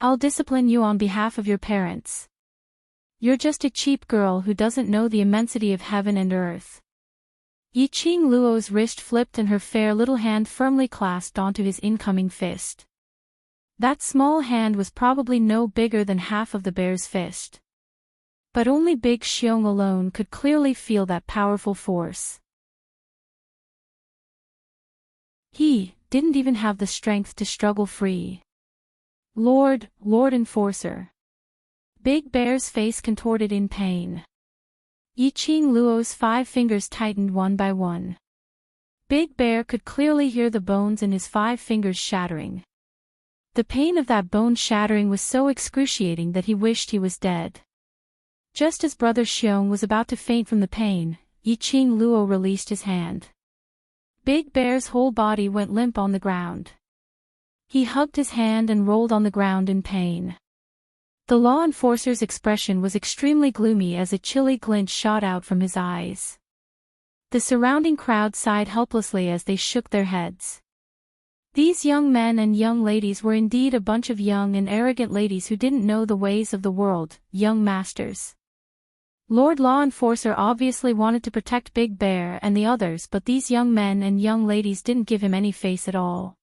I'll discipline you on behalf of your parents. You're just a cheap girl who doesn't know the immensity of heaven and earth." Yiqing Luo's wrist flipped and her fair little hand firmly clasped onto his incoming fist. That small hand was probably no bigger than half of the bear's fist. But only Big Xiong alone could clearly feel that powerful force. He didn't even have the strength to struggle free. Lord Enforcer. Big Bear's face contorted in pain. Yiqing Luo's 5 fingers tightened one by one. Big Bear could clearly hear the bones in his 5 fingers shattering. The pain of that bone shattering was so excruciating that he wished he was dead. Just as Brother Xiong was about to faint from the pain, Yiqing Luo released his hand. Big Bear's whole body went limp on the ground. He hugged his hand and rolled on the ground in pain. The law enforcer's expression was extremely gloomy as a chilly glint shot out from his eyes. The surrounding crowd sighed helplessly as they shook their heads. These young men and young ladies were indeed a bunch of young and arrogant ladies who didn't know the ways of the world, young masters. Lord Law Enforcer obviously wanted to protect Big Bear and the others, but these young men and young ladies didn't give him any face at all.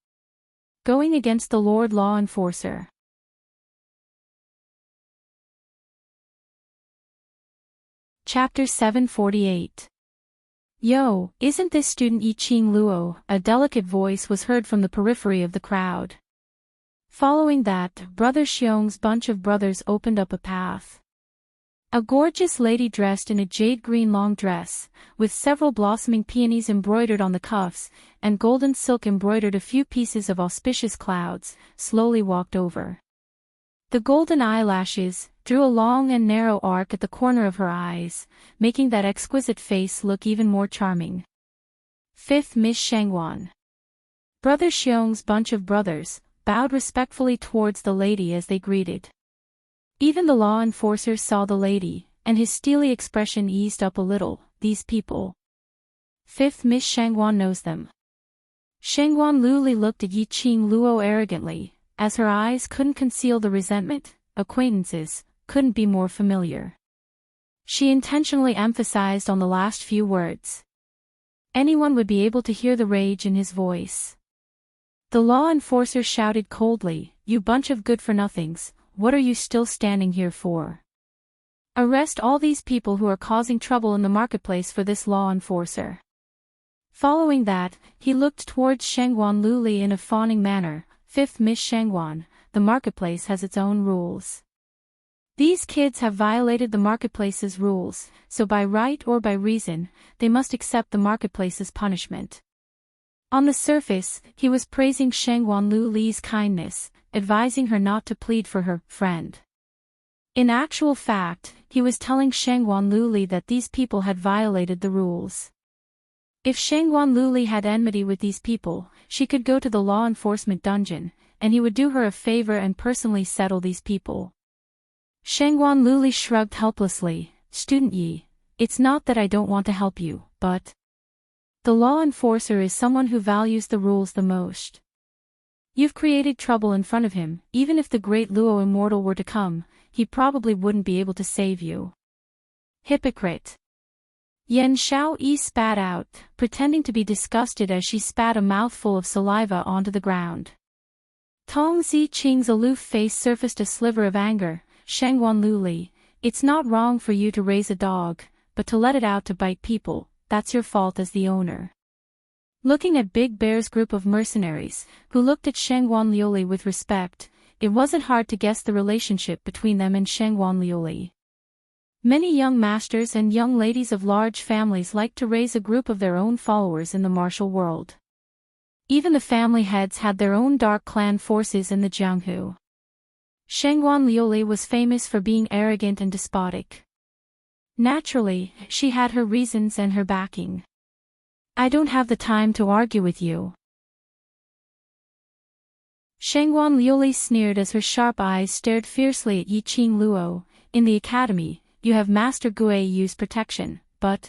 Going against the Lord Law Enforcer. Chapter 748. "Yo, isn't this student Yiqing Luo?" a delicate voice was heard from the periphery of the crowd. Following that, Brother Xiong's bunch of brothers opened up a path. A gorgeous lady dressed in a jade green long dress, with several blossoming peonies embroidered on the cuffs, and golden silk embroidered a few pieces of auspicious clouds, slowly walked over. The golden eyelashes drew a long and narrow arc at the corner of her eyes, making that exquisite face look even more charming. "Fifth Miss Shangwan." Brother Xiong's bunch of brothers bowed respectfully towards the lady as they greeted. Even the law enforcer saw the lady, and his steely expression eased up a little. "These people. Fifth Miss Shangwan knows them." Shangwan Luli looked at Yiqing Luo arrogantly, as her eyes couldn't conceal the resentment. "Acquaintances couldn't be more familiar." She intentionally emphasized on the last few words. Anyone would be able to hear the rage in his voice. The law enforcer shouted coldly, "You bunch of good-for-nothings, what are you still standing here for? Arrest all these people who are causing trouble in the marketplace for this law enforcer." Following that, he looked towards Shangwan Luli in a fawning manner. "Fifth Miss Shangwan, the marketplace has its own rules. These kids have violated the marketplace's rules, so by right or by reason, they must accept the marketplace's punishment." On the surface, he was praising Shangwan Luli's kindness, advising her not to plead for her friend. In actual fact, he was telling Shangwan Luli that these people had violated the rules. If Shangwan Luli had enmity with these people, she could go to the law enforcement dungeon, and he would do her a favor and personally settle these people. Shangwan Luli shrugged helplessly. "Student Yi, it's not that I don't want to help you, but the law enforcer is someone who values the rules the most. You've created trouble in front of him. Even if the great Luo Immortal were to come, he probably wouldn't be able to save you." Hypocrite. Yen Xiaoyi spat out, pretending to be disgusted as she spat a mouthful of saliva onto the ground. Tong Ziqing's aloof face surfaced a sliver of anger. "Shangwan Luli, it's not wrong for you to raise a dog, but to let it out to bite people, that's your fault as the owner." Looking at Big Bear's group of mercenaries, who looked at Shangwan Liuli with respect, it wasn't hard to guess the relationship between them and Shangwan Liuli. Many young masters and young ladies of large families like to raise a group of their own followers in the martial world. Even the family heads had their own dark clan forces in the Jianghu. Shangguan Liuli was famous for being arrogant and despotic. Naturally, she had her reasons and her backing. I don't have the time to argue with you. Shangguan Liuli sneered as her sharp eyes stared fiercely at Yiqing Luo. In the academy, you have Master Gui Yu's protection, but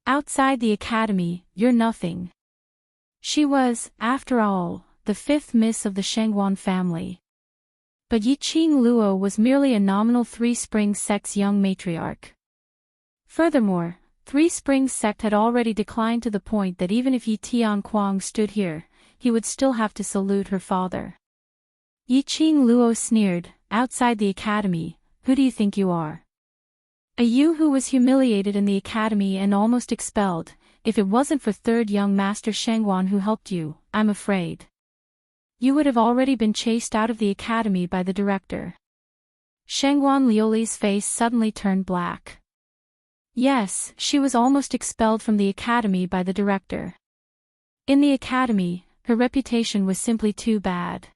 outside the academy, you're nothing. She was, after all, the fifth miss of the Shangguan family. But Yiqing Luo was merely a nominal Three Springs sect's young matriarch. Furthermore, Three Springs sect had already declined to the point that even if Yi Tianquang stood here, he would still have to salute her father. Yiqing Luo sneered, outside the academy, who do you think you are? A you who was humiliated in the academy and almost expelled. If it wasn't for third young master Shangguan who helped you, I'm afraid you would have already been chased out of the academy by the director. Shangguan Liuli's face suddenly turned black. Yes, she was almost expelled from the academy by the director. In the academy, her reputation was simply too bad.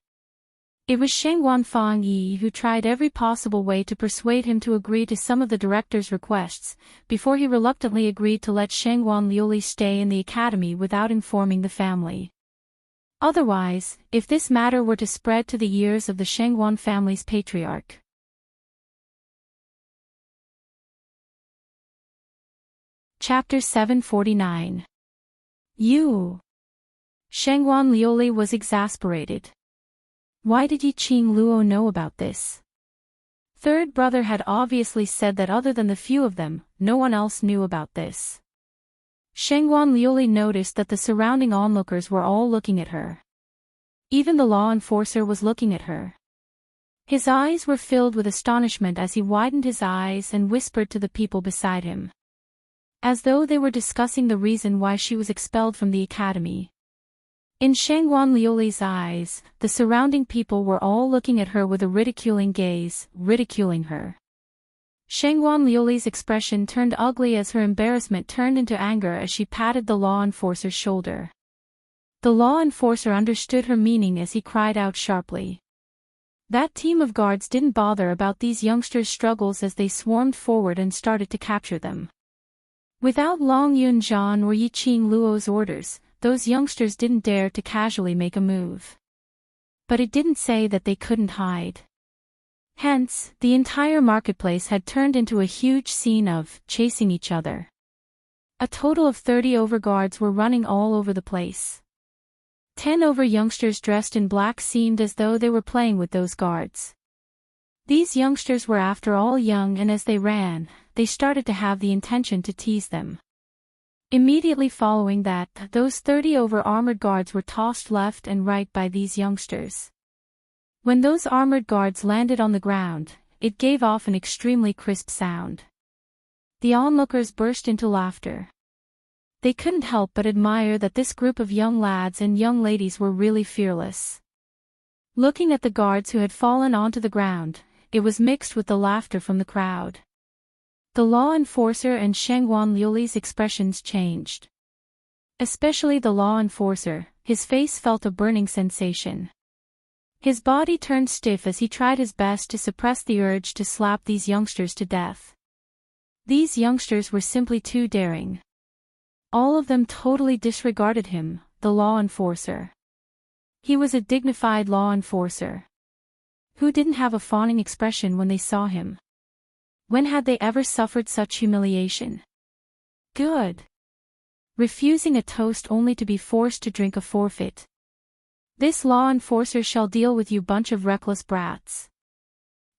It was Shangguan Fangyi who tried every possible way to persuade him to agree to some of the director's requests, before he reluctantly agreed to let Shangguan Liuli stay in the academy without informing the family. Otherwise, if this matter were to spread to the ears of the Shangguan family's patriarch. Chapter 749. You. Shangguan Liuli was exasperated. Why did Yiqing Luo know about this? Third brother had obviously said that other than the few of them, no one else knew about this. Shangguan Liuli noticed that the surrounding onlookers were all looking at her. Even the law enforcer was looking at her. His eyes were filled with astonishment as he widened his eyes and whispered to the people beside him, as though they were discussing the reason why she was expelled from the academy. In Shangguan Liuli's eyes, the surrounding people were all looking at her with a ridiculing gaze, ridiculing her. Shangguan Liuli's expression turned ugly as her embarrassment turned into anger as she patted the law enforcer's shoulder. The law enforcer understood her meaning as he cried out sharply. That team of guards didn't bother about these youngsters' struggles as they swarmed forward and started to capture them. Without Long Yunjian or Yiqing Luo's orders, those youngsters didn't dare to casually make a move. But it didn't say that they couldn't hide. Hence, the entire marketplace had turned into a huge scene of chasing each other. A total of 30 overguards were running all over the place. 10 over youngsters dressed in black seemed as though they were playing with those guards. These youngsters were after all young, and as they ran, they started to have the intention to tease them. Immediately following that, those 30 over armored guards were tossed left and right by these youngsters. When those armored guards landed on the ground, it gave off an extremely crisp sound. The onlookers burst into laughter. They couldn't help but admire that this group of young lads and young ladies were really fearless. Looking at the guards who had fallen onto the ground, it was mixed with the laughter from the crowd. The law enforcer and Shangguan Liuli's expressions changed. Especially the law enforcer, his face felt a burning sensation. His body turned stiff as he tried his best to suppress the urge to slap these youngsters to death. These youngsters were simply too daring. All of them totally disregarded him, the law enforcer. He was a dignified law enforcer. Who didn't have a fawning expression when they saw him? When had they ever suffered such humiliation? Good. Refusing a toast only to be forced to drink a forfeit. This law enforcer shall deal with you bunch of reckless brats.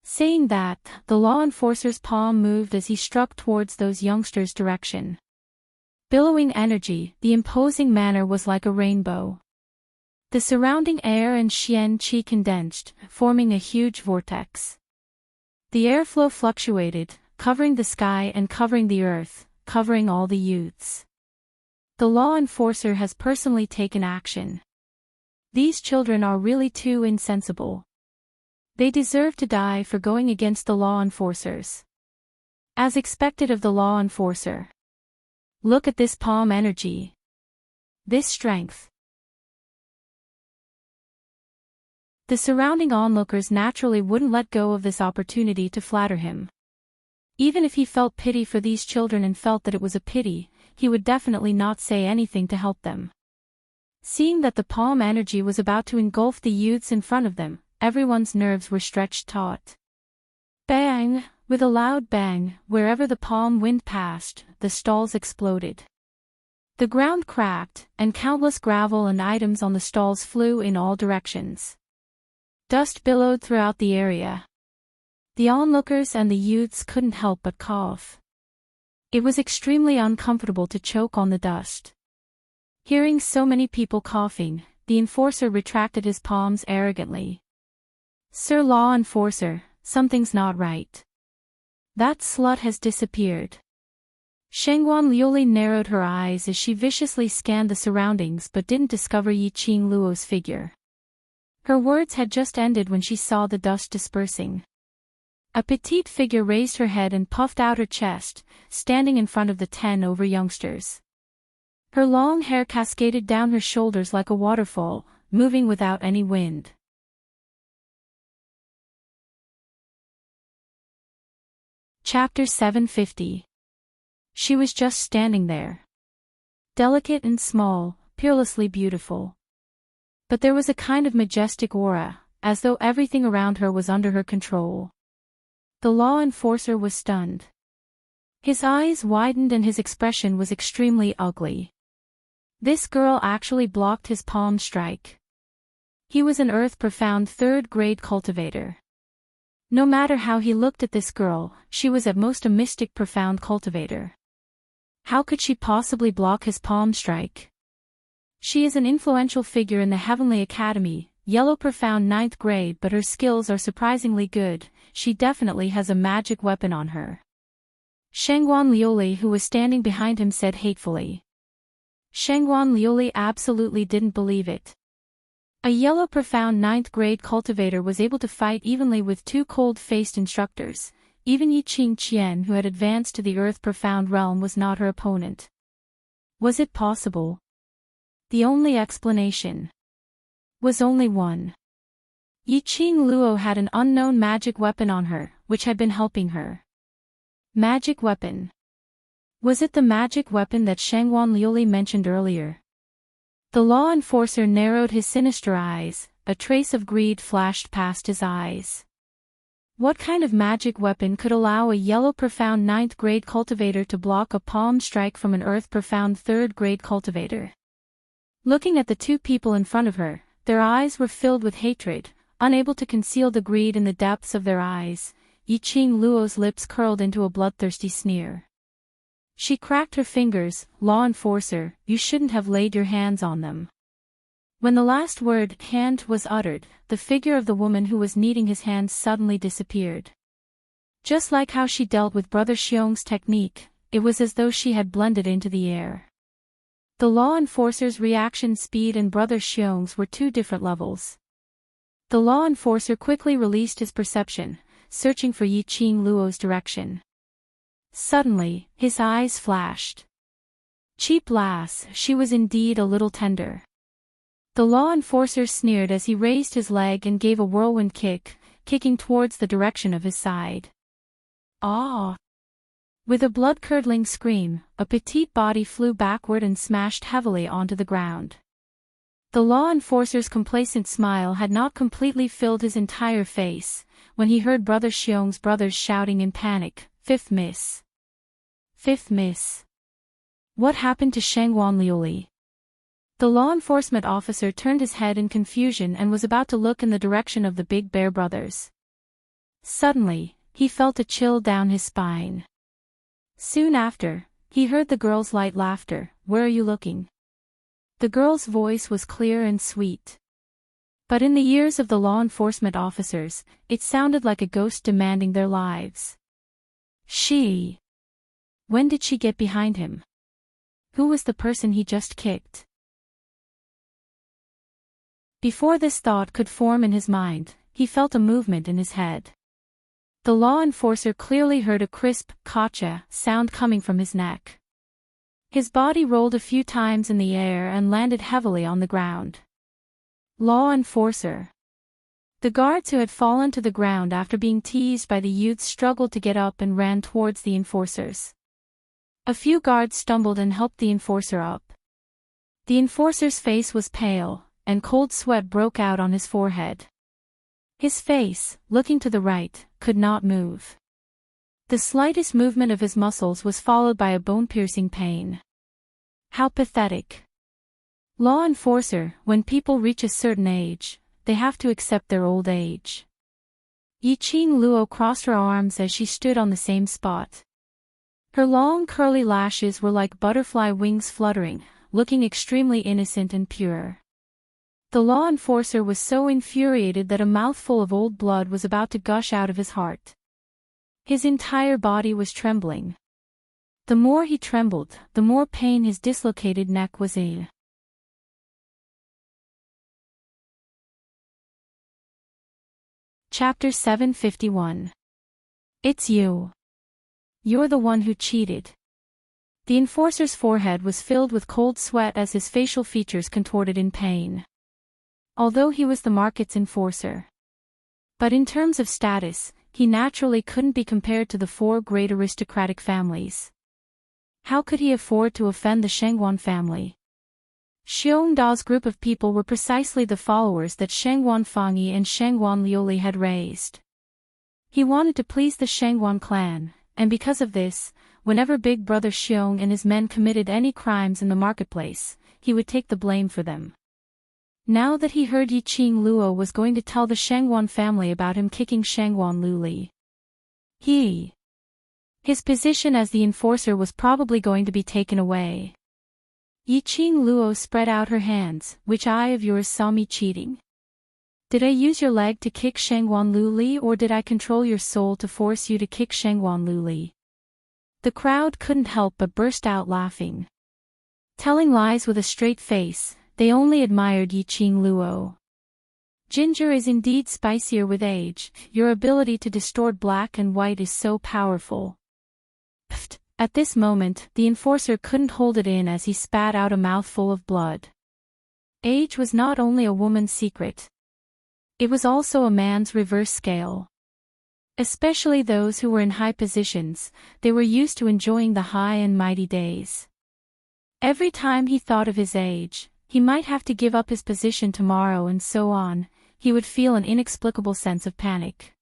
Saying that, the law enforcer's palm moved as he struck towards those youngsters' direction. Billowing energy, the imposing manner was like a rainbow. The surrounding air and Xian Qi condensed, forming a huge vortex. The airflow fluctuated, covering the sky and covering the earth, covering all the youths. The law enforcer has personally taken action. These children are really too insensible. They deserve to die for going against the law enforcers. As expected of the law enforcer. Look at this palm energy. This strength. The surrounding onlookers naturally wouldn't let go of this opportunity to flatter him. Even if he felt pity for these children and felt that it was a pity, he would definitely not say anything to help them. Seeing that the palm energy was about to engulf the youths in front of them, everyone's nerves were stretched taut. Bang! With a loud bang, wherever the palm wind passed, the stalls exploded. The ground cracked, and countless gravel and items on the stalls flew in all directions. Dust billowed throughout the area. The onlookers and the youths couldn't help but cough. It was extremely uncomfortable to choke on the dust. Hearing so many people coughing, the enforcer retracted his palms arrogantly. "Sir Law Enforcer, something's not right. That slut has disappeared." Shengguan Liuli narrowed her eyes as she viciously scanned the surroundings but didn't discover Yi Qing Luo's figure. Her words had just ended when she saw the dust dispersing. A petite figure raised her head and puffed out her chest, standing in front of the 10 over youngsters. Her long hair cascaded down her shoulders like a waterfall, moving without any wind. Chapter 750. She was just standing there. Delicate and small, peerlessly beautiful. But there was a kind of majestic aura, as though everything around her was under her control. The law enforcer was stunned. His eyes widened and his expression was extremely ugly. This girl actually blocked his palm strike. He was an earth-profound third-grade cultivator. No matter how he looked at this girl, she was at most a mystic profound cultivator. How could she possibly block his palm strike? She is an influential figure in the Heavenly Academy, yellow profound 9th grade, but her skills are surprisingly good. She definitely has a magic weapon on her. Shengguan Liuli, who was standing behind him, said hatefully. Shengguan Liuli absolutely didn't believe it. A yellow profound 9th grade cultivator was able to fight evenly with two cold-faced instructors. Even Yi Qing Qian, who had advanced to the earth profound realm, was not her opponent. Was it possible? The only explanation was only one. Yi Qing Luo had an unknown magic weapon on her, which had been helping her. Magic weapon. Was it the magic weapon that Shengguan Liuli mentioned earlier? The law enforcer narrowed his sinister eyes, a trace of greed flashed past his eyes. What kind of magic weapon could allow a yellow profound 9th grade cultivator to block a palm strike from an earth profound 3rd grade cultivator? Looking at the two people in front of her, their eyes were filled with hatred, unable to conceal the greed in the depths of their eyes. Yi Qing Luo's lips curled into a bloodthirsty sneer. She cracked her fingers. "Law enforcer, you shouldn't have laid your hands on them." When the last word, hand, was uttered, the figure of the woman who was kneading his hands suddenly disappeared. Just like how she dealt with Brother Xiong's technique, it was as though she had blended into the air. The law enforcer's reaction speed and Brother Xiong's were two different levels. The law enforcer quickly released his perception, searching for Yi Qing Luo's direction. Suddenly, his eyes flashed. Cheap lass, she was indeed a little tender. The law enforcer sneered as he raised his leg and gave a whirlwind kick, kicking towards the direction of his side. Ah! With a blood-curdling scream, a petite body flew backward and smashed heavily onto the ground. The law enforcer's complacent smile had not completely filled his entire face, when he heard Brother Xiong's brothers shouting in panic, "Fifth miss! Fifth miss!" What happened to Shengguan Liuli? The law enforcement officer turned his head in confusion and was about to look in the direction of the Big Bear brothers. Suddenly, he felt a chill down his spine. Soon after, he heard the girl's light laughter. "Where are you looking?" The girl's voice was clear and sweet. But in the ears of the law enforcement officers, it sounded like a ghost demanding their lives. She. When did she get behind him? Who was the person he just kicked? Before this thought could form in his mind, he felt a movement in his head. The law enforcer clearly heard a crisp, "Gotcha" sound coming from his neck. His body rolled a few times in the air and landed heavily on the ground. Law enforcer. The guards who had fallen to the ground after being teased by the youths struggled to get up and ran towards the enforcers. A few guards stumbled and helped the enforcer up. The enforcer's face was pale, and cold sweat broke out on his forehead. His face, looking to the right, could not move. The slightest movement of his muscles was followed by a bone-piercing pain. How pathetic. Law enforcer, when people reach a certain age, they have to accept their old age. Yiqing Luo crossed her arms as she stood on the same spot. Her long curly lashes were like butterfly wings fluttering, looking extremely innocent and pure. The law enforcer was so infuriated that a mouthful of old blood was about to gush out of his heart. His entire body was trembling. The more he trembled, the more pain his dislocated neck was in. Chapter 751. It's you. You're the one who cheated. The enforcer's forehead was filled with cold sweat as his facial features contorted in pain. Although he was the market's enforcer. But in terms of status, he naturally couldn't be compared to the four great aristocratic families. How could he afford to offend the Shengguan family? Xiong Da's group of people were precisely the followers that Shengguan Fangyi and Shengguan Liuli had raised. He wanted to please the Shengguan clan, and because of this, whenever Big Brother Xiong and his men committed any crimes in the marketplace, he would take the blame for them. Now that he heard Yiqing Luo was going to tell the Shengguan family about him kicking Shengguan Luli, his position as the enforcer was probably going to be taken away. Yiqing Luo spread out her hands. Which eye of yours saw me cheating? Did I use your leg to kick Shengguan Luli, or did I control your soul to force you to kick Shengguan Luli? The crowd couldn't help but burst out laughing. Telling lies with a straight face, they only admired Yiqing Luo. Ginger is indeed spicier with age. Your ability to distort black and white is so powerful. Pfft. At this moment, the enforcer couldn't hold it in as he spat out a mouthful of blood. Age was not only a woman's secret. It was also a man's reverse scale. Especially those who were in high positions, they were used to enjoying the high and mighty days. Every time he thought of his age, he might have to give up his position tomorrow and so on, he would feel an inexplicable sense of panic.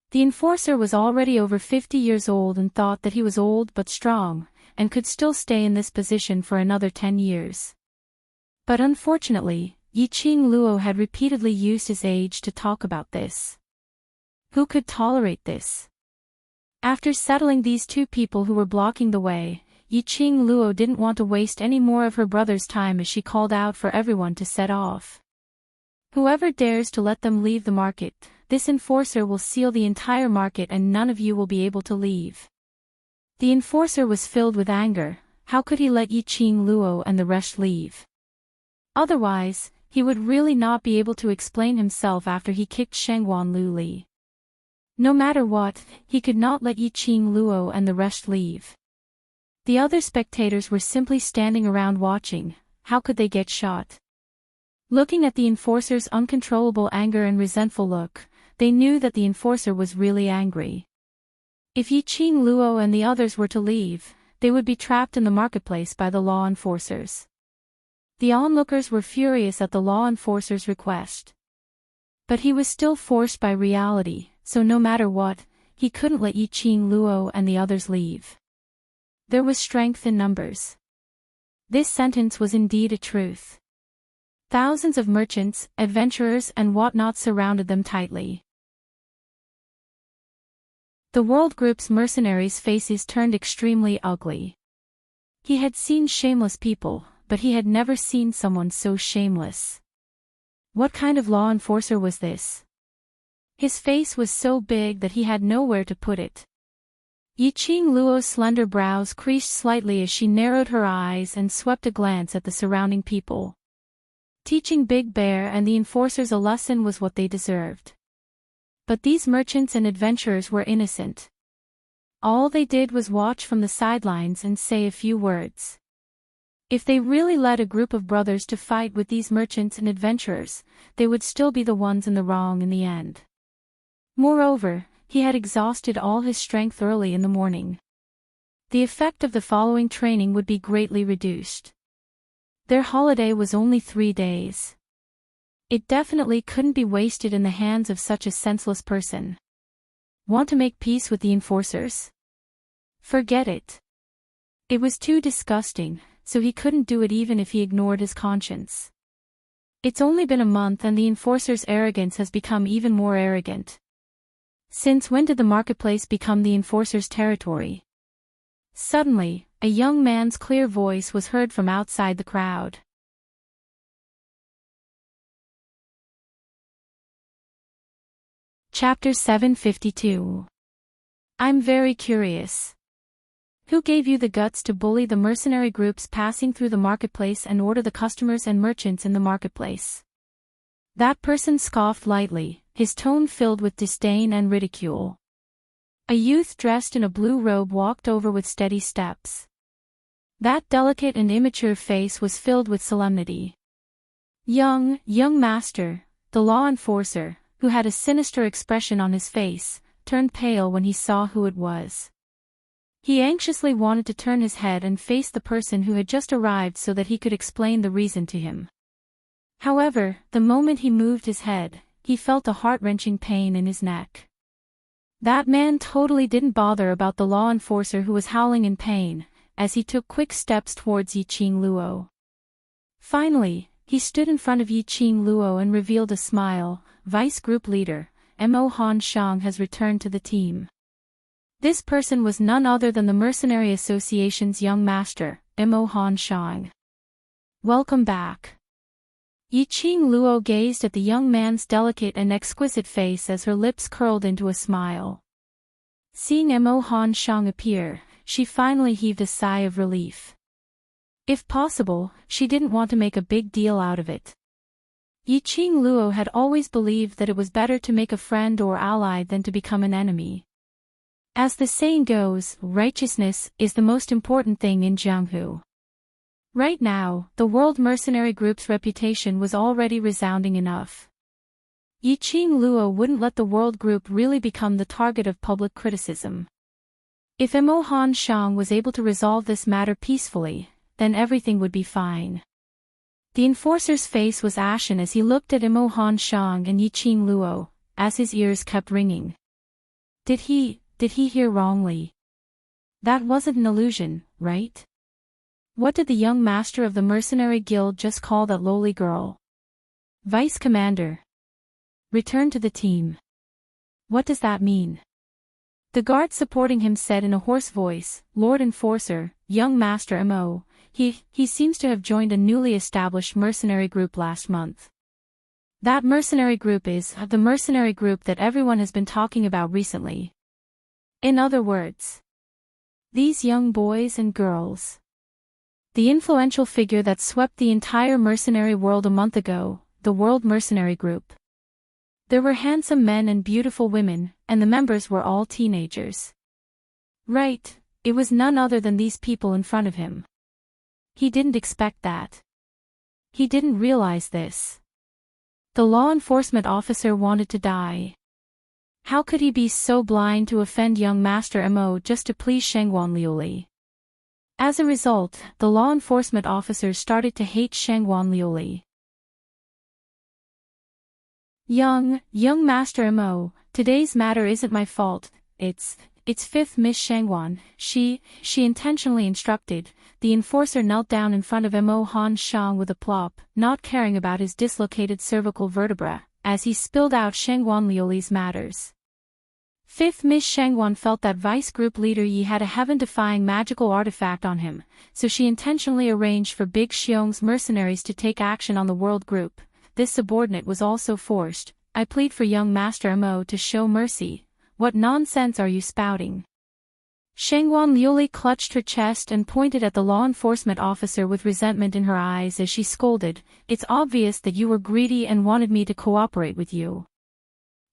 The enforcer was already over 50 years old and thought that he was old but strong, and could still stay in this position for another 10 years. But unfortunately, Yiqing Luo had repeatedly used his age to talk about this. Who could tolerate this? After settling these two people who were blocking the way, Yiqing Luo didn't want to waste any more of her brother's time as she called out for everyone to set off. Whoever dares to let them leave the market, this enforcer will seal the entire market and none of you will be able to leave. The enforcer was filled with anger. How could he let Yiqing Luo and the rest leave? Otherwise, he would really not be able to explain himself after he kicked Shengguan Luli. No matter what, he could not let Yiqing Luo and the rest leave. The other spectators were simply standing around watching. How could they get shot? Looking at the enforcer's uncontrollable anger and resentful look, they knew that the enforcer was really angry. If Yiqing Luo and the others were to leave, they would be trapped in the marketplace by the law enforcers. The onlookers were furious at the law enforcer's request. But he was still forced by reality, so no matter what, he couldn't let Yiqing Luo and the others leave. There was strength in numbers. This sentence was indeed a truth. Thousands of merchants, adventurers and whatnot surrounded them tightly. The World Group's mercenaries' faces turned extremely ugly. He had seen shameless people, but he had never seen someone so shameless. What kind of law enforcer was this? His face was so big that he had nowhere to put it. Yiqing Luo's slender brows creased slightly as she narrowed her eyes and swept a glance at the surrounding people. Teaching Big Bear and the enforcers a lesson was what they deserved. But these merchants and adventurers were innocent. All they did was watch from the sidelines and say a few words. If they really led a group of brothers to fight with these merchants and adventurers, they would still be the ones in the wrong in the end. Moreover, he had exhausted all his strength early in the morning. The effect of the following training would be greatly reduced. Their holiday was only 3 days. It definitely couldn't be wasted in the hands of such a senseless person. Want to make peace with the enforcers? Forget it. It was too disgusting, so he couldn't do it even if he ignored his conscience. It's only been a month and the enforcer's arrogance has become even more arrogant. Since when did the marketplace become the enforcer's territory? Suddenly, a young man's clear voice was heard from outside the crowd. Chapter 752. I'm very curious. Who gave you the guts to bully the mercenary groups passing through the marketplace and order the customers and merchants in the marketplace? That person scoffed lightly, his tone filled with disdain and ridicule. A youth dressed in a blue robe walked over with steady steps. That delicate and immature face was filled with solemnity. Young master, the law enforcer, who had a sinister expression on his face, turned pale when he saw who it was. He anxiously wanted to turn his head and face the person who had just arrived so that he could explain the reason to him. However, the moment he moved his head, he felt a heart-wrenching pain in his neck. That man totally didn't bother about the law enforcer who was howling in pain, as he took quick steps towards Yiqing Luo. Finally, he stood in front of Yiqing Luo and revealed a smile. Vice Group Leader, Mo Han Shang has returned to the team. This person was none other than the Mercenary Association's young master, Mo Han Shang. Welcome back. Yiqing Luo gazed at the young man's delicate and exquisite face as her lips curled into a smile. Seeing Mo Han Shang appear, she finally heaved a sigh of relief. If possible, she didn't want to make a big deal out of it. Yiqing Luo had always believed that it was better to make a friend or ally than to become an enemy. As the saying goes, righteousness is the most important thing in Jianghu. Right now, the World Mercenary Group's reputation was already resounding enough. Yiqing Luo wouldn't let the World Group really become the target of public criticism. If Mo Han Shang was able to resolve this matter peacefully, then everything would be fine. The enforcer's face was ashen as he looked at Mo Han Shang and Yiqing Luo, as his ears kept ringing. Did he hear wrongly? That wasn't an illusion, right? What did the young master of the mercenary guild just call that lowly girl? Vice Commander. Return to the team. What does that mean? The guard supporting him said in a hoarse voice, Lord Enforcer, young Master Mo, he seems to have joined a newly established mercenary group last month. That mercenary group is the mercenary group that everyone has been talking about recently. In other words, these young boys and girls. The influential figure that swept the entire mercenary world a month ago, the World Mercenary Group. There were handsome men and beautiful women, and the members were all teenagers. Right, it was none other than these people in front of him. He didn't expect that. He didn't realize this. The law enforcement officer wanted to die. How could he be so blind to offend young Master Mo just to please Shangguan Liuli? As a result, the law enforcement officers started to hate Shangguan Liuli. Young Master Mo, today's matter isn't my fault, it's Fifth Miss Shangguan, she intentionally instructed. The enforcer knelt down in front of Mo Han Shang with a plop, not caring about his dislocated cervical vertebra, as he spilled out Shangguan Liuli's matters. Fifth Miss Shangguan felt that Vice Group Leader Yi had a heaven-defying magical artifact on him, so she intentionally arranged for Big Xiong's mercenaries to take action on the World Group. This subordinate was also forced. I plead for young Master Mo to show mercy. What nonsense are you spouting? Shangguan Liuli clutched her chest and pointed at the law enforcement officer with resentment in her eyes as she scolded, It's obvious that you were greedy and wanted me to cooperate with you.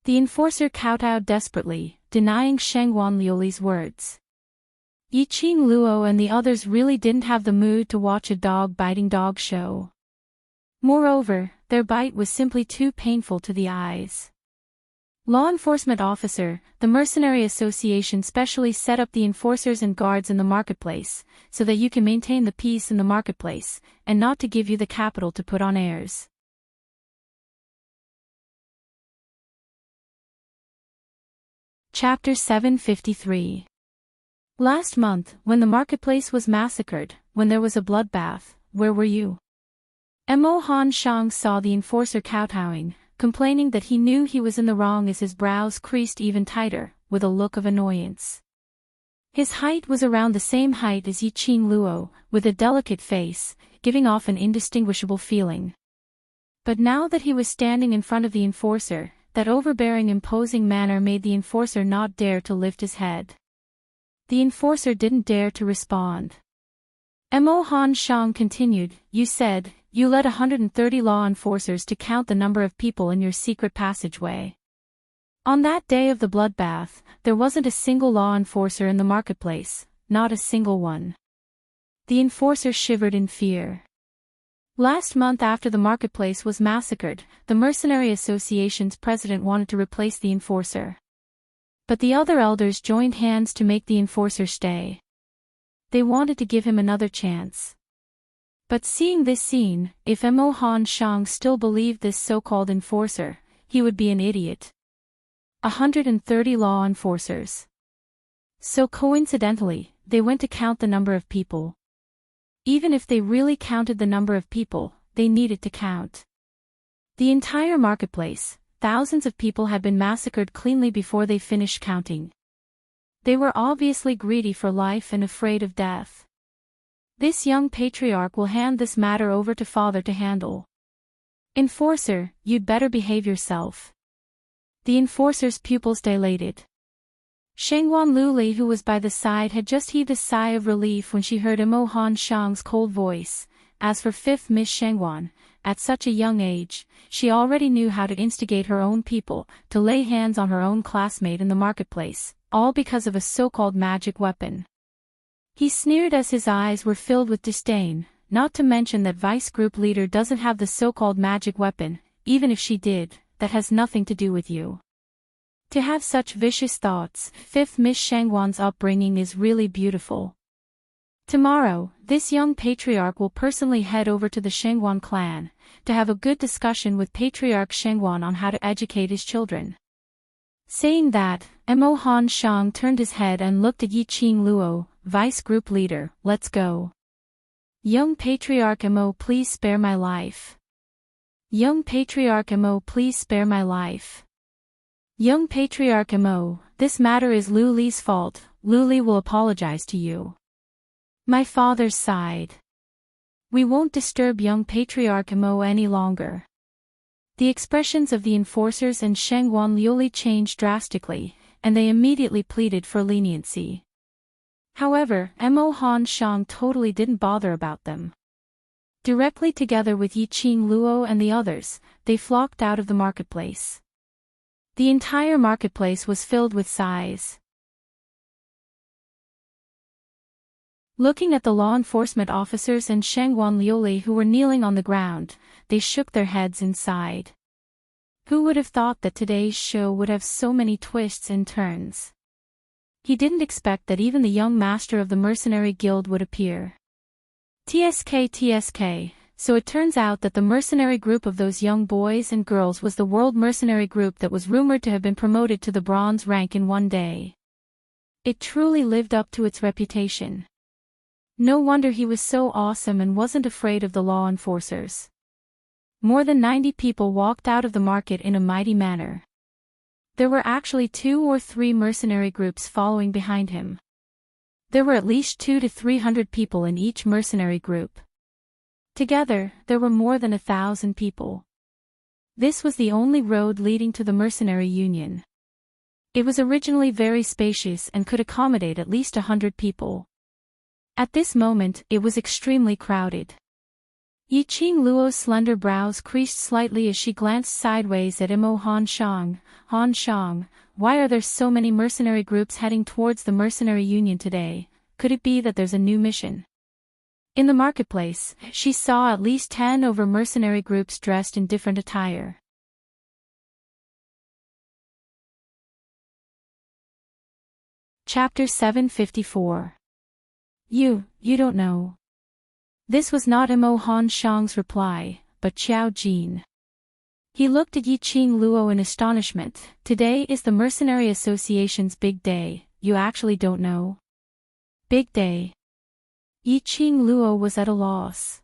The enforcer kowtowed desperately, denying Shengwan Liuli's words. Yiqing Luo and the others really didn't have the mood to watch a dog-biting dog show. Moreover, their bite was simply too painful to the eyes. Law enforcement officer, the Mercenary Association specially set up the enforcers and guards in the marketplace, so that you can maintain the peace in the marketplace, and not to give you the capital to put on airs. Chapter 753. Last month, when the marketplace was massacred, when there was a bloodbath, where were you? Mo Han Shang saw the enforcer kowtowing, complaining that he knew he was in the wrong as his brows creased even tighter, with a look of annoyance. His height was around the same height as Yiqing Luo, with a delicate face, giving off an indistinguishable feeling. But now that he was standing in front of the enforcer, that overbearing imposing manner made the enforcer not dare to lift his head. The enforcer didn't dare to respond. Mo Han Shang continued, "You said, you led 130 law enforcers to count the number of people in your secret passageway. On that day of the bloodbath, there wasn't a single law enforcer in the marketplace, not a single one." The enforcer shivered in fear. Last month after the marketplace was massacred, the Mercenary Association's president wanted to replace the enforcer. But the other elders joined hands to make the enforcer stay. They wanted to give him another chance. But seeing this scene, if Mo Han Shang still believed this so-called enforcer, he would be an idiot. 130 law enforcers. So coincidentally, they went to count the number of people. Even if they really counted the number of people, they needed to count. The entire marketplace, thousands of people had been massacred cleanly before they finished counting. They were obviously greedy for life and afraid of death. This young patriarch will hand this matter over to father to handle. Enforcer, you'd better behave yourself. The enforcer's pupils dilated. Shengwan Luli, who was by the side, had just heaved a sigh of relief when she heard Mo Han Shang's cold voice. As for 5th Miss Shengwan, at such a young age, she already knew how to instigate her own people, to lay hands on her own classmate in the marketplace, all because of a so-called magic weapon. He sneered as his eyes were filled with disdain, not to mention that vice group leader doesn't have the so-called magic weapon, even if she did, that has nothing to do with you. To have such vicious thoughts, 5th Miss Shengwan's upbringing is really beautiful. Tomorrow, this young patriarch will personally head over to the Shengwan clan, to have a good discussion with Patriarch Shengwan on how to educate his children. Saying that, Mo Han Shang turned his head and looked at Yiqing Luo, vice group leader. "Let's go. Young Patriarch Mo, please spare my life. Young Patriarch Mo, please spare my life. Young Patriarch Mo, this matter is Lu Li's fault. Lu Li will apologize to you." My father sighed. "We won't disturb young Patriarch Mo any longer." The expressions of the enforcers and Shengwan Liuli changed drastically, and they immediately pleaded for leniency. However, Mo Han Shang totally didn't bother about them. Directly together with Yiqing Luo and the others, they flocked out of the marketplace. The entire marketplace was filled with sighs. Looking at the law enforcement officers and Shengwan Liuli who were kneeling on the ground, they shook their heads and sighed. Who would have thought that today's show would have so many twists and turns? He didn't expect that even the young master of the mercenary guild would appear. TSK, so it turns out that the mercenary group of those young boys and girls was the world mercenary group that was rumored to have been promoted to the bronze rank in one day. It truly lived up to its reputation. No wonder he was so awesome and wasn't afraid of the law enforcers. More than 90 people walked out of the market in a mighty manner. There were actually 2 or 3 mercenary groups following behind him. There were at least 200 to 300 people in each mercenary group. Together, there were more than 1,000 people. This was the only road leading to the mercenary union. It was originally very spacious and could accommodate at least 100 people. At this moment, it was extremely crowded. Yiqing Luo's slender brows creased slightly as she glanced sideways at Imo Han Shang. Han Shang, why are there so many mercenary groups heading towards the Mercenary Union today? Could it be that there's a new mission? In the marketplace, she saw at least 10 over mercenary groups dressed in different attire. Chapter 754. You don't know. This was not Imo Han Shang's reply, but Qiao Jin. He looked at Yiqing Luo in astonishment. Today is the Mercenary Association's big day, you actually don't know? Big day. Yiqing Luo was at a loss.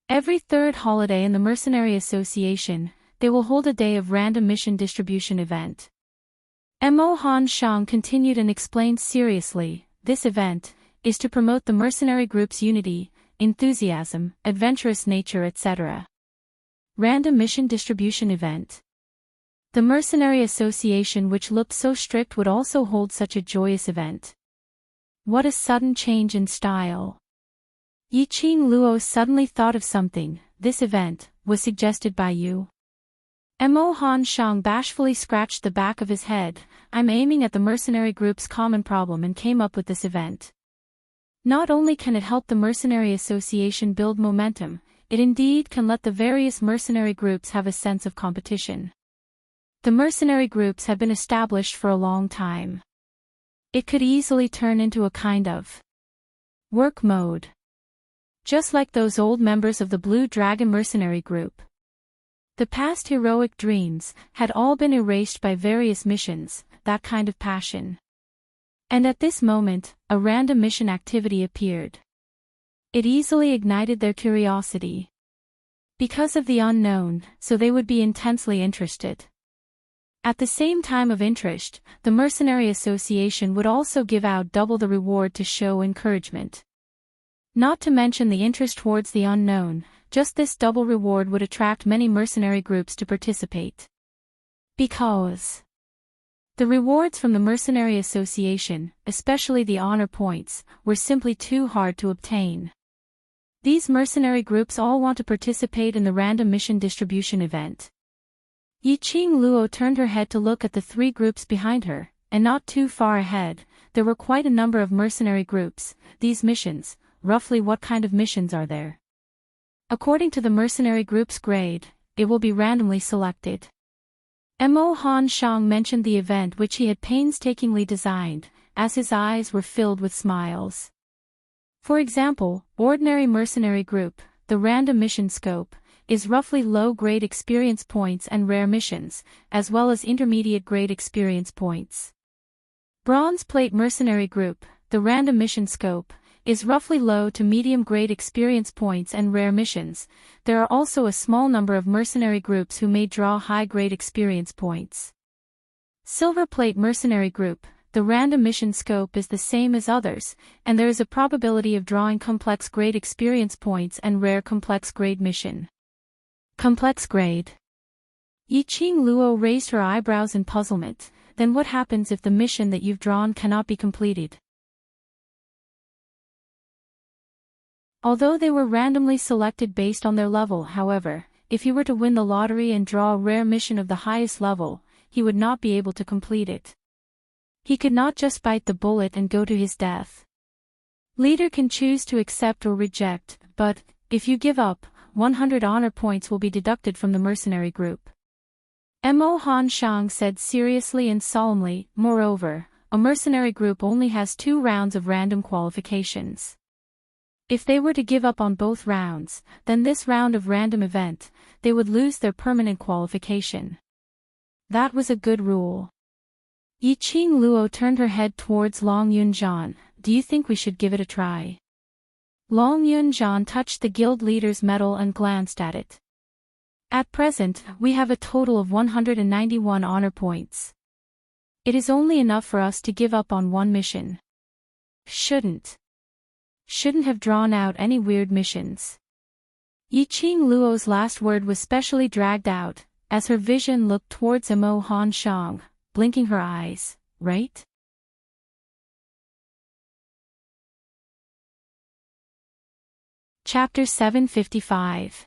Every third holiday in the Mercenary Association, they will hold a day of random mission distribution event. Imo Han Shang continued and explained seriously, this event is to promote the mercenary group's unity, enthusiasm, adventurous nature, etc. Random mission distribution event. The Mercenary Association, which looked so strict, would also hold such a joyous event. What a sudden change in style. Yiqing Luo suddenly thought of something. This event was suggested by you. Imo Han Shang bashfully scratched the back of his head. I'm aiming at the mercenary group's common problem and came up with this event. Not only can it help the Mercenary Association build momentum, it indeed can let the various mercenary groups have a sense of competition. The mercenary groups have been established for a long time. It could easily turn into a kind of work mode. Just like those old members of the Blue Dragon mercenary group. The past heroic dreams had all been erased by various missions, that kind of passion. And at this moment, a random mission activity appeared. It easily ignited their curiosity. Because of the unknown, so they would be intensely interested. At the same time of interest, the Mercenary Association would also give out double the reward to show encouragement. Not to mention the interest towards the unknown, just this double reward would attract many mercenary groups to participate. Because the rewards from the Mercenary Association, especially the honor points, were simply too hard to obtain. These mercenary groups all want to participate in the random mission distribution event. Yiqing Luo turned her head to look at the three groups behind her, and not too far ahead, there were quite a number of mercenary groups. These missions, roughly what kind of missions are there? According to the mercenary group's grade, it will be randomly selected. Imo Han Shang mentioned the event which he had painstakingly designed, as his eyes were filled with smiles. For example, ordinary mercenary group, the random mission scope, is roughly low-grade experience points and rare missions, as well as intermediate-grade experience points. Bronze plate mercenary group, the random mission scope, is roughly low to medium-grade experience points and rare missions. There are also a small number of mercenary groups who may draw high-grade experience points. Silver plate mercenary group, the random mission scope is the same as others, and there is a probability of drawing complex grade experience points and rare complex grade mission. Complex grade. Yiqing Luo raised her eyebrows in puzzlement. Then what happens if the mission that you've drawn cannot be completed? Although they were randomly selected based on their level, however, if he were to win the lottery and draw a rare mission of the highest level, he would not be able to complete it. He could not just bite the bullet and go to his death. Leader can choose to accept or reject, but, if you give up, 100 honor points will be deducted from the mercenary group. Imo Han Shang said seriously and solemnly. Moreover, a mercenary group only has 2 rounds of random qualifications. If they were to give up on both rounds, then this round of random event, they would lose their permanent qualification. That was a good rule. Yiqing Luo turned her head towards Long Yunjian. Do you think we should give it a try? Long Yunjian touched the guild leader's medal and glanced at it. At present, we have a total of 191 honor points. It is only enough for us to give up on one mission. Shouldn't have drawn out any weird missions. Yiqing Luo's last word was specially dragged out, as her vision looked towards Imo Han Shang, blinking her eyes, right? Chapter 755.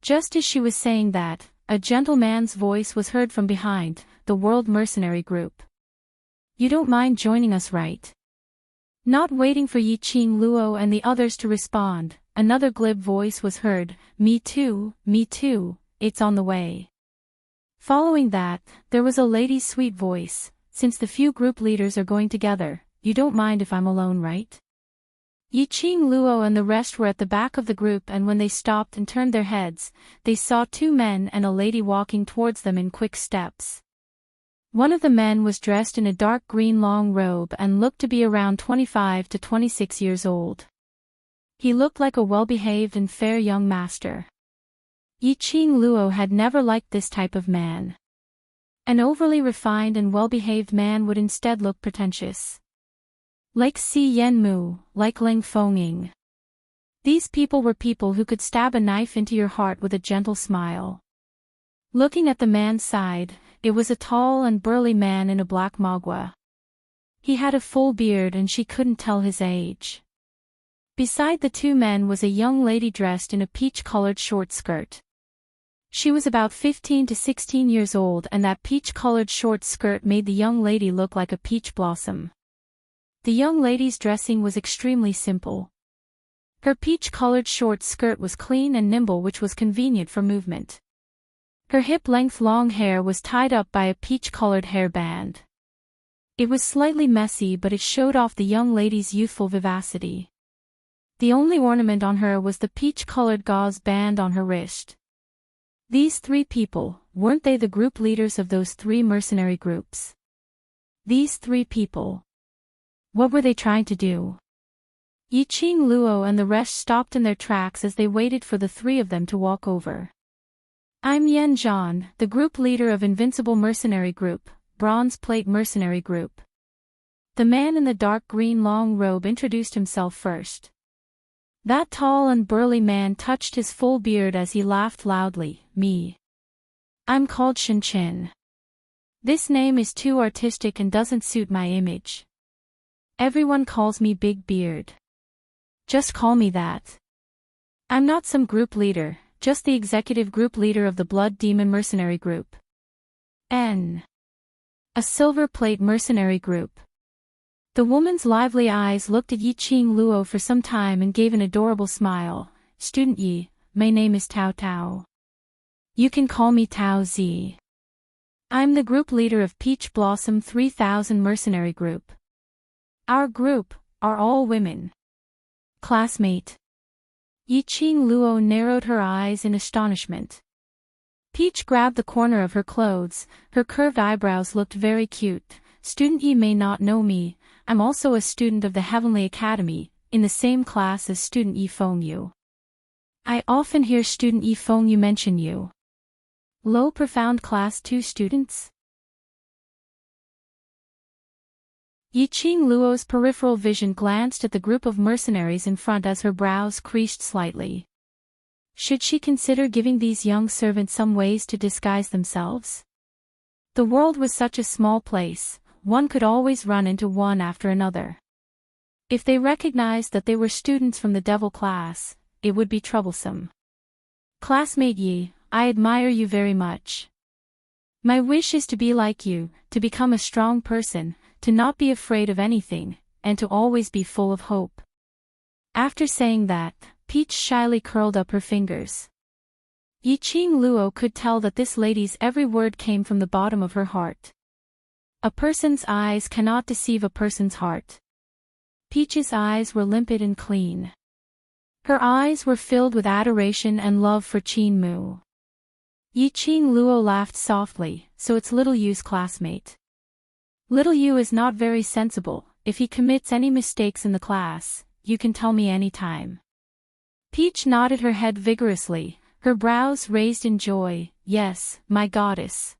Just as she was saying that, a gentleman's voice was heard from behind, the World Mercenary Group. You don't mind joining us, right? Not waiting for Yi Qing Luo and the others to respond, another glib voice was heard, me too, it's on the way. Following that, there was a lady's sweet voice, since the few group leaders are going together, you don't mind if I'm alone, right? Yi Qing Luo and the rest were at the back of the group, and when they stopped and turned their heads, they saw two men and a lady walking towards them in quick steps. One of the men was dressed in a dark green long robe and looked to be around 25 to 26 years old. He looked like a well-behaved and fair young master. Yi Qing Luo had never liked this type of man. An overly refined and well-behaved man would instead look pretentious. Like Si Yanmu, like Ling Fengying. These people were people who could stab a knife into your heart with a gentle smile. Looking at the man's side, it was a tall and burly man in a black magua. He had a full beard and she couldn't tell his age. Beside the two men was a young lady dressed in a peach-colored short skirt. She was about 15 to 16 years old, and that peach-colored short skirt made the young lady look like a peach blossom. The young lady's dressing was extremely simple. Her peach-colored short skirt was clean and nimble, which was convenient for movement. Her hip-length long hair was tied up by a peach-colored hairband. It was slightly messy, but it showed off the young lady's youthful vivacity. The only ornament on her was the peach-colored gauze band on her wrist. These three people, weren't they the group leaders of those three mercenary groups? These three people. What were they trying to do? Yi Qing Luo and the rest stopped in their tracks as they waited for the three of them to walk over. I'm Yan Zhan, the group leader of Invincible Mercenary Group, Bronze Plate Mercenary Group. The man in the dark green long robe introduced himself first. That tall and burly man touched his full beard as he laughed loudly, me. I'm called Shen Qin. This name is too artistic and doesn't suit my image. Everyone calls me Big Beard. Just call me that. I'm not some group leader, just the executive group leader of the Blood Demon Mercenary Group. A Silver Plate Mercenary Group. The woman's lively eyes looked at Yi Qing Luo for some time and gave an adorable smile. Student Yi, my name is Tao Tao. You can call me Tao Z. I'm the group leader of Peach Blossom 3000 Mercenary Group. Our group are all women. Classmate. Yi Qing Luo narrowed her eyes in astonishment. Peach grabbed the corner of her clothes, her curved eyebrows looked very cute. Student Yi may not know me, I'm also a student of the Heavenly Academy, in the same class as Student Yi Fengyu. I often hear Student Yi Fengyu mention you. Low Profound Class 2 students? Yi Qing Luo's peripheral vision glanced at the group of mercenaries in front as her brows creased slightly. Should she consider giving these young servants some ways to disguise themselves? The world was such a small place, one could always run into one after another. If they recognized that they were students from the devil class, it would be troublesome. Classmate Yi, I admire you very much. My wish is to be like you, to become a strong person, to not be afraid of anything, and to always be full of hope. After saying that, Peach shyly curled up her fingers. Yi Qing Luo could tell that this lady's every word came from the bottom of her heart. A person's eyes cannot deceive a person's heart. Peach's eyes were limpid and clean. Her eyes were filled with adoration and love for Qin Mu. Yi Qing Luo laughed softly, so it's little Yu's classmate. Little Yu is not very sensible, if he commits any mistakes in the class, you can tell me any time. Peach nodded her head vigorously, her brows raised in joy. Yes, my goddess.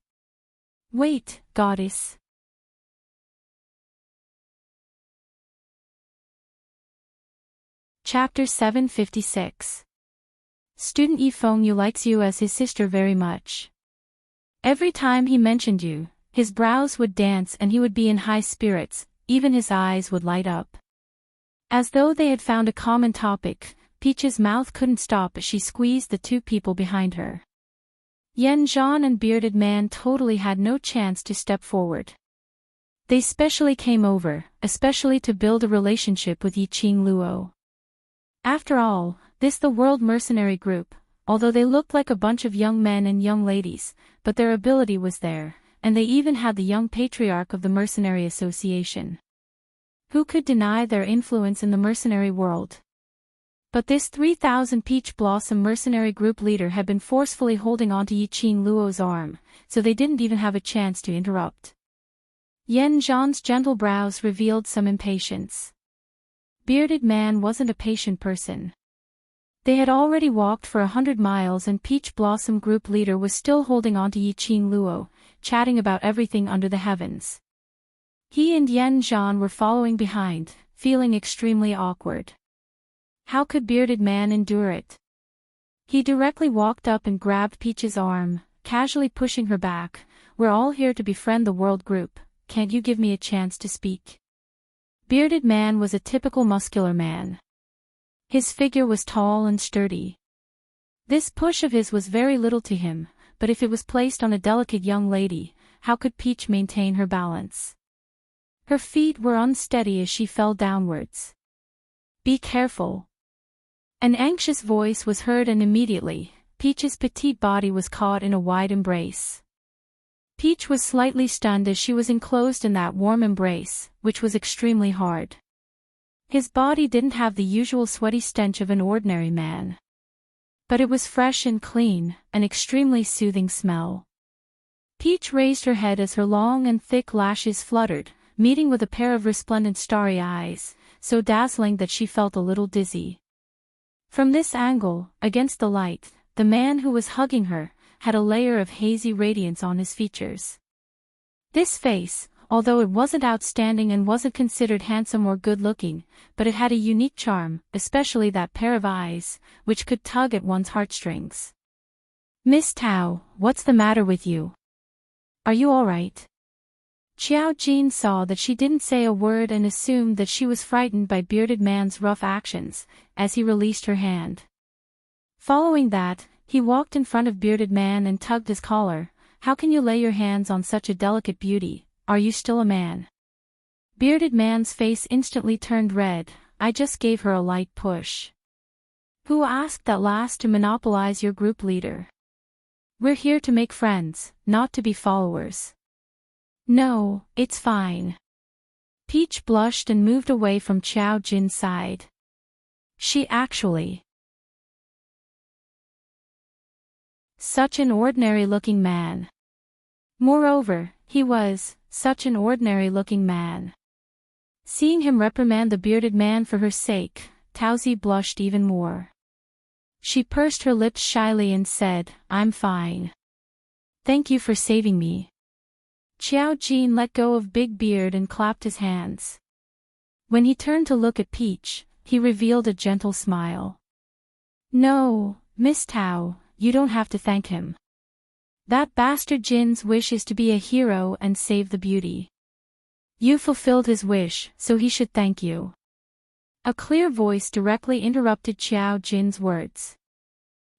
Wait, goddess. Chapter 756. Student Yi Fengyu likes you as his sister very much. Every time he mentioned you, his brows would dance and he would be in high spirits, even his eyes would light up. As though they had found a common topic, Peach's mouth couldn't stop as she squeezed the two people behind her. Yan Zhan and Bearded Man totally had no chance to step forward. They specially came over, especially to build a relationship with Yiqing Luo. After all, this the World Mercenary Group, although they looked like a bunch of young men and young ladies, but their ability was there, and they even had the young patriarch of the Mercenary Association. Who could deny their influence in the mercenary world? But this 3,000 Peach Blossom mercenary group leader had been forcefully holding onto Yiqing Luo's arm, so they didn't even have a chance to interrupt. Yan Zhan's gentle brows revealed some impatience. Bearded Man wasn't a patient person. They had already walked for 100 miles and Peach Blossom group leader was still holding onto Yiqing Luo, chatting about everything under the heavens. He and Yan Zhan were following behind, feeling extremely awkward. How could Bearded Man endure it? He directly walked up and grabbed Peach's arm, casually pushing her back. We're all here to befriend the world group, can't you give me a chance to speak? Bearded Man was a typical muscular man. His figure was tall and sturdy. This push of his was very little to him, but if it was placed on a delicate young lady, how could Peach maintain her balance? Her feet were unsteady as she fell downwards. Be careful. An anxious voice was heard and immediately, Peach's petite body was caught in a wide embrace. Peach was slightly stunned as she was enclosed in that warm embrace, which was extremely hard. His body didn't have the usual sweaty stench of an ordinary man. But it was fresh and clean, an extremely soothing smell. Peach raised her head as her long and thick lashes fluttered, meeting with a pair of resplendent starry eyes, so dazzling that she felt a little dizzy. From this angle, against the light, the man who was hugging her had a layer of hazy radiance on his features. This face, although it wasn't outstanding and wasn't considered handsome or good-looking, but it had a unique charm, especially that pair of eyes, which could tug at one's heartstrings. Miss Tao, what's the matter with you? Are you all right? Xiao Jin saw that she didn't say a word and assumed that she was frightened by Bearded Man's rough actions, as he released her hand. Following that, he walked in front of Bearded Man and tugged his collar. How can you lay your hands on such a delicate beauty? Are you still a man? Bearded Man's face instantly turned red. I just gave her a light push. Who asked that last to monopolize your group leader? We're here to make friends, not to be followers. No, it's fine. Peach blushed and moved away from Xiao Jin's side. She actually. Such an ordinary-looking man. Moreover, he was such an ordinary-looking man. Seeing him reprimand the Bearded Man for her sake, Taozi blushed even more. She pursed her lips shyly and said, I'm fine. Thank you for saving me. Xiao Jin let go of Big Beard and clapped his hands. When he turned to look at Peach, he revealed a gentle smile. No, Miss Tao, you don't have to thank him. That bastard Jin's wish is to be a hero and save the beauty. You fulfilled his wish, so he should thank you. A clear voice directly interrupted Xiao Jin's words.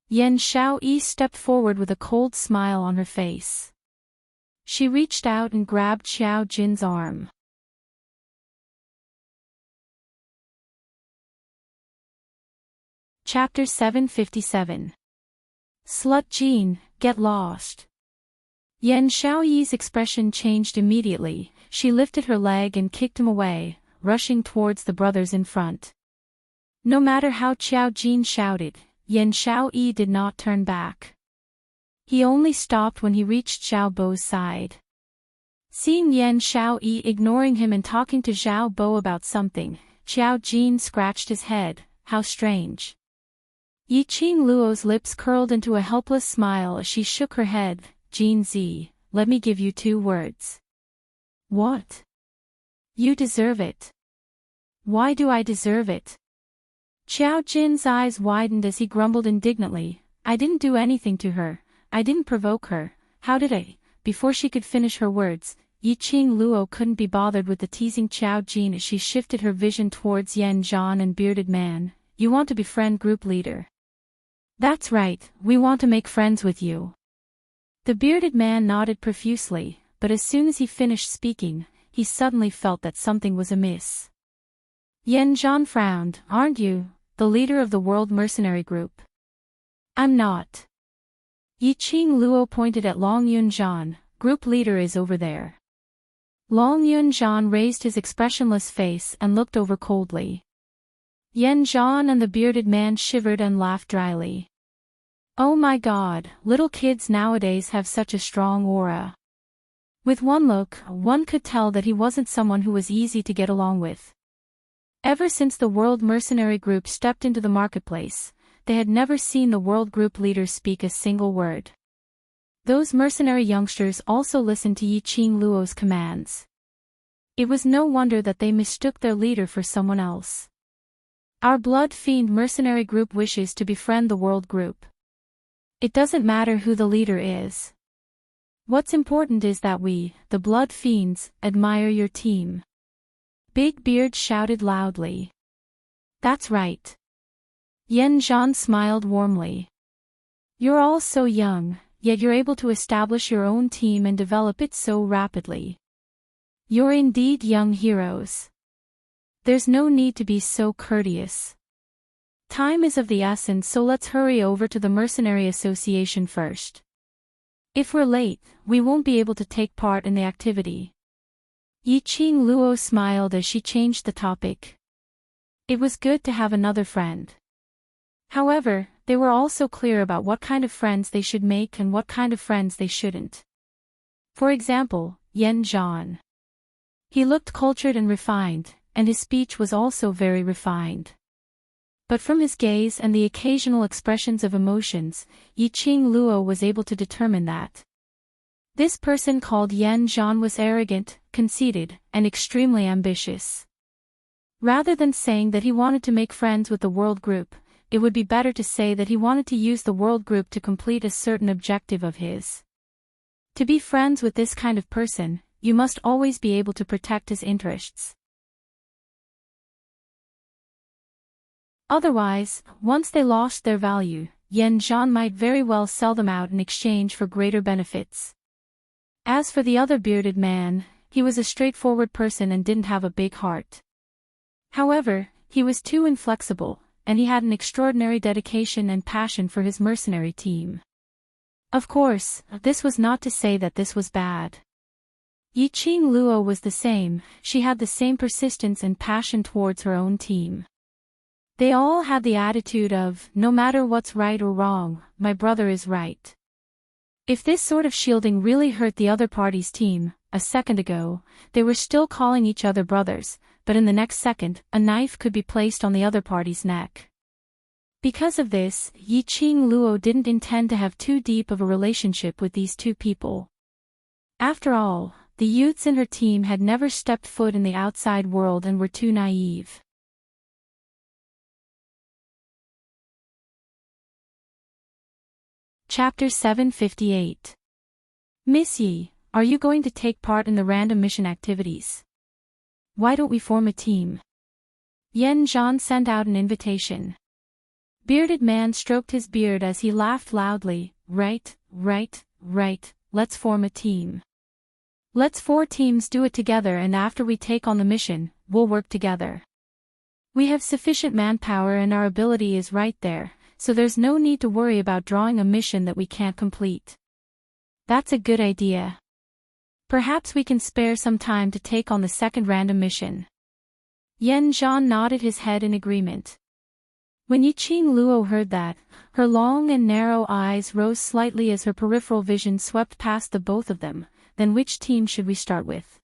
Yan Xiaoyi stepped forward with a cold smile on her face. She reached out and grabbed Xiao Jin's arm. Chapter 757. Slut Jin, get lost. Yan Xiaoyi's expression changed immediately. She lifted her leg and kicked him away, rushing towards the brothers in front. No matter how Xiao Jin shouted, Yan Xiaoyi did not turn back. He only stopped when he reached Xiao Bo's side. Seeing Yan Xiaoyi ignoring him and talking to Xiao Bo about something, Xiao Jin scratched his head. How strange. Yiqing Luo's lips curled into a helpless smile as she shook her head. Jin Z, let me give you 2 words. What? You deserve it. Why do I deserve it? Xiao Jin's eyes widened as he grumbled indignantly. I didn't do anything to her. I didn't provoke her. How did I? Before she could finish her words, Yiqing Luo couldn't be bothered with the teasing Xiao Jin as she shifted her vision towards Yan Zhan and Bearded Man. you want to befriend group leader. That's right, we want to make friends with you. The bearded man nodded profusely, but as soon as he finished speaking, he suddenly felt that something was amiss. Yan Zhan frowned. Aren't you the leader of the World Mercenary Group? I'm not. Yiqing Luo pointed at Long Yunzhan. Group leader is over there. Long Yunzhan raised his expressionless face and looked over coldly. Yan Zhan and the bearded man shivered and laughed dryly. Oh my god, little kids nowadays have such a strong aura. With one look, one could tell that he wasn't someone who was easy to get along with. Ever since the World Mercenary Group stepped into the marketplace, they had never seen the World Group leader speak a single word. Those mercenary youngsters also listened to Yiqing Luo's commands. It was no wonder that they mistook their leader for someone else. Our Blood Fiend Mercenary Group wishes to befriend the World Group. It doesn't matter who the leader is. What's important is that we, the Blood Fiends, admire your team. Big Beard shouted loudly. That's right. Yan Zhan smiled warmly. You're all so young, yet you're able to establish your own team and develop it so rapidly. You're indeed young heroes. There's no need to be so courteous. Time is of the essence, so let's hurry over to the Mercenary Association first. If we're late, we won't be able to take part in the activity. Yiqing Luo smiled as she changed the topic. It was good to have another friend. However, they were also clear about what kind of friends they should make and what kind of friends they shouldn't. For example, Yan Zhan. He looked cultured and refined, and his speech was also very refined. But from his gaze and the occasional expressions of emotions, Yiqing Luo was able to determine that this person called Yan Zhan was arrogant, conceited, and extremely ambitious. Rather than saying that he wanted to make friends with the World Group, it would be better to say that he wanted to use the World Group to complete a certain objective of his. To be friends with this kind of person, you must always be able to protect his interests. Otherwise, once they lost their value, Yan Zhan might very well sell them out in exchange for greater benefits. As for the other bearded man, he was a straightforward person and didn't have a big heart. However, he was too inflexible, and he had an extraordinary dedication and passion for his mercenary team. Of course, this was not to say that this was bad. Yiqing Luo was the same, she had the same persistence and passion towards her own team. They all had the attitude of, no matter what's right or wrong, my brother is right. If this sort of shielding really hurt the other party's team, a second ago, they were still calling each other brothers, but in the next second, a knife could be placed on the other party's neck. Because of this, Yiqing Luo didn't intend to have too deep of a relationship with these two people. After all, the youths in her team had never stepped foot in the outside world and were too naive. Chapter 758. Miss Yi, are you going to take part in the random mission activities? Why don't we form a team? Yan Zhan sent out an invitation. Bearded man stroked his beard as he laughed loudly. Right, let's form a team. Let's 4 teams do it together, and after we take on the mission, we'll work together. We have sufficient manpower and our ability is right there, so there's no need to worry about drawing a mission that we can't complete. That's a good idea. Perhaps we can spare some time to take on the second random mission. Yan Zhan nodded his head in agreement. When Yiqing Luo heard that, her long and narrow eyes rose slightly as her peripheral vision swept past the both of them. Then which team should we start with?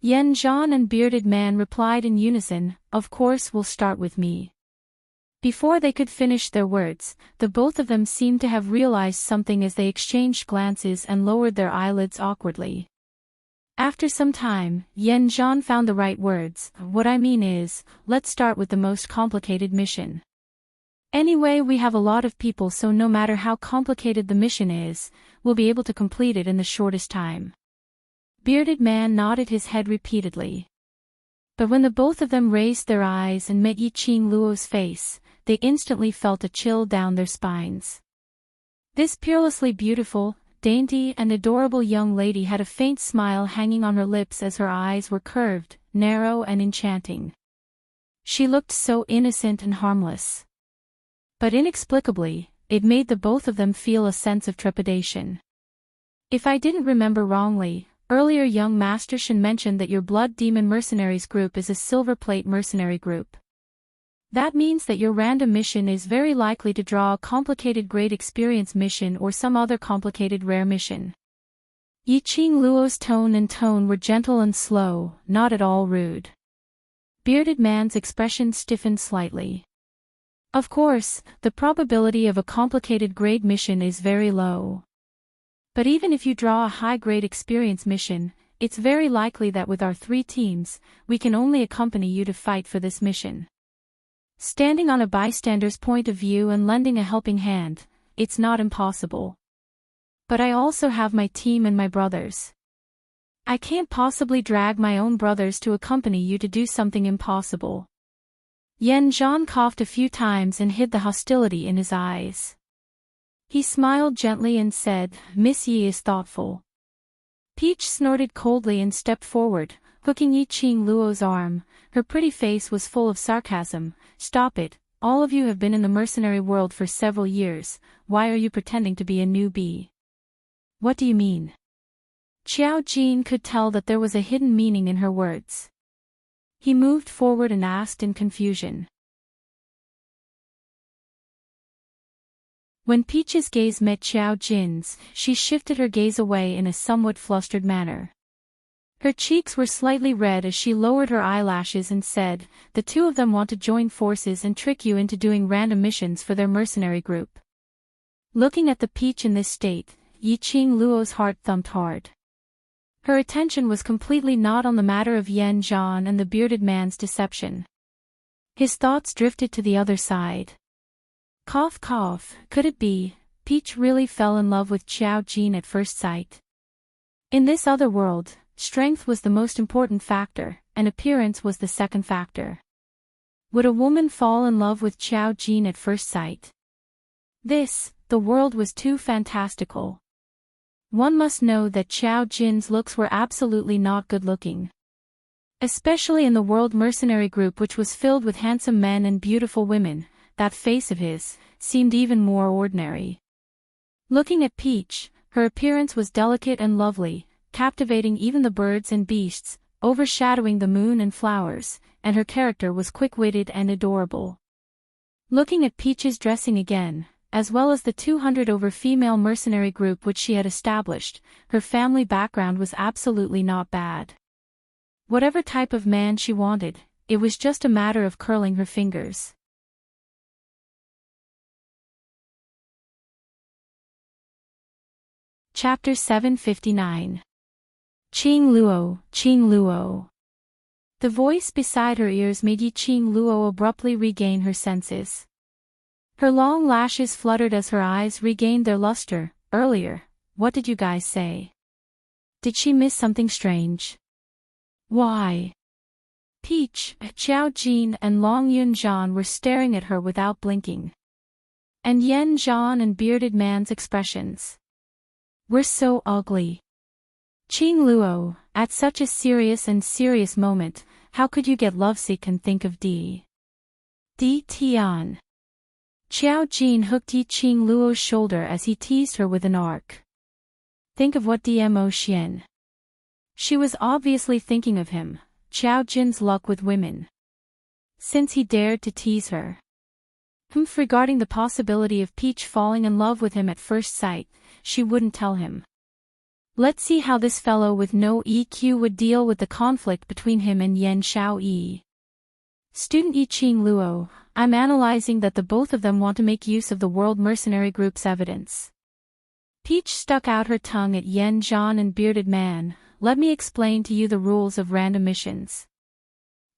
Yan Zhan and Bearded Man replied in unison, of course we'll start with me. Before they could finish their words, the both of them seemed to have realized something as they exchanged glances and lowered their eyelids awkwardly. After some time, Yan Zhan found the right words. What I mean is, let's start with the most complicated mission. Anyway, we have a lot of people, so no matter how complicated the mission is, we'll be able to complete it in the shortest time. Bearded Man nodded his head repeatedly. But when the both of them raised their eyes and met Yi Qing Luo's face, they instantly felt a chill down their spines. This peerlessly beautiful, dainty and adorable young lady had a faint smile hanging on her lips as her eyes were curved, narrow and enchanting. She looked so innocent and harmless. But inexplicably, it made the both of them feel a sense of trepidation. If I didn't remember wrongly, earlier young Master Shen mentioned that your Blood Demon Mercenaries group is a Silver Plate mercenary group. That means that your random mission is very likely to draw a complicated great experience mission or some other complicated rare mission. Yi Qing Luo's tone were gentle and slow, not at all rude. Bearded Man's expression stiffened slightly. Of course, the probability of a complicated grade mission is very low. But even if you draw a high-grade experience mission, it's very likely that with our 3 teams, we can only accompany you to fight for this mission. Standing on a bystander's point of view and lending a helping hand, it's not impossible. But I also have my team and my brothers. I can't possibly drag my own brothers to accompany you to do something impossible. Yan Zhan coughed a few times and hid the hostility in his eyes. He smiled gently and said, "Miss Yi is thoughtful." Peach snorted coldly and stepped forward, hooking Yi Qing Luo's arm. Her pretty face was full of sarcasm. "Stop it, all of you have been in the mercenary world for several years, why are you pretending to be a newbie?" "What do you mean?" Qiao Jin could tell that there was a hidden meaning in her words. He moved forward and asked in confusion. When Peach's gaze met Qiao Jin's, she shifted her gaze away in a somewhat flustered manner. Her cheeks were slightly red as she lowered her eyelashes and said, "The two of them want to join forces and trick you into doing random missions for their mercenary group." Looking at the Peach in this state, Yi Qing Luo's heart thumped hard. Her attention was completely not on the matter of Yan Zhan and the bearded man's deception. His thoughts drifted to the other side. Cough cough, could it be, Peach really fell in love with Qiao Jin at first sight? In this other world, strength was the most important factor, and appearance was the second factor. Would a woman fall in love with Qiao Jin at first sight? The world was too fantastical. One must know that Qiao Jin's looks were absolutely not good-looking. Especially in the world mercenary group which was filled with handsome men and beautiful women, that face of his seemed even more ordinary. Looking at Peach, her appearance was delicate and lovely, captivating even the birds and beasts, overshadowing the moon and flowers, and her character was quick-witted and adorable. Looking at Peach's dressing again, as well as the 200 over female mercenary group which she had established, her family background was absolutely not bad. Whatever type of man she wanted, it was just a matter of curling her fingers. Chapter 759. Qing Luo, Qing Luo. The voice beside her ears made Yi Qing Luo abruptly regain her senses. Her long lashes fluttered as her eyes regained their luster. "Earlier, what did you guys say? Did she miss something strange?" "Why?" Peach, Qiao Jin and Long Yun Zhan were staring at her without blinking. And Yan Zhan and Bearded Man's expressions were so ugly. "Qing Luo, at such a serious moment, how could you get lovesick and think of Di Tian?" Qiao Jin hooked Yi Qing Luo's shoulder as he teased her with an arc. "Think of what Dmo Xian." She was obviously thinking of him, Qiao Jin's luck with women. Since he dared to tease her. Regarding the possibility of Peach falling in love with him at first sight, she wouldn't tell him. Let's see how this fellow with no EQ would deal with the conflict between him and Yan Xiaoyi. "Student Yi Qing Luo, I'm analyzing that the both of them want to make use of the World Mercenary Group's evidence." Peach stuck out her tongue at Yan Zhan and Bearded Man. "Let me explain to you the rules of random missions.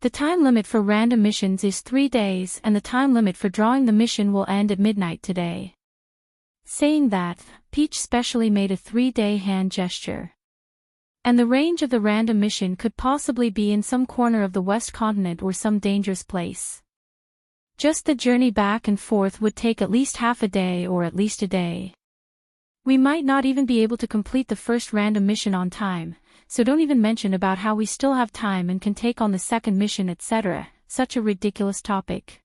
The time limit for random missions is 3 days and the time limit for drawing the mission will end at midnight today." Saying that, Peach specially made a 3-day hand gesture. And the range of the random mission could possibly be in some corner of the West Continent or some dangerous place. Just the journey back and forth would take at least half a day or at least a day. We might not even be able to complete the first random mission on time, so don't even mention about how we still have time and can take on the second mission, etc. Such a ridiculous topic.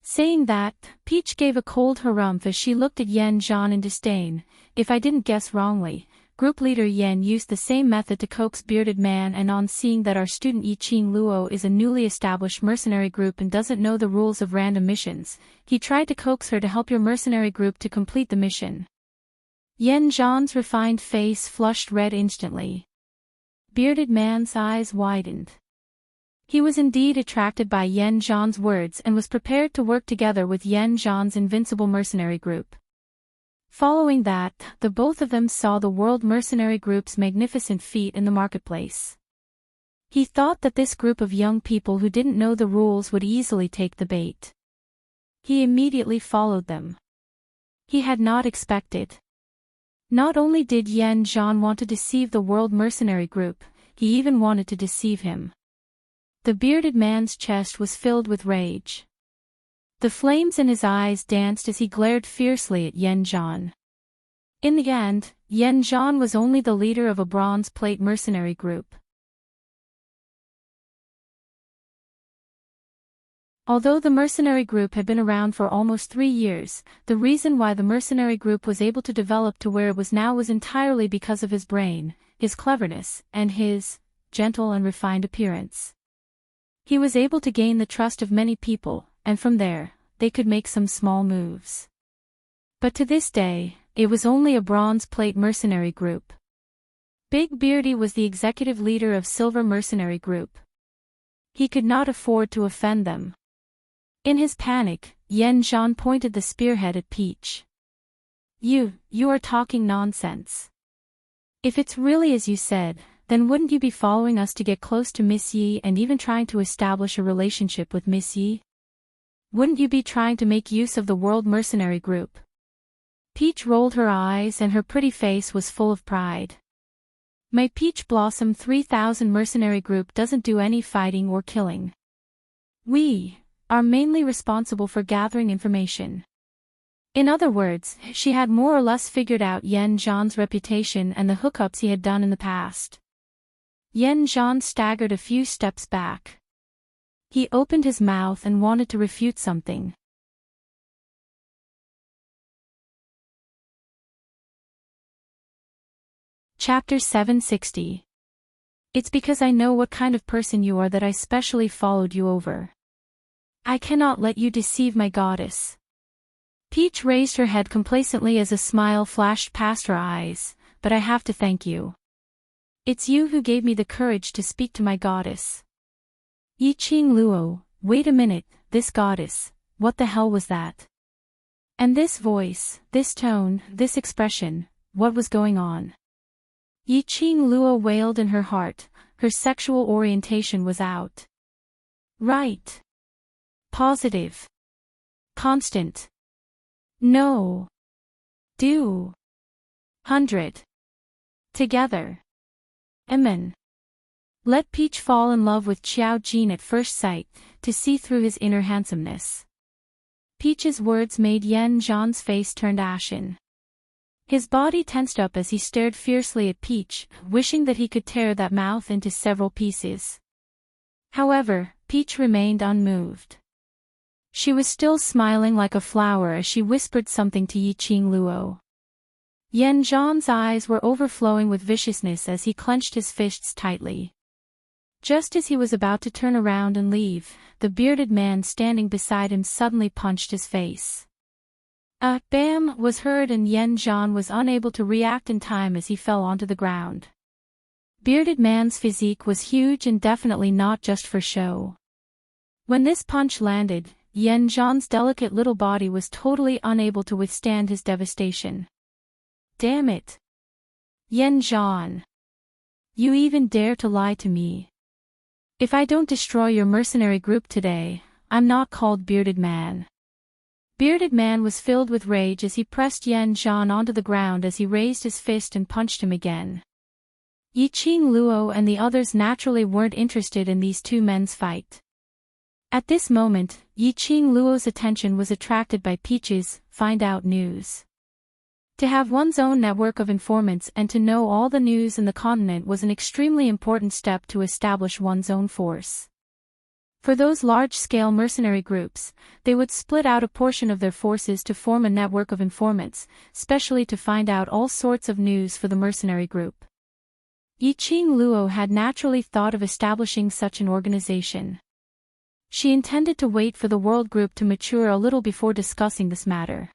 Saying that, Peach gave a cold harumph as she looked at Yen Zhan in disdain. If I didn't guess wrongly, group leader Yen used the same method to coax Bearded Man, and on seeing that our student Yiqing Luo is a newly established mercenary group and doesn't know the rules of random missions, he tried to coax her to help your mercenary group to complete the mission. Yen Zhan's refined face flushed red instantly. Bearded Man's eyes widened. He was indeed attracted by Yen Zhan's words and was prepared to work together with Yen Zhan's invincible mercenary group. Following that, the both of them saw the World Mercenary Group's magnificent feat in the marketplace. He thought that this group of young people who didn't know the rules would easily take the bait. He immediately followed them. He had not expected. Not only did Yen Zhan want to deceive the World Mercenary Group, he even wanted to deceive him. The bearded man's chest was filled with rage. The flames in his eyes danced as he glared fiercely at Yen Zhan. In the end, Yen Zhan was only the leader of a bronze plate mercenary group. Although the mercenary group had been around for almost 3 years, the reason why the mercenary group was able to develop to where it was now was entirely because of his brain, his cleverness, and his gentle and refined appearance. He was able to gain the trust of many people, and from there, they could make some small moves. But to this day, it was only a bronze plate mercenary group. Big Beardy was the executive leader of Silver Mercenary Group. He could not afford to offend them. In his panic, Yen Zhan pointed the spearhead at Peach. You are talking nonsense. If it's really as you said, then wouldn't you be following us to get close to Miss Yi and even trying to establish a relationship with Miss Yi? Wouldn't you be trying to make use of the World Mercenary Group? Peach rolled her eyes and her pretty face was full of pride. My Peach Blossom 3000 Mercenary Group doesn't do any fighting or killing. We are mainly responsible for gathering information. In other words, she had more or less figured out Yen Zhan's reputation and the hookups he had done in the past. Yen Zhan staggered a few steps back. He opened his mouth and wanted to refute something. Chapter 760. It's because I know what kind of person you are that I specially followed you over. I cannot let you deceive my goddess. Peach raised her head complacently as a smile flashed past her eyes, but I have to thank you. It's you who gave me the courage to speak to my goddess. Yiqing Luo, wait a minute, this goddess, what the hell was that? And this voice, this tone, this expression, what was going on? Yiqing Luo wailed in her heart, her sexual orientation was out. Right. Positive. Constant. No. Do. 100. Together. Amen. Let Peach fall in love with Xiao Jin at first sight, to see through his inner handsomeness. Peach's words made Yen Zhan's face turn ashen. His body tensed up as he stared fiercely at Peach, wishing that he could tear that mouth into several pieces. However, Peach remained unmoved. She was still smiling like a flower as she whispered something to Yiqing Luo. Yen Zhan's eyes were overflowing with viciousness as he clenched his fists tightly. Just as he was about to turn around and leave, the bearded man standing beside him suddenly punched his face. A bam was heard and Yen Zhan was unable to react in time as he fell onto the ground. Bearded man's physique was huge and definitely not just for show. When this punch landed, Yen Zhan's delicate little body was totally unable to withstand his devastation. Damn it! Yen Zhan! You even dare to lie to me. If I don't destroy your mercenary group today, I'm not called Bearded Man. Bearded Man was filled with rage as he pressed Yen Zhan onto the ground as he raised his fist and punched him again. Yiqing Luo and the others naturally weren't interested in these two men's fight. At this moment, Yiqing Luo's attention was attracted by Peach's find out news. To have one's own network of informants and to know all the news in the continent was an extremely important step to establish one's own force. For those large-scale mercenary groups, they would split out a portion of their forces to form a network of informants, specially to find out all sorts of news for the mercenary group. Yiqing Luo had naturally thought of establishing such an organization. She intended to wait for the world group to mature a little before discussing this matter.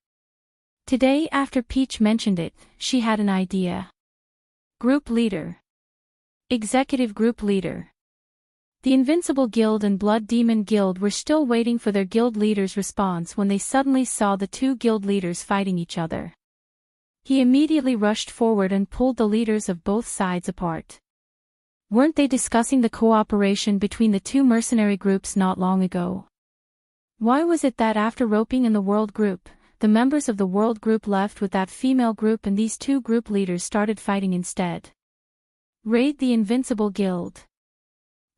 Today, after Peach mentioned it, she had an idea. Group Leader. Executive Group Leader. The Invincible Guild and Blood Demon Guild were still waiting for their guild leader's response when they suddenly saw the two guild leaders fighting each other. He immediately rushed forward and pulled the leaders of both sides apart. Weren't they discussing the cooperation between the two mercenary groups not long ago? Why was it that after roping in the world group, the members of the world group left with that female group and these two group leaders started fighting instead? Raid the Invincible Guild.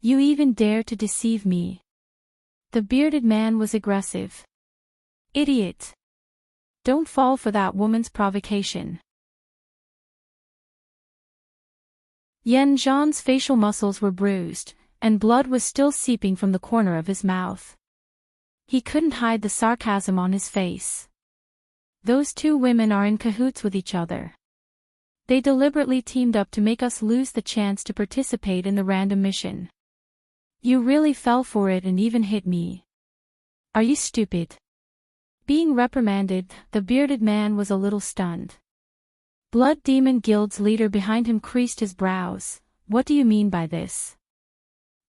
You even dare to deceive me. The bearded man was aggressive. Idiot. Don't fall for that woman's provocation. Yan Zhan's facial muscles were bruised, and blood was still seeping from the corner of his mouth. He couldn't hide the sarcasm on his face. Those two women are in cahoots with each other. They deliberately teamed up to make us lose the chance to participate in the random mission. You really fell for it and even hit me. Are you stupid? Being reprimanded, the bearded man was a little stunned. Blood Demon Guild's leader behind him creased his brows. What do you mean by this?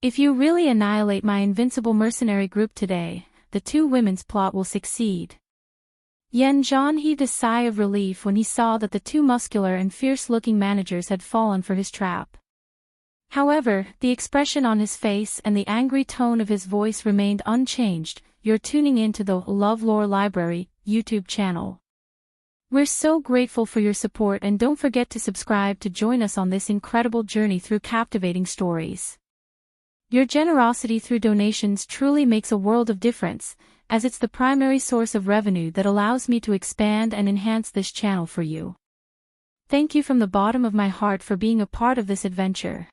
If you really annihilate my invincible mercenary group today, the two women's plot will succeed. Yan Zhan heaved a sigh of relief when he saw that the two muscular and fierce-looking managers had fallen for his trap. However, the expression on his face and the angry tone of his voice remained unchanged. You're tuning into the LoveLore Library YouTube channel. We're so grateful for your support and don't forget to subscribe to join us on this incredible journey through captivating stories. Your generosity through donations truly makes a world of difference, as it's the primary source of revenue that allows me to expand and enhance this channel for you. Thank you from the bottom of my heart for being a part of this adventure.